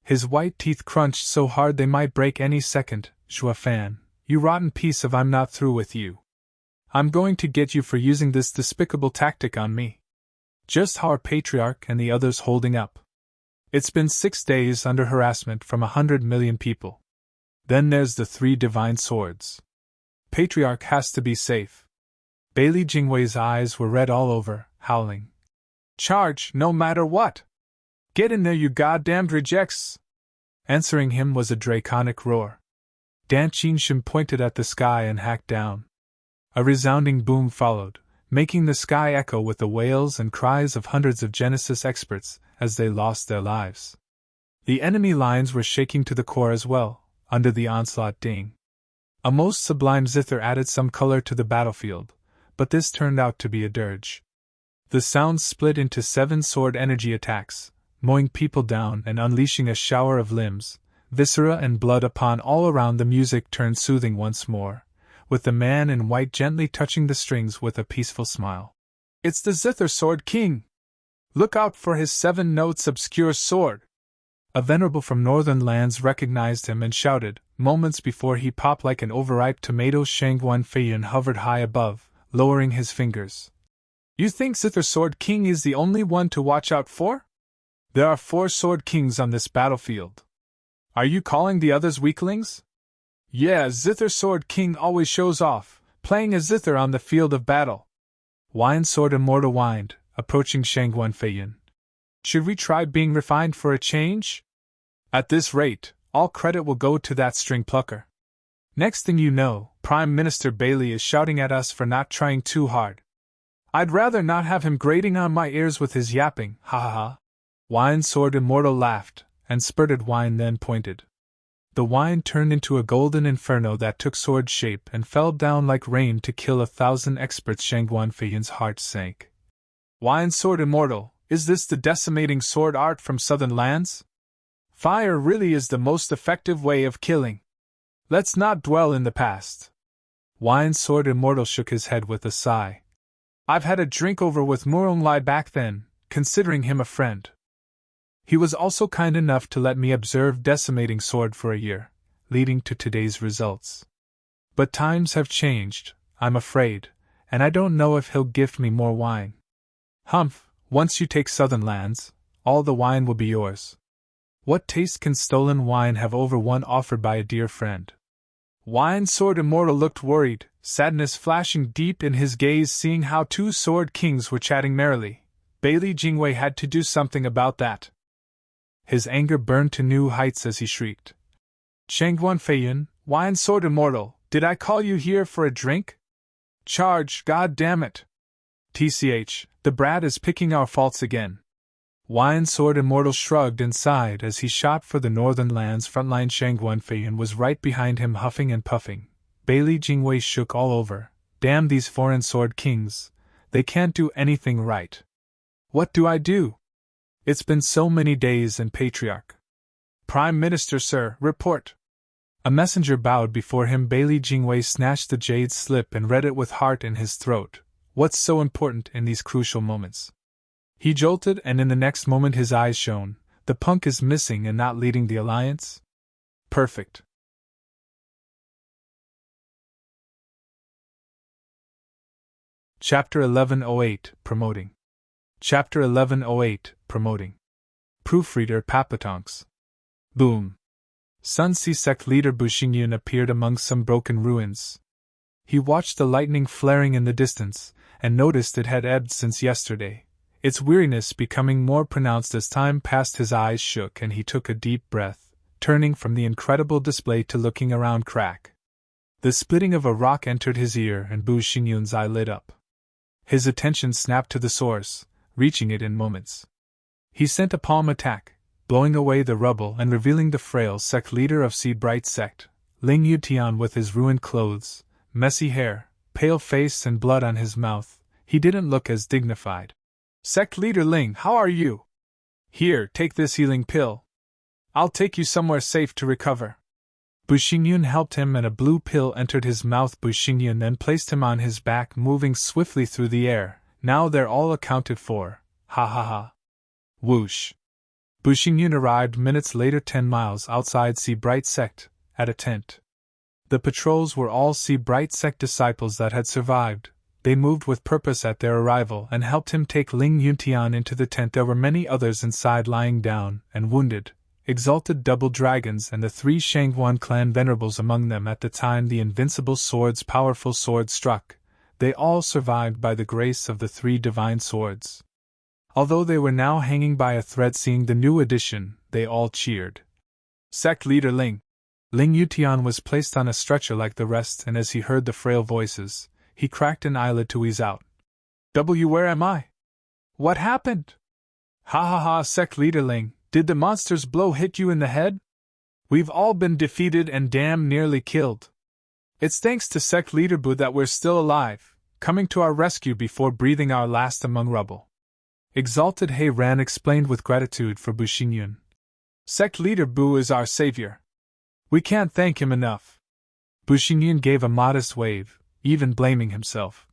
His white teeth crunched so hard they might break any second. Zhua Fan, you rotten piece of I'm not through with you. I'm going to get you for using this despicable tactic on me. Just how are Patriarch and the others holding up? It's been 6 days under harassment from 100 million people. Then there's the 3 divine swords. Patriarch has to be safe. Bailey Jingwei's eyes were red all over, howling. Charge, no matter what! Get in there, you goddamned rejects! Answering him was a draconic roar. Dan Qingshim pointed at the sky and hacked down. A resounding boom followed, making the sky echo with the wails and cries of hundreds of Genesis experts as they lost their lives. The enemy lines were shaking to the core as well, under the onslaught ding. A most sublime zither added some color to the battlefield, but this turned out to be a dirge. The sounds split into 7 sword energy attacks, mowing people down and unleashing a shower of limbs, viscera and blood upon all around. The music turned soothing once more, with the man in white gently touching the strings with a peaceful smile. It's the Zither Sword King! Look out for his 7 notes obscure sword! A venerable from northern lands recognized him and shouted, moments before he popped like an overripe tomato. Shangguan Feiyan hovered high above, lowering his fingers. You think Zither Sword King is the only one to watch out for? There are 4 Sword Kings on this battlefield. Are you calling the others weaklings? Yeah, Zither Sword King always shows off, playing a zither on the field of battle. Wine Sword Immortal whined, approaching Shangguan Feiyan. Should we try being refined for a change? At this rate, all credit will go to that string plucker. Next thing you know, Prime Minister Bailey is shouting at us for not trying too hard. I'd rather not have him grating on my ears with his yapping, ha ha ha. Wine Sword Immortal laughed, and spurted wine then pointed. The wine turned into a golden inferno that took sword shape and fell down like rain to kill 1,000 experts. Shangguan Feiyan's heart sank. Wine Sword Immortal, is this the decimating sword art from southern lands? Fire really is the most effective way of killing. Let's not dwell in the past. Wine Sword Immortal shook his head with a sigh. I've had a drink over with Murong Lai back then, considering him a friend. He was also kind enough to let me observe Decimating Sword for a year, leading to today's results. But times have changed, I'm afraid, and I don't know if he'll gift me more wine. Humph, once you take southern lands, all the wine will be yours. What taste can stolen wine have over one offered by a dear friend? Wine Sword Immortal looked worried, sadness flashing deep in his gaze, seeing how 2 Sword Kings were chatting merrily. Bailey Jingwei had to do something about that. His anger burned to new heights as he shrieked. Shangguan Feiyan, Wine Sword Immortal, did I call you here for a drink? Charge, god damn it! TCH, the brat is picking our faults again. Wine Sword Immortal shrugged and sighed as he shot for the northern lands frontline. Shangguan Feiyan was right behind him, huffing and puffing. Bailey Jingwei shook all over. Damn these foreign Sword Kings. They can't do anything right. What do I do? It's been so many days and Patriarch. Prime Minister, sir, report. A messenger bowed before him. Bailey Jingwei snatched the jade slip and read it with heart in his throat. What's so important in these crucial moments? He jolted, and in the next moment his eyes shone. The punk is missing and not leading the alliance? Perfect. Chapter 1108, Promoting. Chapter 1108, Promoting. Proofreader Papatonks. Boom. Sun Sea sect leader Buxingyun appeared among some broken ruins. He watched the lightning flaring in the distance, and noticed it had ebbed since yesterday, its weariness becoming more pronounced as time passed. His eyes shook and he took a deep breath, turning from the incredible display to looking around. Crack. The splitting of a rock entered his ear and Buxingyun's eye lit up. His attention snapped to the source, reaching it in moments. He sent a palm attack, blowing away the rubble and revealing the frail sect leader of Sea Bright sect, Ling Yutian, with his ruined clothes, messy hair, pale face and blood on his mouth. He didn't look as dignified. Sect leader Ling, how are you? Here, take this healing pill. I'll take you somewhere safe to recover. Bushingyun helped him and a blue pill entered his mouth. Bushingyun then placed him on his back, moving swiftly through the air. Now they're all accounted for. Ha ha ha. Whoosh. Bushingyun arrived minutes later 10 miles outside Si Bright Sect, at a tent. The patrols were all Si Bright Sect disciples that had survived. They moved with purpose at their arrival and helped him take Ling Yuntian into the tent. There were many others inside lying down and wounded, exalted double dragons and the 3 Shanghuan clan venerables among them. At the time the invincible sword's powerful sword struck, they all survived by the grace of the 3 divine swords. Although they were now hanging by a thread seeing the new addition, they all cheered. Sect leader Ling. Ling Yutian was placed on a stretcher like the rest, and as he heard the frail voices, he cracked an eyelid to ease out. Where am I? What happened? Ha ha ha, Sect leader Ling, did the monster's blow hit you in the head? We've all been defeated and damn nearly killed. It's thanks to Sect leader Bu that we're still alive, coming to our rescue before breathing our last among rubble. Exalted He Ran explained with gratitude for Bushingyun. Sect leader Bu is our savior. We can't thank him enough. Bushingyun gave a modest wave, even blaming himself.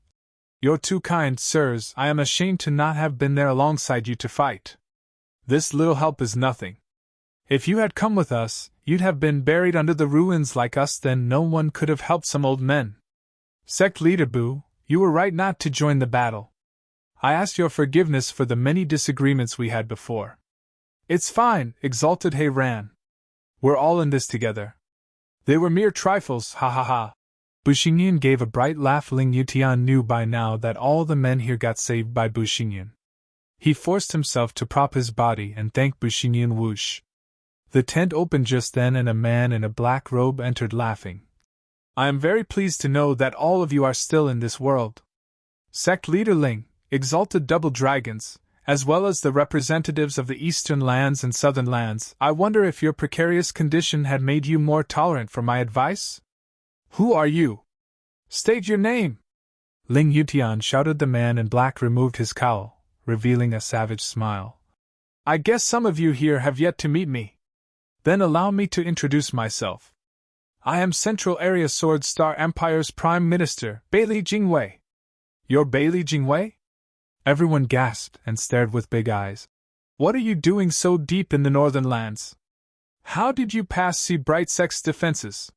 You're too kind, sirs. I am ashamed to not have been there alongside you to fight. This little help is nothing. If you had come with us, you'd have been buried under the ruins like us, then no one could have helped some old men. Sect leader Bu, you were right not to join the battle. I ask your forgiveness for the many disagreements we had before. It's fine, Exalted He Ran. We're all in this together. They were mere trifles, ha ha ha. Bushingyun gave a bright laugh. Ling Yutian knew by now that all the men here got saved by Bushingyun. He forced himself to prop his body and thank Bushingyun. Whoosh. The tent opened just then and a man in a black robe entered laughing. I am very pleased to know that all of you are still in this world. Sect leader Ling, exalted double dragons, as well as the representatives of the eastern lands and southern lands, I wonder if your precarious condition had made you more tolerant for my advice? Who are you? State your name! Ling Yutian shouted. The man in black removed his cowl, revealing a savage smile. I guess some of you here have yet to meet me. Then allow me to introduce myself. I am Central Area Sword Star Empire's Prime Minister, Bailey Jingwei. You're Bailey Jingwei? Everyone gasped and stared with big eyes. What are you doing so deep in the northern lands? How did you pass Si Bright Sect's defenses?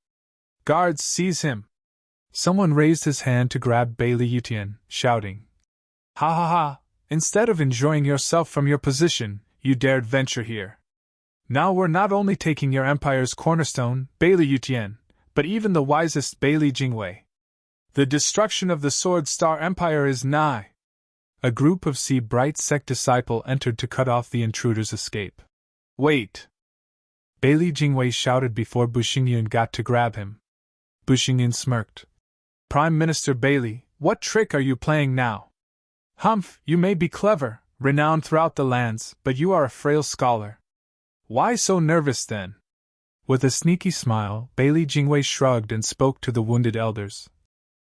Guards, seize him! Someone raised his hand to grab Bailey Yutian, shouting. Ha ha ha! Instead of enjoying yourself from your position, you dared venture here. Now we're not only taking your empire's cornerstone, Bailey Yutian, but even the wisest Bailey Jingwei. The destruction of the Sword Star Empire is nigh. A group of Si Bright Sect disciples entered to cut off the intruder's escape. Wait! Bailey Jingwei shouted before Bushingyun got to grab him. Bushingyun smirked. Prime Minister Bailey, what trick are you playing now? Humph, you may be clever, renowned throughout the lands, but you are a frail scholar. Why so nervous then? With a sneaky smile, Bailey Jingwei shrugged and spoke to the wounded elders.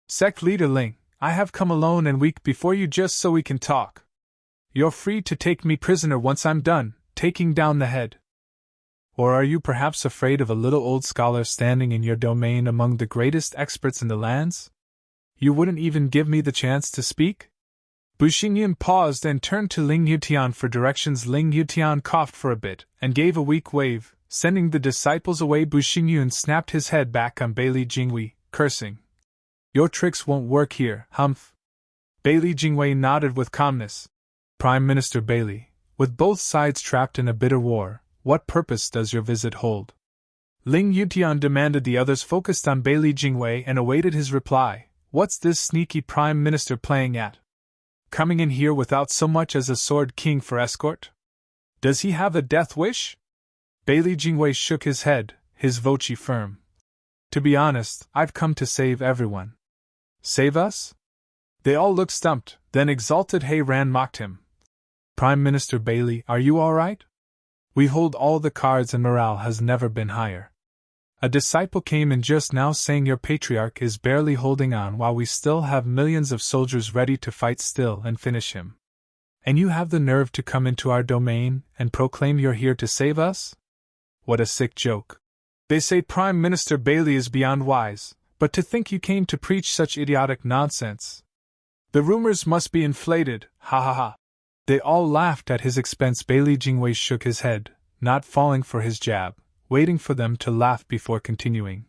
Sect leader Ling, I have come alone and weak before you just so we can talk. You're free to take me prisoner once I'm done, taking down the head. Or are you perhaps afraid of a little old scholar standing in your domain among the greatest experts in the lands? You wouldn't even give me the chance to speak? Bushingyun paused and turned to Ling Yutian for directions. Ling Yutian coughed for a bit and gave a weak wave, sending the disciples away. Bushingyun snapped his head back on Bailey Jingwei, cursing. Your tricks won't work here, humph. Bailey Jingwei nodded with calmness. Prime Minister Bailey, with both sides trapped in a bitter war, what purpose does your visit hold? Ling Yutian demanded. The others focused on Bailey Jingwei and awaited his reply. What's this sneaky Prime Minister playing at? Coming in here without so much as a Sword King for escort? Does he have a death wish? Bailey Jingwei shook his head, his voce firm. To be honest, I've come to save everyone. Save us? They all looked stumped, then Exalted He Ran mocked him. Prime Minister Bailey, are you all right? We hold all the cards and morale has never been higher. A disciple came in just now saying your patriarch is barely holding on while we still have millions of soldiers ready to fight still and finish him. And you have the nerve to come into our domain and proclaim you're here to save us? What a sick joke. They say Prime Minister Bailey is beyond wise, but to think you came to preach such idiotic nonsense. The rumors must be inflated, ha ha ha. They all laughed at his expense. Bailey Jingwei shook his head, not falling for his jab, waiting for them to laugh before continuing.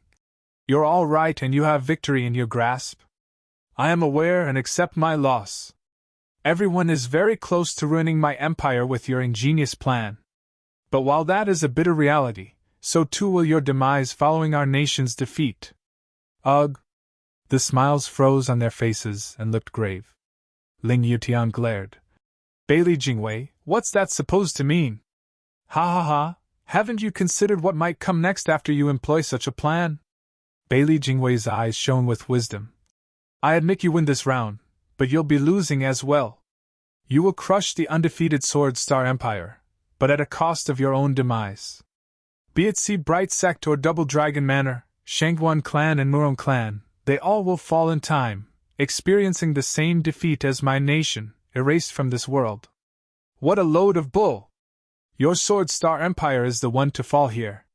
You're all right and you have victory in your grasp. I am aware and accept my loss. Everyone is very close to ruining my empire with your ingenious plan. But while that is a bitter reality, so too will your demise following our nation's defeat. Ugh! The smiles froze on their faces and looked grave. Ling Yutian glared. Bailey Jingwei, what's that supposed to mean? Ha ha ha, haven't you considered what might come next after you employ such a plan? Bailey Jingwei's eyes shone with wisdom. I admit you win this round, but you'll be losing as well. You will crush the undefeated Sword Star Empire, but at a cost of your own demise. Be it Sea Bright Sect or Double Dragon Manor, Shangguan Clan and Murong Clan, they all will fall in time, experiencing the same defeat as my nation, erased from this world. What a load of bull! Your Sword Star Empire is the one to fall here.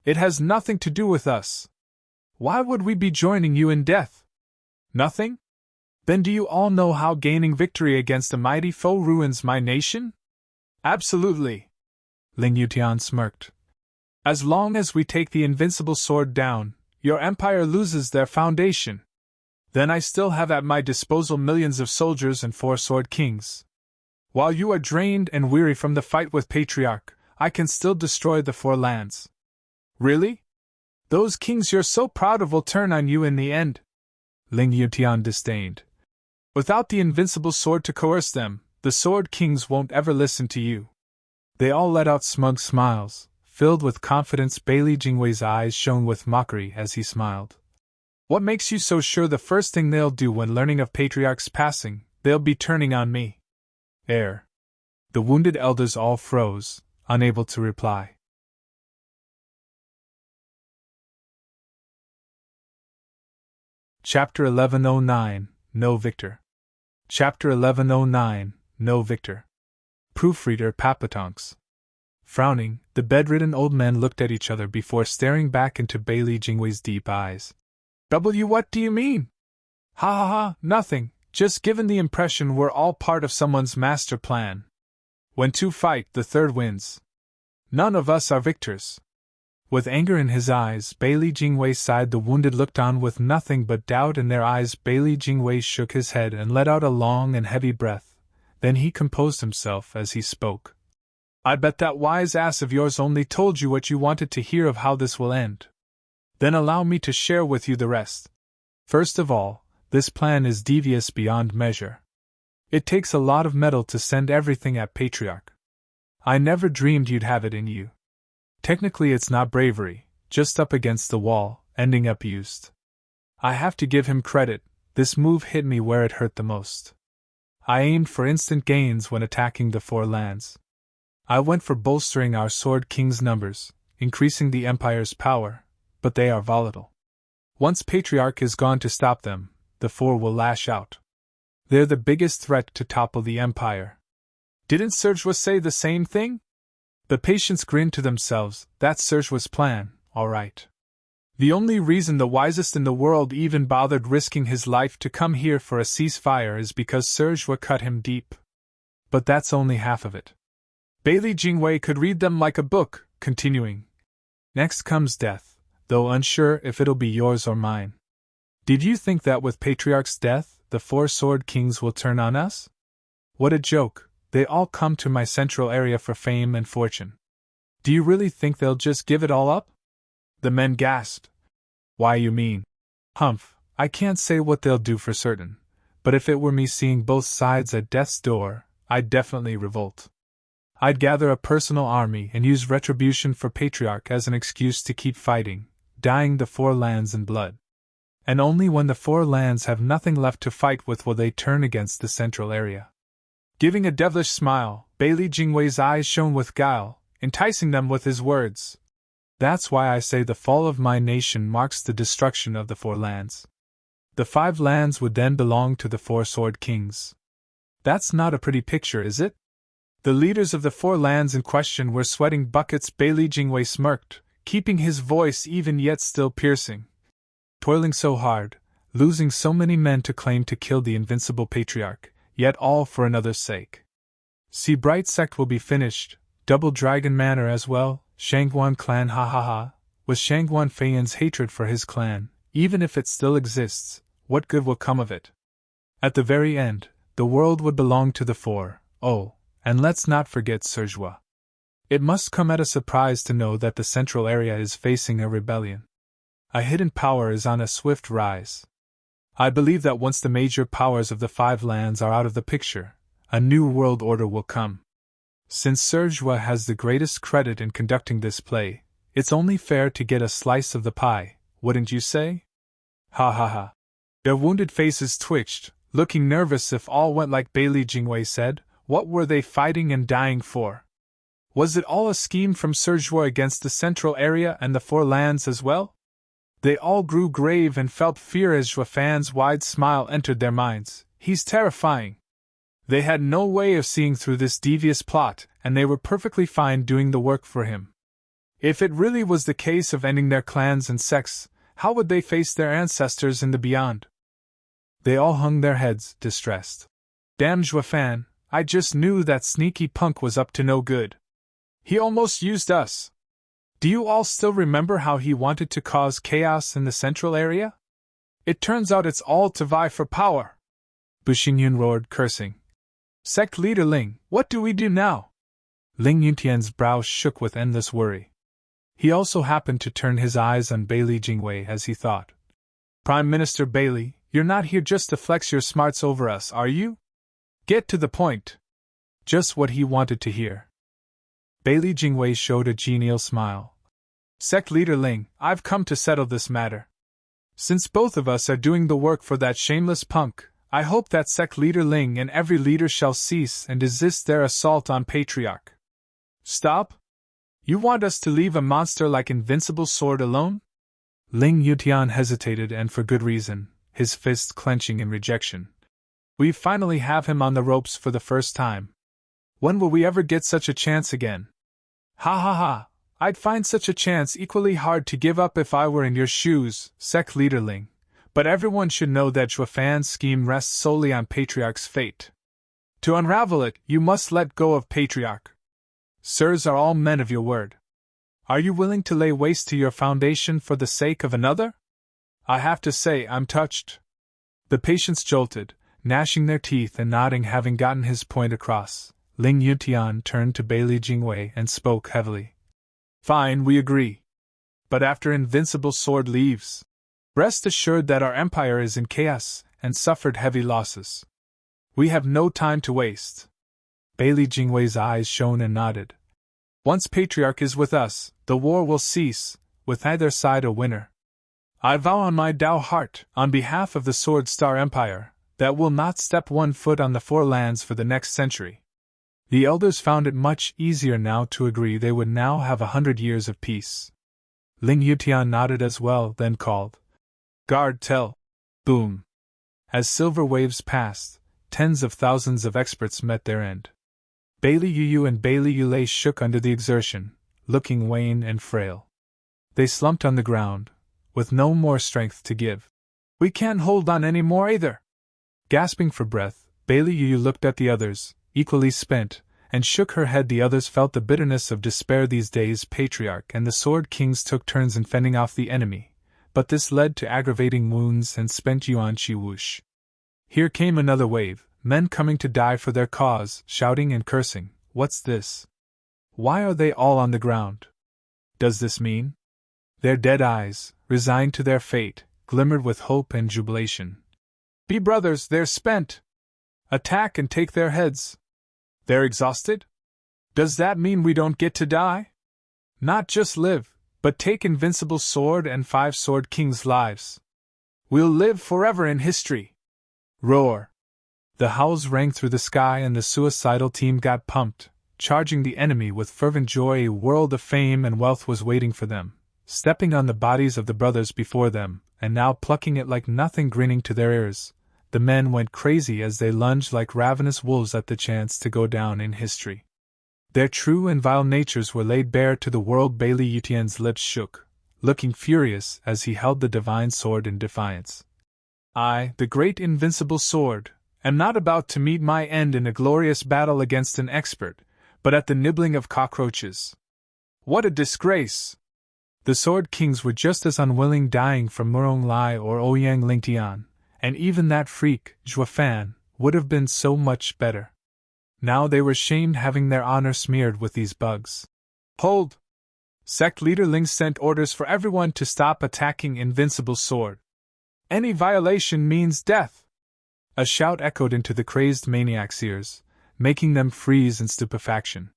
It has nothing to do with us. Why would we be joining you in death? Nothing? Then do you all know how gaining victory against a mighty foe ruins my nation? Absolutely. Ling Yutian smirked. As long as we take the invincible sword down, your empire loses their foundation. Then I still have at my disposal millions of soldiers and 4 sword kings. While you are drained and weary from the fight with Patriarch, I can still destroy the 4 lands. Really? Those kings you're so proud of will turn on you in the end? Ling Yutian disdained. Without the invincible sword to coerce them, the sword kings won't ever listen to you. They all let out smug smiles. Filled with confidence, Bailey Jingwei's eyes shone with mockery as he smiled. What makes you so sure the first thing they'll do when learning of Patriarch's passing, they'll be turning on me? The wounded elders all froze, unable to reply. Chapter 1109, No Victor. Chapter 1109, No Victor. Proofreader Papatonks. Frowning, the bedridden old men looked at each other before staring back into Bailey Jingwei's deep eyes. What do you mean? Ha ha ha, nothing, just given the impression we're all part of someone's master plan. When 2 fight, the 3rd wins. None of us are victors. With anger in his eyes, Bailey Jingwei sighed. The wounded looked on with nothing but doubt in their eyes. Bailey Jingwei shook his head and let out a long and heavy breath. Then he composed himself as he spoke. I bet that wise ass of yours only told you what you wanted to hear of how this will end. Then allow me to share with you the rest. First of all, this plan is devious beyond measure. It takes a lot of metal to send everything at Patriarch. I never dreamed you'd have it in you. Technically it's not bravery, just up against the wall, ending up used. I have to give him credit, this move hit me where it hurt the most. I aimed for instant gains when attacking the 4 lands. I went for bolstering our Sword King's numbers, increasing the Empire's power, but they are volatile. Once Patriarch is gone to stop them, the 4 will lash out. They're the biggest threat to topple the Empire. Didn't Sergewa say the same thing? The patients grinned to themselves. That's Sergewa's plan, all right. The only reason the wisest in the world even bothered risking his life to come here for a ceasefire is because Sergewa cut him deep. But that's only half of it. Bailey Jingwei could read them like a book, continuing. Next comes death, though unsure if it'll be yours or mine. Did you think that with Patriarch's death, the 4 sword kings will turn on us? What a joke, they all come to my central area for fame and fortune. Do you really think they'll just give it all up? The men gasped. Why, you mean? Humph, I can't say what they'll do for certain, but if it were me seeing both sides at death's door, I'd definitely revolt. I'd gather a personal army and use retribution for Patriarch as an excuse to keep fighting, dyeing the 4 lands in blood. And only when the 4 lands have nothing left to fight with will they turn against the central area. Giving a devilish smile, Bailey Jingwei's eyes shone with guile, enticing them with his words. That's why I say the fall of my nation marks the destruction of the 4 lands. The 5 lands would then belong to the 4 sword kings. That's not a pretty picture, is it? The leaders of the 4 lands in question were sweating buckets. Bailey Jingwei smirked, keeping his voice even yet still piercing. Toiling so hard, losing so many men to claim to kill the invincible patriarch, yet all for another's sake. See, Bright Sect will be finished, Double Dragon Manor as well, Shangguan clan ha ha ha. With Shangguan Feiyan's hatred for his clan, even if it still exists, what good will come of it? At the very end, the world would belong to the four. Oh, and let's not forget Serjua. It must come at a surprise to know that the central area is facing a rebellion. A hidden power is on a swift rise. I believe that once the major powers of the five lands are out of the picture, a new world order will come. Since Serjua has the greatest credit in conducting this play, it's only fair to get a slice of the pie, wouldn't you say? Ha ha ha. Their wounded faces twitched, looking nervous. If all went like Bailey Jingwei said, what were they fighting and dying for? Was it all a scheme from Serjua against the central area and the four lands as well? They all grew grave and felt fear as Juafan's wide smile entered their minds. He's terrifying. They had no way of seeing through this devious plot, and they were perfectly fine doing the work for him. If it really was the case of ending their clans and sects, how would they face their ancestors in the beyond? They all hung their heads, distressed. Damn Juafan, I just knew that sneaky punk was up to no good. He almost used us. Do you all still remember how he wanted to cause chaos in the central area? It turns out it's all to vie for power. Bushingyun roared, cursing. Sect leader Ling, what do we do now? Ling Yuntian's brow shook with endless worry. He also happened to turn his eyes on Bailey Jingwei as he thought. Prime Minister Bailey, you're not here just to flex your smarts over us, are you? Get to the point. Just what he wanted to hear. Bailey Jingwei showed a genial smile. Sect leader Ling, I've come to settle this matter. Since both of us are doing the work for that shameless punk, I hope that sect leader Ling and every leader shall cease and desist their assault on Patriarch. Stop? You want us to leave a monster like Invincible Sword alone? Ling Yutian hesitated, and for good reason, his fist clenching in rejection. We finally have him on the ropes for the first time. When will we ever get such a chance again? Ha ha ha, I'd find such a chance equally hard to give up if I were in your shoes, sect leader Ling, but everyone should know that Juafan's scheme rests solely on Patriarch's fate. To unravel it, you must let go of Patriarch. Sirs are all men of your word. Are you willing to lay waste to your foundation for the sake of another? I have to say I'm touched. The patients jolted, gnashing their teeth and nodding. Having gotten his point across, Ling Yutian turned to Bailey Jingwei and spoke heavily. Fine, we agree. But after Invincible Sword leaves, rest assured that our empire is in chaos and suffered heavy losses. We have no time to waste. Bailey Jingwei's eyes shone and nodded. Once Patriarch is with us, the war will cease, with either side a winner. I vow on my Dao heart, on behalf of the Sword Star Empire, that we'll not step one foot on the four lands for the next century. The elders found it much easier now to agree. They would now have 100 years of peace. Ling Yutian nodded as well, then called. Guard tell. Boom. As silver waves passed, tens of thousands of experts met their end. Bailey Yu and Bailey Yulei shook under the exertion, looking wan and frail. They slumped on the ground, with no more strength to give. We can't hold on any more either. Gasping for breath, Bailey Yu looked at the others, equally spent, and shook her head. The others felt the bitterness of despair these days. Patriarch and the Sword Kings took turns in fending off the enemy, but this led to aggravating wounds and spent Yuan Chi whoosh. Here came another wave, men coming to die for their cause, shouting and cursing. What's this? Why are they all on the ground? Does this mean? Their dead eyes, resigned to their fate, glimmered with hope and jubilation. Be brothers, they're spent! Attack and take their heads! They're exhausted? Does that mean we don't get to die? Not just live, but take Invincible Sword and 5 Sword Kings' lives. We'll live forever in history! Roar! The howls rang through the sky and the suicidal team got pumped, charging the enemy with fervent joy. A world of fame and wealth was waiting for them, stepping on the bodies of the brothers before them, and now plucking it like nothing, grinning to their ears. The men went crazy as they lunged like ravenous wolves at the chance to go down in history. Their true and vile natures were laid bare to the world. Bailey Yutian's lips shook, looking furious as he held the divine sword in defiance. I, the great invincible sword, am not about to meet my end in a glorious battle against an expert, but at the nibbling of cockroaches. What a disgrace! The Sword Kings were just as unwilling dying from Murong Lai or Ouyang Lingtian, and even that freak, Zhua Fan, would have been so much better. Now they were shamed having their honor smeared with these bugs. Hold! Sect leader Ling sent orders for everyone to stop attacking Invincible Sword. Any violation means death! A shout echoed into the crazed maniac's ears, making them freeze in stupefaction.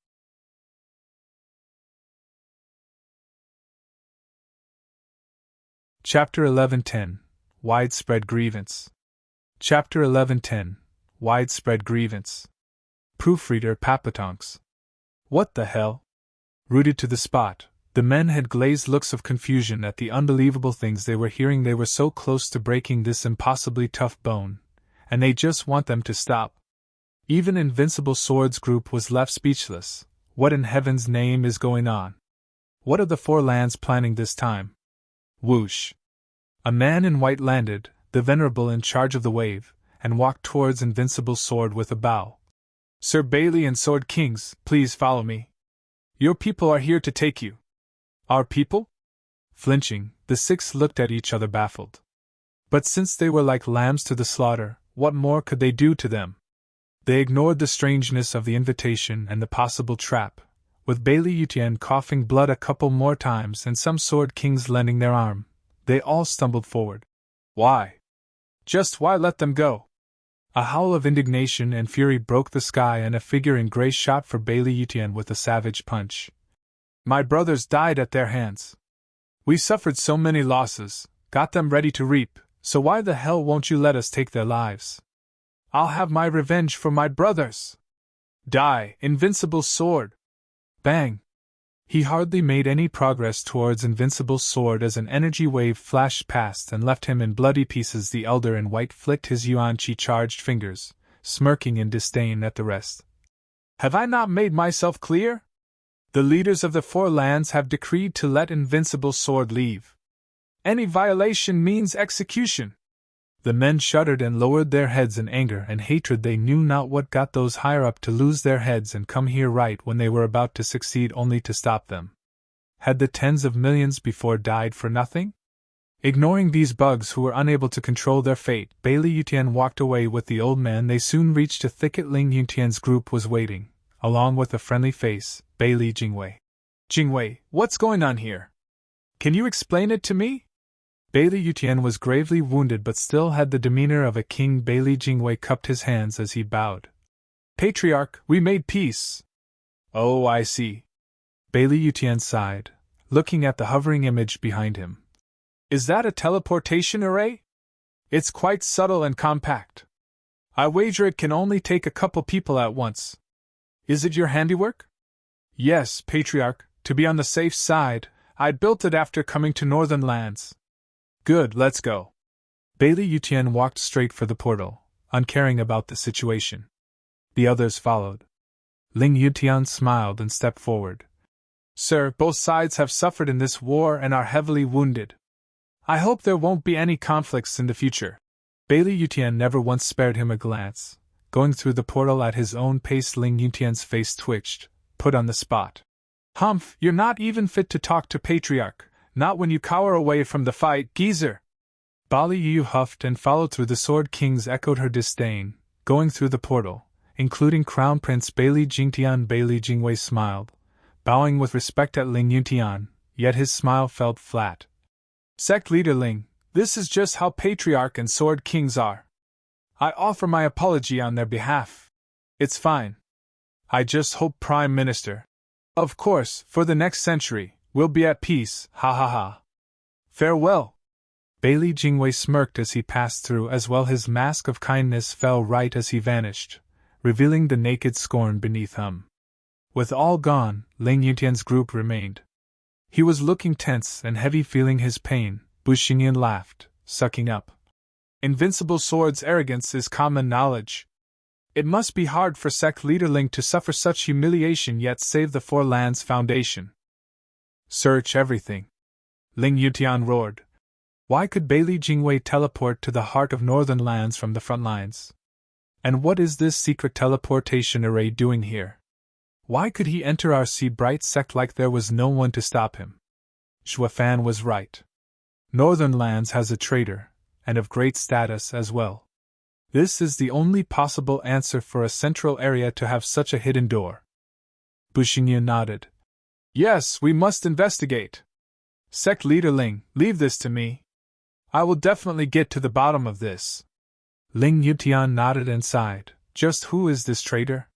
Chapter 11:10 Widespread Grievance. Chapter 11:10 Widespread Grievance. Proofreader Papatonks. What the hell? Rooted to the spot, the men had glazed looks of confusion at the unbelievable things they were hearing. They were so close to breaking this impossibly tough bone, and they just want them to stop. Even Invincible Sword's group was left speechless. What in heaven's name is going on? What are the Four Lands planning this time? Whoosh! A man in white landed, the venerable in charge of the wave, and walked towards Invincible Sword with a bow. Sir Bailey and Sword Kings, please follow me. Your people are here to take you. Our people? Flinching, the six looked at each other baffled. But since they were like lambs to the slaughter, what more could they do to them? They ignored the strangeness of the invitation and the possible trap, with Bailey Yutian coughing blood a couple more times and some Sword Kings lending their arm. They all stumbled forward. Why? Just why let them go? A howl of indignation and fury broke the sky, and a figure in gray shot for Bailey Yutian with a savage punch. My brothers died at their hands. We suffered so many losses, got them ready to reap, so why the hell won't you let us take their lives? I'll have my revenge for my brothers! Die, Invincible Sword! Bang! He hardly made any progress towards Invincible Sword as an energy wave flashed past and left him in bloody pieces. The elder in white flicked his yuan-chi-charged fingers, smirking in disdain at the rest. Have I not made myself clear? The leaders of the Four Lands have decreed to let Invincible Sword leave. Any violation means execution. The men shuddered and lowered their heads in anger and hatred. They knew not what got those higher up to lose their heads and come here right when they were about to succeed, only to stop them. Had the tens of millions before died for nothing? Ignoring these bugs who were unable to control their fate, Bailey Yutian walked away with the old man. They soon reached a thicket. Ling Yutian's group was waiting, along with a friendly face, Bailey Jingwei. Jingwei, what's going on here? Can you explain it to me? Bailey Yutian was gravely wounded but still had the demeanor of a king. Bailey Jingwei cupped his hands as he bowed. Patriarch, we made peace. Oh, I see. Bailey Yutian sighed, looking at the hovering image behind him. Is that a teleportation array? It's quite subtle and compact. I wager it can only take a couple people at once. Is it your handiwork? Yes, Patriarch, to be on the safe side, I built it after coming to Northern Lands. Good, let's go. Bailey Yutian walked straight for the portal, uncaring about the situation. The others followed. Ling Yutian smiled and stepped forward. Sir, both sides have suffered in this war and are heavily wounded. I hope there won't be any conflicts in the future. Bailey Yutian never once spared him a glance. Going through the portal at his own pace, Ling Yutian's face twitched, put on the spot. Humph, you're not even fit to talk to Patriarch. Not when you cower away from the fight, geezer! Bali Yu huffed and followed through. The Sword Kings echoed her disdain, going through the portal, including Crown Prince Bailey Jingtian. Bailey Jingwei smiled, bowing with respect at Ling Yutian, yet his smile felt flat. Sect Leader Ling, this is just how Patriarch and Sword Kings are. I offer my apology on their behalf. It's fine. I just hope Prime Minister. Of course, for the next century, we'll be at peace, ha ha ha. Farewell. Bailey Jingwei smirked as he passed through. As well, his mask of kindness fell right as he vanished, revealing the naked scorn beneath him. With all gone, Ling Yutian's group remained. He was looking tense and heavy, feeling his pain. Bu Xingyan laughed, sucking up. Invincible Sword's arrogance is common knowledge. It must be hard for sect leader Ling to suffer such humiliation yet save the Four Lands Foundation. Search everything. Ling Yutian roared. Why could Bailey Jingwei teleport to the heart of northern lands from the front lines? And what is this secret teleportation array doing here? Why could he enter our Sea-Bright sect like there was no one to stop him? Shuafan was right. Northern lands has a traitor, and of great status as well. This is the only possible answer for a central area to have such a hidden door. Bushingyu nodded. Yes, we must investigate. Sect leader Ling, leave this to me. I will definitely get to the bottom of this. Ling Yutian nodded and sighed. Just who is this traitor?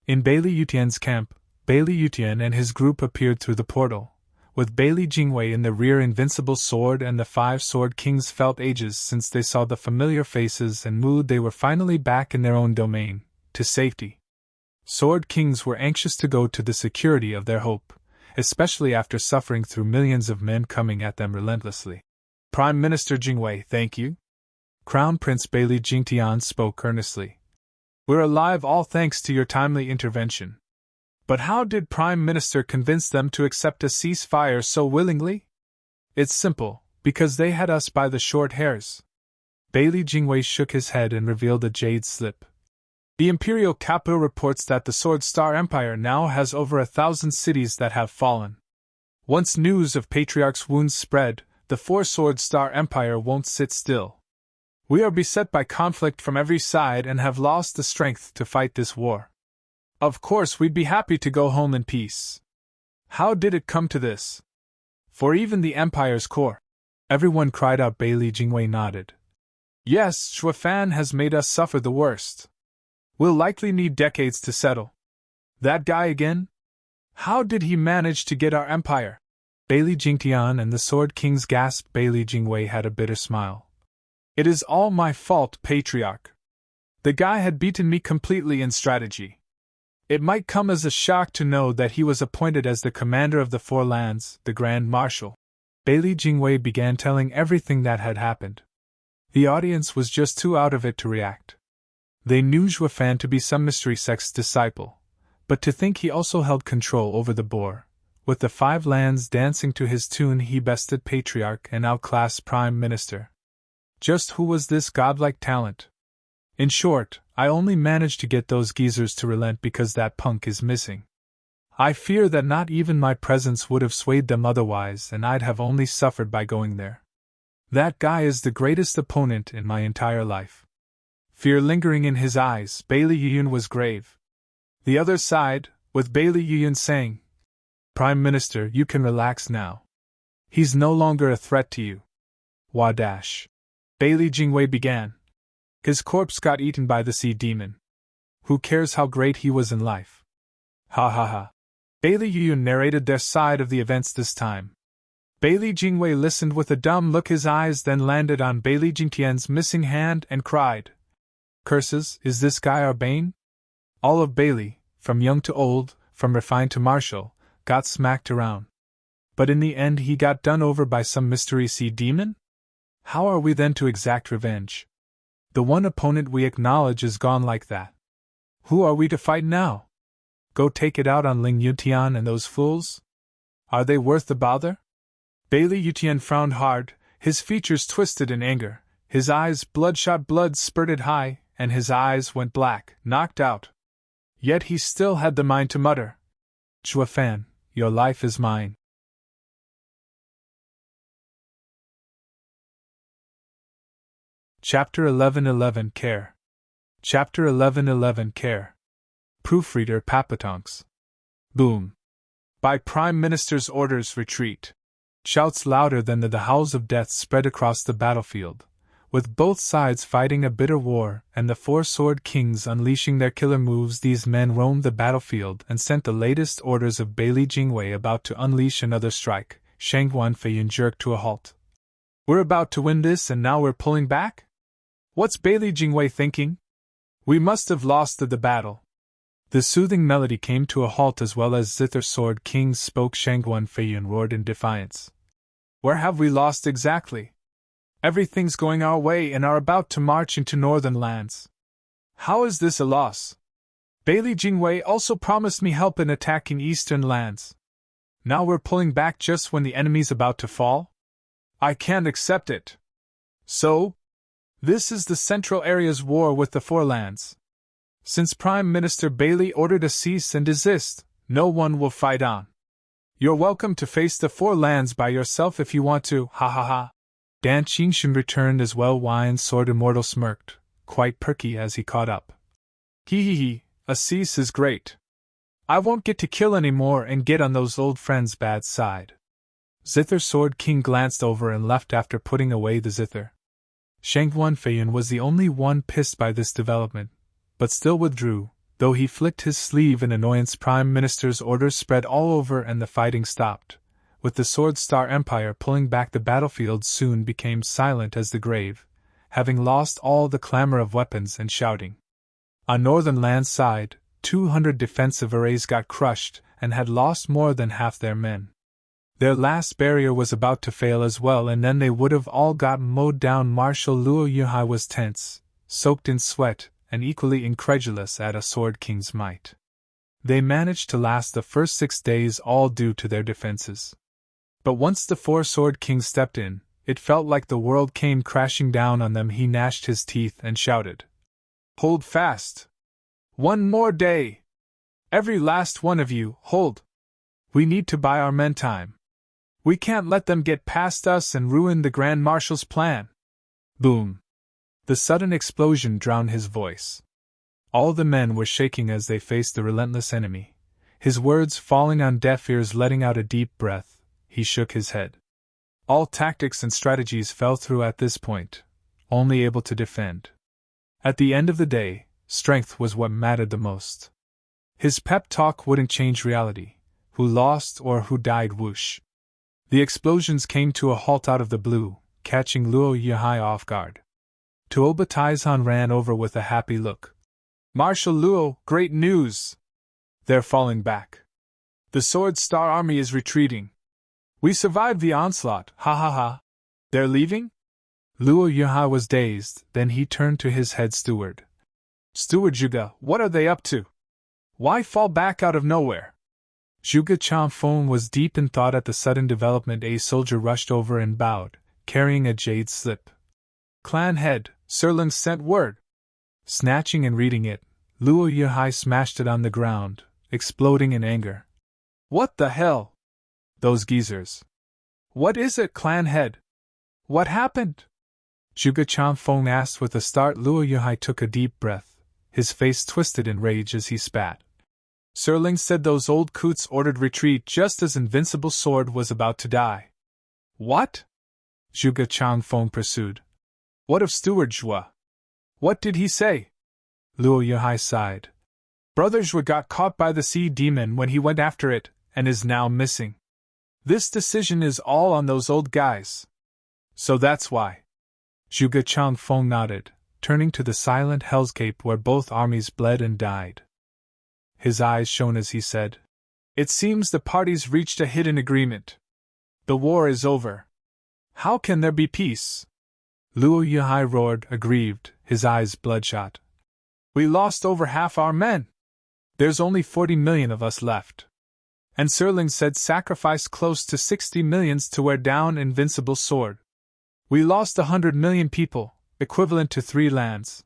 In Bailey Yutian's camp, Bailey Yutian and his group appeared through the portal. With Bailey Jingwei in the rear, Invincible Sword and the 5 Sword Kings felt ages since they saw the familiar faces and mood they were finally back in their own domain, to safety. Sword Kings were anxious to go to the security of their hope, especially after suffering through millions of men coming at them relentlessly. Prime Minister Jingwei, thank you. Crown Prince Bailey Jingtian spoke earnestly. We're alive all thanks to your timely intervention. But how did Prime Minister convince them to accept a ceasefire so willingly? It's simple, because they had us by the short hairs. Bailey Jingwei shook his head and revealed a jade slip. The Imperial Capital reports that the Sword Star Empire now has over 1,000 cities that have fallen. Once news of Patriarch's wounds spread, the 4 Sword Star Empire won't sit still. We are beset by conflict from every side and have lost the strength to fight this war. Of course, we'd be happy to go home in peace. How did it come to this? For even the Empire's core. Everyone cried out. Bailey Jingwei nodded. Yes, Shuafan has made us suffer the worst. We'll likely need decades to settle. That guy again? How did he manage to get our empire? Bailey Jingtian and the Sword Kings gasped. Bailey Jingwei had a bitter smile. It is all my fault, Patriarch. The guy had beaten me completely in strategy. It might come as a shock to know that he was appointed as the commander of the Four Lands, the Grand Marshal. Bailey Jingwei began telling everything that had happened. The audience was just too out of it to react. They knew Shuafan to be some mystery sect's disciple, but to think he also held control over the boar. With the 5 lands dancing to his tune, he bested Patriarch and outclassed Prime Minister. Just who was this godlike talent? In short, I only managed to get those geezers to relent because that punk is missing. I fear that not even my presence would have swayed them otherwise, and I'd have only suffered by going there. That guy is the greatest opponent in my entire life. Fear lingering in his eyes, Bailey Yuyun was grave. The other side, with Bailey Yuyun saying, Prime Minister, you can relax now. He's no longer a threat to you. Wadash. Bailey Jingwei began. His corpse got eaten by the sea demon. Who cares how great he was in life? Ha ha ha. Bailey Yuyun narrated their side of the events this time. Bailey Jingwei listened with a dumb look. His eyes then landed on Bailey Jingtian's missing hand and cried. Curses, is this guy our bane? All of Bailey, from young to old, from refined to martial, got smacked around. But in the end he got done over by some mystery sea demon? How are we then to exact revenge? The one opponent we acknowledge is gone like that. Who are we to fight now? Go take it out on Ling Yutian and those fools? Are they worth the bother? Bailey Yutian frowned hard, his features twisted in anger, his eyes bloodshot. Blood spurted high, and his eyes went black, knocked out. Yet he still had the mind to mutter. Shuafan, your life is mine. Chapter 11:11 Care. Chapter 11:11 Care. Proofreader Papatonks. Boom. By Prime Minister's orders, retreat. Shouts louder than the howls of death spread across the battlefield, with both sides fighting a bitter war and the 4 Sword Kings unleashing their killer moves. These men roamed the battlefield and sent the latest orders of Bailey Jingwei about to unleash another strike. Shangguan Feiyun jerked to a halt. We're about to win this and now we're pulling back? What's Bailey Jingwei thinking? We must have lost the battle. The soothing melody came to a halt as well as Zither Sword Kings spoke. Shangguan Feiyun roared in defiance. Where have we lost exactly? Everything's going our way and are about to march into northern lands. How is this a loss? Bailey Jingwei also promised me help in attacking eastern lands. Now we're pulling back just when the enemy's about to fall? I can't accept it. So? This is the Central Area's war with the Four Lands. Since Prime Minister Bailey ordered a cease and desist, no one will fight on. You're welcome to face the Four Lands by yourself if you want to, ha ha ha. Dan Qingshan returned as well-wined Sword Immortal smirked, quite perky as he caught up. Hee hee hee, a cease is great. I won't get to kill anymore and get on those old friends' bad side. Zither Sword King glanced over and left after putting away the zither. Shangguan Feiyan was the only one pissed by this development, but still withdrew, though he flicked his sleeve in annoyance. Prime Minister's orders spread all over and the fighting stopped. With the Sword Star Empire pulling back, the battlefield soon became silent as the grave, having lost all the clamor of weapons and shouting. On northern land side, 200 defensive arrays got crushed and had lost more than half their men. Their last barrier was about to fail as well, and then they would have all got mowed down. Marshal Luo Yuhai was tense, soaked in sweat, and equally incredulous at a Sword King's might. They managed to last the first 6 days, all due to their defenses. But once the 4 Sword Kings stepped in, it felt like the world came crashing down on them. He gnashed his teeth and shouted, "Hold fast! 1 more day! Every last one of you, hold! We need to buy our men time. We can't let them get past us and ruin the Grand Marshal's plan." Boom! The sudden explosion drowned his voice. All the men were shaking as they faced the relentless enemy. His words falling on deaf ears. Letting out a deep breath, he shook his head. All tactics and strategies fell through at this point, only able to defend. At the end of the day, strength was what mattered the most. His pep talk wouldn't change reality, who lost or who died. Whoosh! The explosions came to a halt out of the blue, catching Luo Yuhai off guard. Tuoba Taizhan ran over with a happy look. "Marshal Luo, great news! They're falling back. The Sword Star Army is retreating. We survived the onslaught, ha ha ha. They're leaving?" Luo Yuhai was dazed, then he turned to his head steward. "Steward Zhuge, what are they up to? Why fall back out of nowhere?" Zhuge Chanfeng was deep in thought at the sudden development. A soldier rushed over and bowed, carrying a jade slip. "Clan head, Sirling sent word." Snatching and reading it, Luo Yuhai smashed it on the ground, exploding in anger. "What the hell? Those geezers. What is it, clan head? What happened?" Zhuge Chanfeng asked with a start. Luo Yuhai took a deep breath, his face twisted in rage as he spat. "Sirling said those old coots ordered retreat just as Invincible Sword was about to die." "What?" Zhuge Chanfeng pursued. "What of Steward Zhua? What did he say?" Luo Yuhai sighed. "Brother Zhua got caught by the sea demon when he went after it, and is now missing. This decision is all on those old guys. So that's why." Zhuge Chanfeng nodded, turning to the silent hellscape where both armies bled and died. His eyes shone as he said, "It seems the parties reached a hidden agreement. The war is over. How can there be peace?" Luo Yuhai roared, aggrieved, his eyes bloodshot. "We lost over half our men. There's only 40 million of us left. And Sirling said sacrificed close to 60 millions to wear down Invincible Sword. We lost 100 million people, equivalent to 3 lands.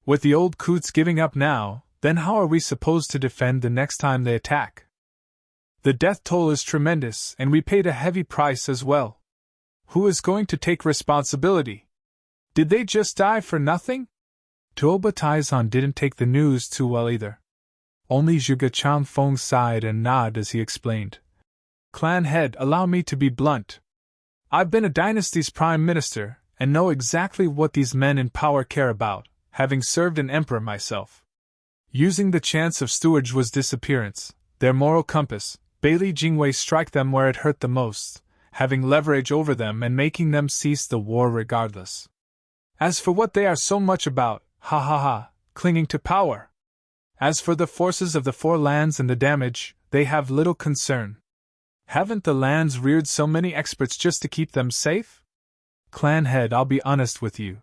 With the old coots giving up now, then how are we supposed to defend the next time they attack? The death toll is tremendous, and we paid a heavy price as well. Who is going to take responsibility? Did they just die for nothing?" Tuoba Taizhan didn't take the news too well either. Only Zhuge Chanfeng sighed and nodded as he explained. "Clan head, allow me to be blunt. I've been a dynasty's prime minister, and know exactly what these men in power care about, having served an emperor myself. Using the chance of Steward Zhua's disappearance, their moral compass, Bailey Jingwei strike them where it hurt the most, having leverage over them and making them cease the war regardless. As for what they are so much about, ha ha ha, clinging to power. As for the forces of the 4 lands and the damage, they have little concern. Haven't the lands reared so many experts just to keep them safe? Clan head, I'll be honest with you.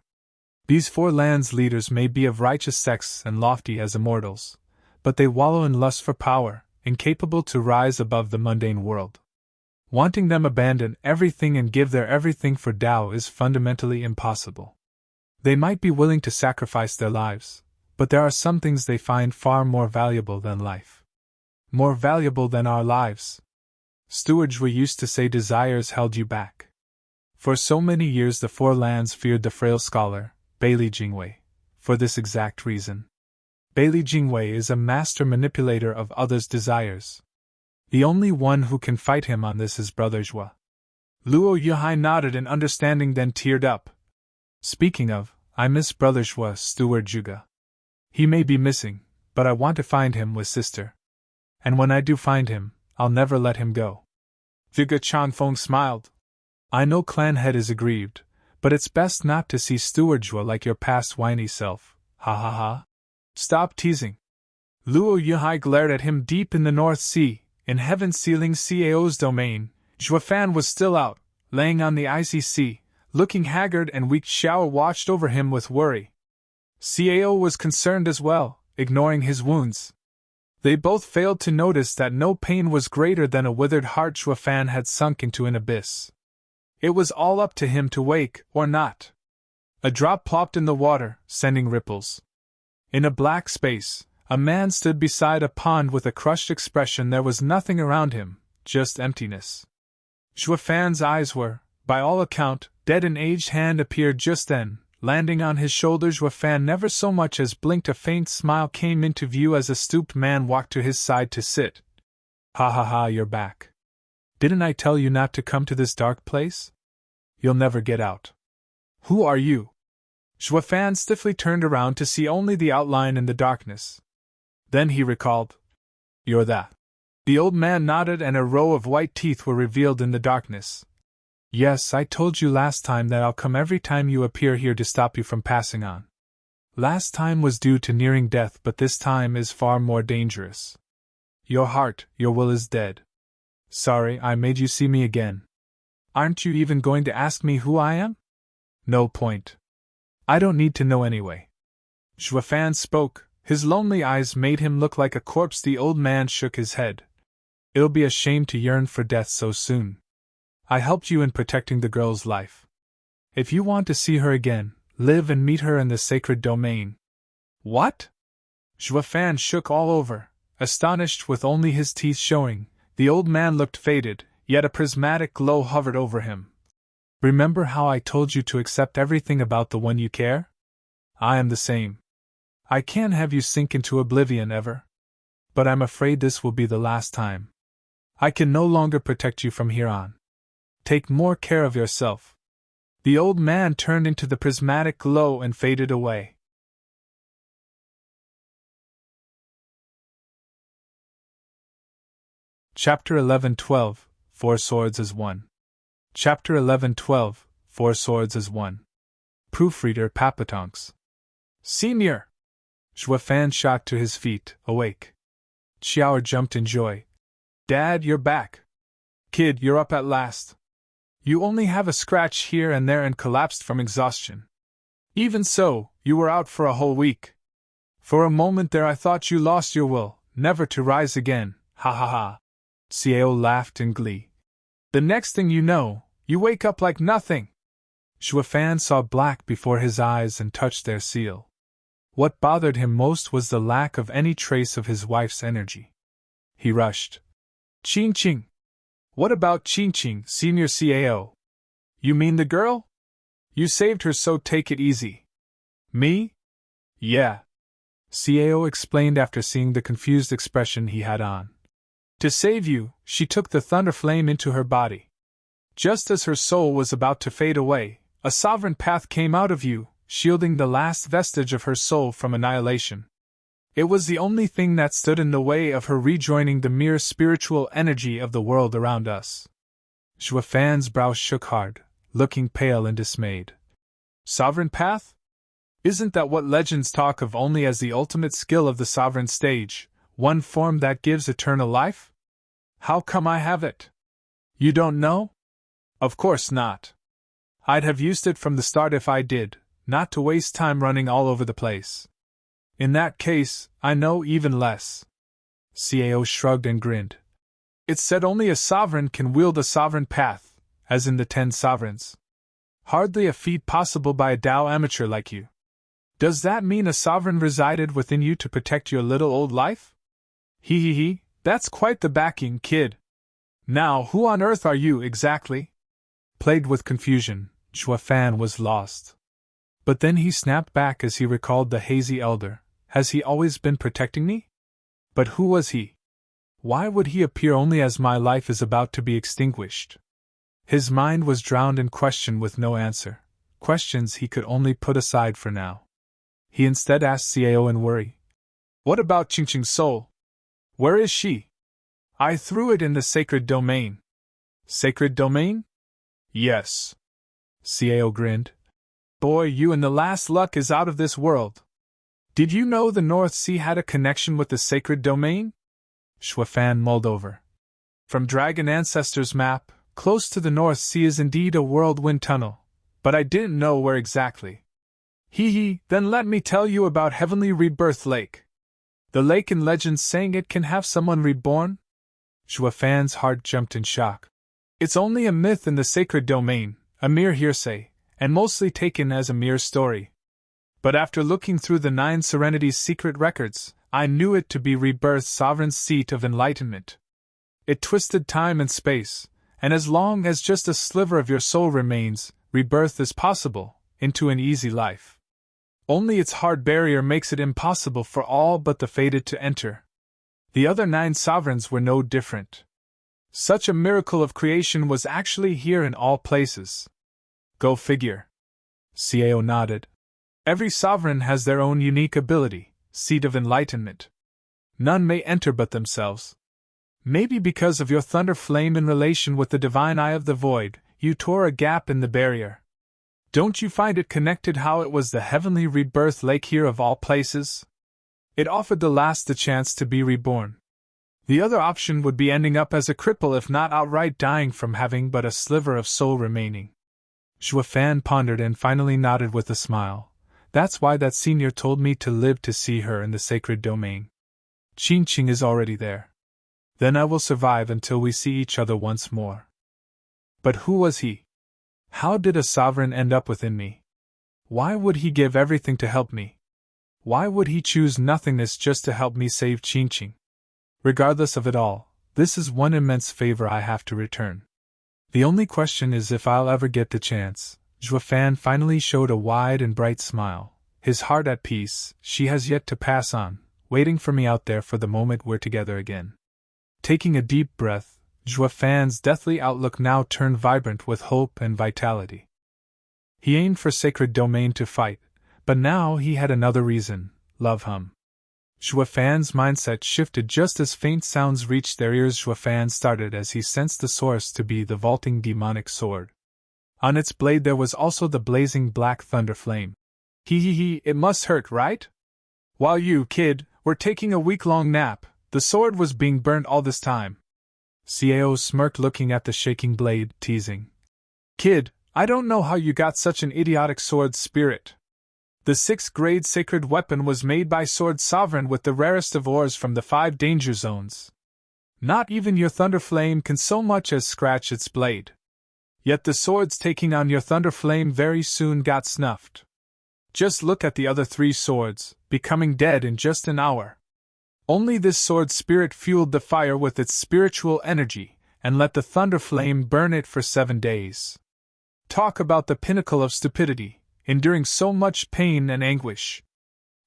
These four lands' leaders may be of righteous sects and lofty as immortals, but they wallow in lust for power, incapable to rise above the mundane world. Wanting them abandon everything and give their everything for Tao is fundamentally impossible. They might be willing to sacrifice their lives, but there are some things they find far more valuable than life. More valuable than our lives. Stewards were used to say desires held you back. For so many years the Four Lands feared the frail scholar, Bailey Jingwei, for this exact reason. Bailey Jingwei is a master manipulator of others' desires. The only one who can fight him on this is Brother Zhua. Luo Yuhai nodded in understanding, then teared up. Speaking of, I miss Brother Zhua, Steward Zhuge. He may be missing, but I want to find him with sister. And when I do find him, I'll never let him go. Zhuge Changfeng smiled. I know clan head is aggrieved, but it's best not to see Steward Zhua like your past whiny self, ha ha ha. Stop teasing. Luo Yuhai glared at him. Deep in the North Sea, in Heaven's Sealing Cao's domain, Zhuafan was still out, laying on the icy sea, looking haggard and weak. Xiao watched over him with worry. Cao was concerned as well, ignoring his wounds. They both failed to notice that no pain was greater than a withered heart. Zhuafan had sunk into an abyss. It was all up to him to wake or not. A drop plopped in the water, sending ripples. In a black space, a man stood beside a pond with a crushed expression. There was nothing around him, just emptiness. Zhuafan's eyes were, by all account, dead. An aged hand appeared just then, landing on his shoulder. Zhuafan never so much as blinked. A faint smile came into view as a stooped man walked to his side to sit. Ha ha ha, you're back. Didn't I tell you not to come to this dark place? You'll never get out. Who are you? Zhuafan stiffly turned around to see only the outline in the darkness. Then he recalled. You're that. The old man nodded and a row of white teeth were revealed in the darkness. Yes, I told you last time that I'll come every time you appear here to stop you from passing on. Last time was due to nearing death, but this time is far more dangerous. Your heart, your will is dead. Sorry, I made you see me again. Aren't you even going to ask me who I am? No point. I don't need to know anyway. Zhuafan spoke. His lonely eyes made him look like a corpse. The old man shook his head. It'll be a shame to yearn for death so soon. I helped you in protecting the girl's life. If you want to see her again, live and meet her in the sacred domain. What? Zhuafan shook all over, astonished with only his teeth showing. The old man looked faded, yet a prismatic glow hovered over him. Remember how I told you to accept everything about the one you care? I am the same. I can't have you sink into oblivion ever. But I'm afraid this will be the last time. I can no longer protect you from here on. Take more care of yourself. The old man turned into the prismatic glow and faded away. Chapter 11:12, Four Swords as One. Chapter 11:12, Four Swords as One. Proofreader Papatonks. Senior! Zhuafan shot to his feet, awake. Xiao jumped in joy. Dad, you're back. Kid, you're up at last. You only have a scratch here and there and collapsed from exhaustion. Even so, you were out for a whole week. For a moment there I thought you lost your will, never to rise again, ha ha ha. Cao laughed in glee. The next thing you know, you wake up like nothing. Zhuafan saw black before his eyes and touched their seal. What bothered him most was the lack of any trace of his wife's energy. He rushed. Qing Qing. What about Qing Qing, Senior Cao? You mean the girl? You saved her, so take it easy. Me? Yeah. Cao explained after seeing the confused expression he had on. To save you, she took the thunder flame into her body. Just as her soul was about to fade away, a sovereign path came out of you, shielding the last vestige of her soul from annihilation. It was the only thing that stood in the way of her rejoining the mere spiritual energy of the world around us. Zhuafan's brow shook hard, looking pale and dismayed. Sovereign path? Isn't that what legends talk of only as the ultimate skill of the sovereign stage, one form that gives eternal life? How come I have it? You don't know? Of course not. I'd have used it from the start if I did, not to waste time running all over the place. In that case, I know even less. Cao shrugged and grinned. It's said only a sovereign can wield a sovereign path, as in the 10 sovereigns. Hardly a feat possible by a Dao amateur like you. Does that mean a sovereign resided within you to protect your little old life? He, that's quite the backing, kid. Now, who on earth are you, exactly? Plagued with confusion, Fan was lost. But then he snapped back as he recalled the hazy elder. Has he always been protecting me? But who was he? Why would he appear only as my life is about to be extinguished? His mind was drowned in question with no answer, questions he could only put aside for now. He instead asked Cao in worry. What about Qingqing's soul? Where is she? I threw it in the sacred domain. Sacred domain? Yes. Cao grinned. Boy, you and the last luck is out of this world. Did you know the North Sea had a connection with the sacred domain? Fan mulled over. From Dragon Ancestors' map, close to the North Sea is indeed a whirlwind tunnel, but I didn't know where exactly. Then let me tell you about Heavenly Rebirth Lake. The lake in legends saying it can have someone reborn? Fan's heart jumped in shock. It's only a myth in the sacred domain, a mere hearsay, and mostly taken as a mere story. But after looking through the 9 Serenity's secret records, I knew it to be Rebirth's sovereign seat of enlightenment. It twisted time and space, and as long as just a sliver of your soul remains, rebirth is possible, into an easy life. Only its hard barrier makes it impossible for all but the fated to enter. The other 9 sovereigns were no different. Such a miracle of creation was actually here in all places. Go figure. Cao nodded. Every sovereign has their own unique ability, seat of enlightenment. None may enter but themselves. Maybe because of your thunder flame in relation with the divine eye of the void, you tore a gap in the barrier. Don't you find it connected how it was the heavenly rebirth lake here of all places? It offered the last the chance to be reborn. The other option would be ending up as a cripple if not outright dying from having but a sliver of soul remaining. Fan pondered and finally nodded with a smile. That's why that senior told me to live to see her in the sacred domain. Qingqing is already there. Then I will survive until we see each other once more. But who was he? How did a sovereign end up within me? Why would he give everything to help me? Why would he choose nothingness just to help me save Qingqing? Regardless of it all, this is one immense favor I have to return. The only question is if I'll ever get the chance. Fan finally showed a wide and bright smile, his heart at peace. She has yet to pass on, waiting for me out there for the moment we're together again. Taking a deep breath, Fan's deathly outlook now turned vibrant with hope and vitality. He aimed for sacred domain to fight, but now he had another reason, love him. Fan's mindset shifted just as faint sounds reached their ears. Fan started as he sensed the source to be the vaulting demonic sword. On its blade there was also the blazing black thunder flame. It must hurt, right? While you, kid, were taking a week-long nap, the sword was being burnt all this time. Cao smirked looking at the shaking blade, teasing. Kid, I don't know how you got such an idiotic sword spirit. The 6th grade sacred weapon was made by Sword Sovereign with the rarest of ores from the 5 danger zones. Not even your thunder flame can so much as scratch its blade. Yet the swords taking on your thunder flame very soon got snuffed. Just look at the other 3 swords, becoming dead in just an hour. Only this sword spirit fueled the fire with its spiritual energy, and let the thunder flame burn it for 7 days. Talk about the pinnacle of stupidity, enduring so much pain and anguish.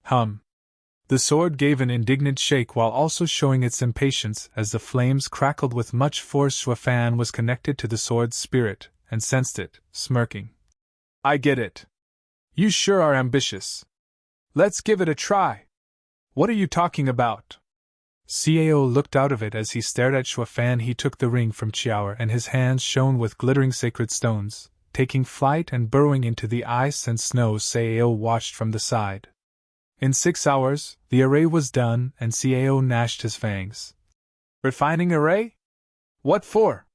The sword gave an indignant shake while also showing its impatience as the flames crackled with much force. Fan was connected to the sword's spirit, and sensed it, smirking. I get it. You sure are ambitious. Let's give it a try. What are you talking about? Cao looked out of it as he stared at Fan. He took the ring from Chiao and his hands shone with glittering sacred stones, taking flight and burrowing into the ice and snow. Cao watched from the side. In 6 hours, the array was done and Cao gnashed his fangs. Refining array? What for?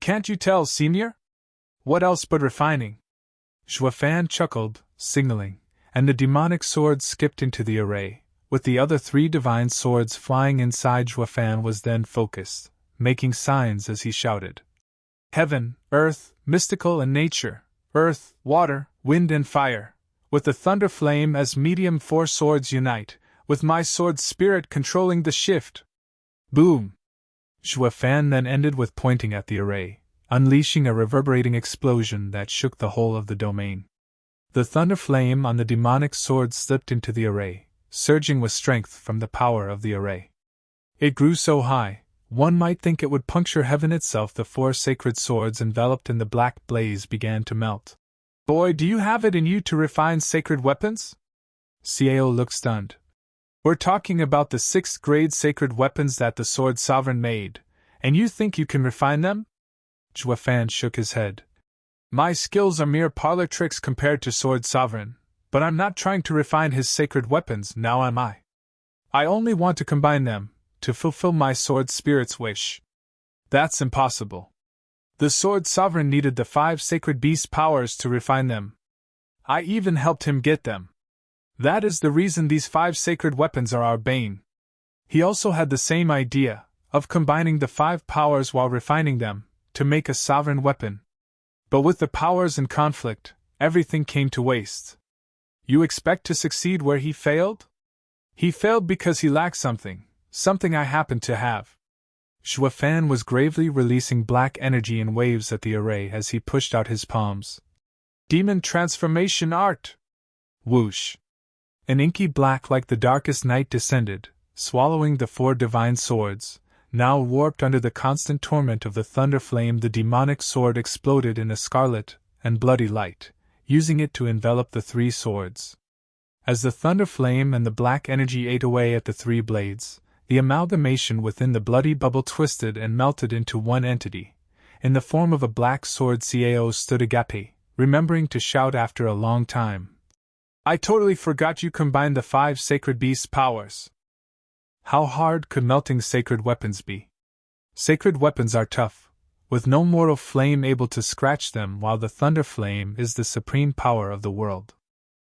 Can't you tell, senior? What else but refining? Fan chuckled, signaling, and the demonic sword skipped into the array, with the other 3 divine swords flying inside. Juefan was then focused, making signs as he shouted. Heaven, earth, mystical and nature, earth, water, wind and fire. With the thunder flame as medium 4 swords unite, with my sword spirit controlling the shift. Boom! Juefan then ended with pointing at the array, unleashing a reverberating explosion that shook the whole of the domain. The thunder flame on the demonic sword slipped into the array, surging with strength from the power of the array. It grew so high, one might think it would puncture heaven itself. The 4 sacred swords enveloped in the black blaze began to melt. Boy, do you have it in you to refine sacred weapons? Cao looked stunned. We're talking about the 6th grade sacred weapons that the Sword Sovereign made, and you think you can refine them? Juefan shook his head. My skills are mere parlor tricks compared to Sword Sovereign, but I'm not trying to refine his sacred weapons, now am I? I only want to combine them, to fulfill my sword spirit's wish. That's impossible. The Sword Sovereign needed the 5 sacred beast powers to refine them. I even helped him get them. That is the reason these 5 sacred weapons are our bane. He also had the same idea, of combining the 5 powers while refining them, to make a sovereign weapon. But with the powers in conflict, everything came to waste. You expect to succeed where he failed? He failed because he lacked something I happen to have. Juefan was gravely releasing black energy in waves at the array as he pushed out his palms. Demon transformation art! Whoosh! An inky black like the darkest night descended, swallowing the 4 divine swords. Now warped under the constant torment of the thunder flame, the demonic sword exploded in a scarlet and bloody light, using it to envelop the 3 swords. As the thunder flame and the black energy ate away at the 3 blades, the amalgamation within the bloody bubble twisted and melted into one entity. In the form of a black sword, Cao stood agape, remembering to shout after a long time. I totally forgot you combined the 5 sacred beast powers. How hard could melting sacred weapons be? Sacred weapons are tough, with no mortal flame able to scratch them, while the thunder flame is the supreme power of the world.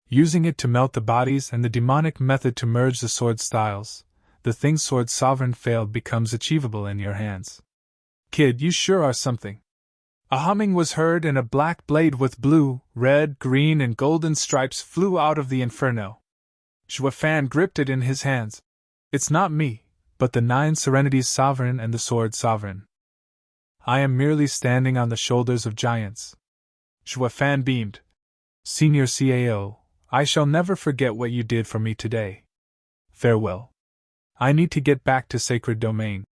Using it to melt the bodies and the demonic method to merge the sword styles, the thing Sword Sovereign failed becomes achievable in your hands. Kid, you sure are something. A humming was heard and a black blade with blue, red, green and golden stripes flew out of the inferno. Juefan gripped it in his hands. It's not me, but the 9 Serenities Sovereign and the Sword Sovereign. I am merely standing on the shoulders of giants. Juefan beamed. Senior Cao, I shall never forget what you did for me today. Farewell. I need to get back to Sacred Domain.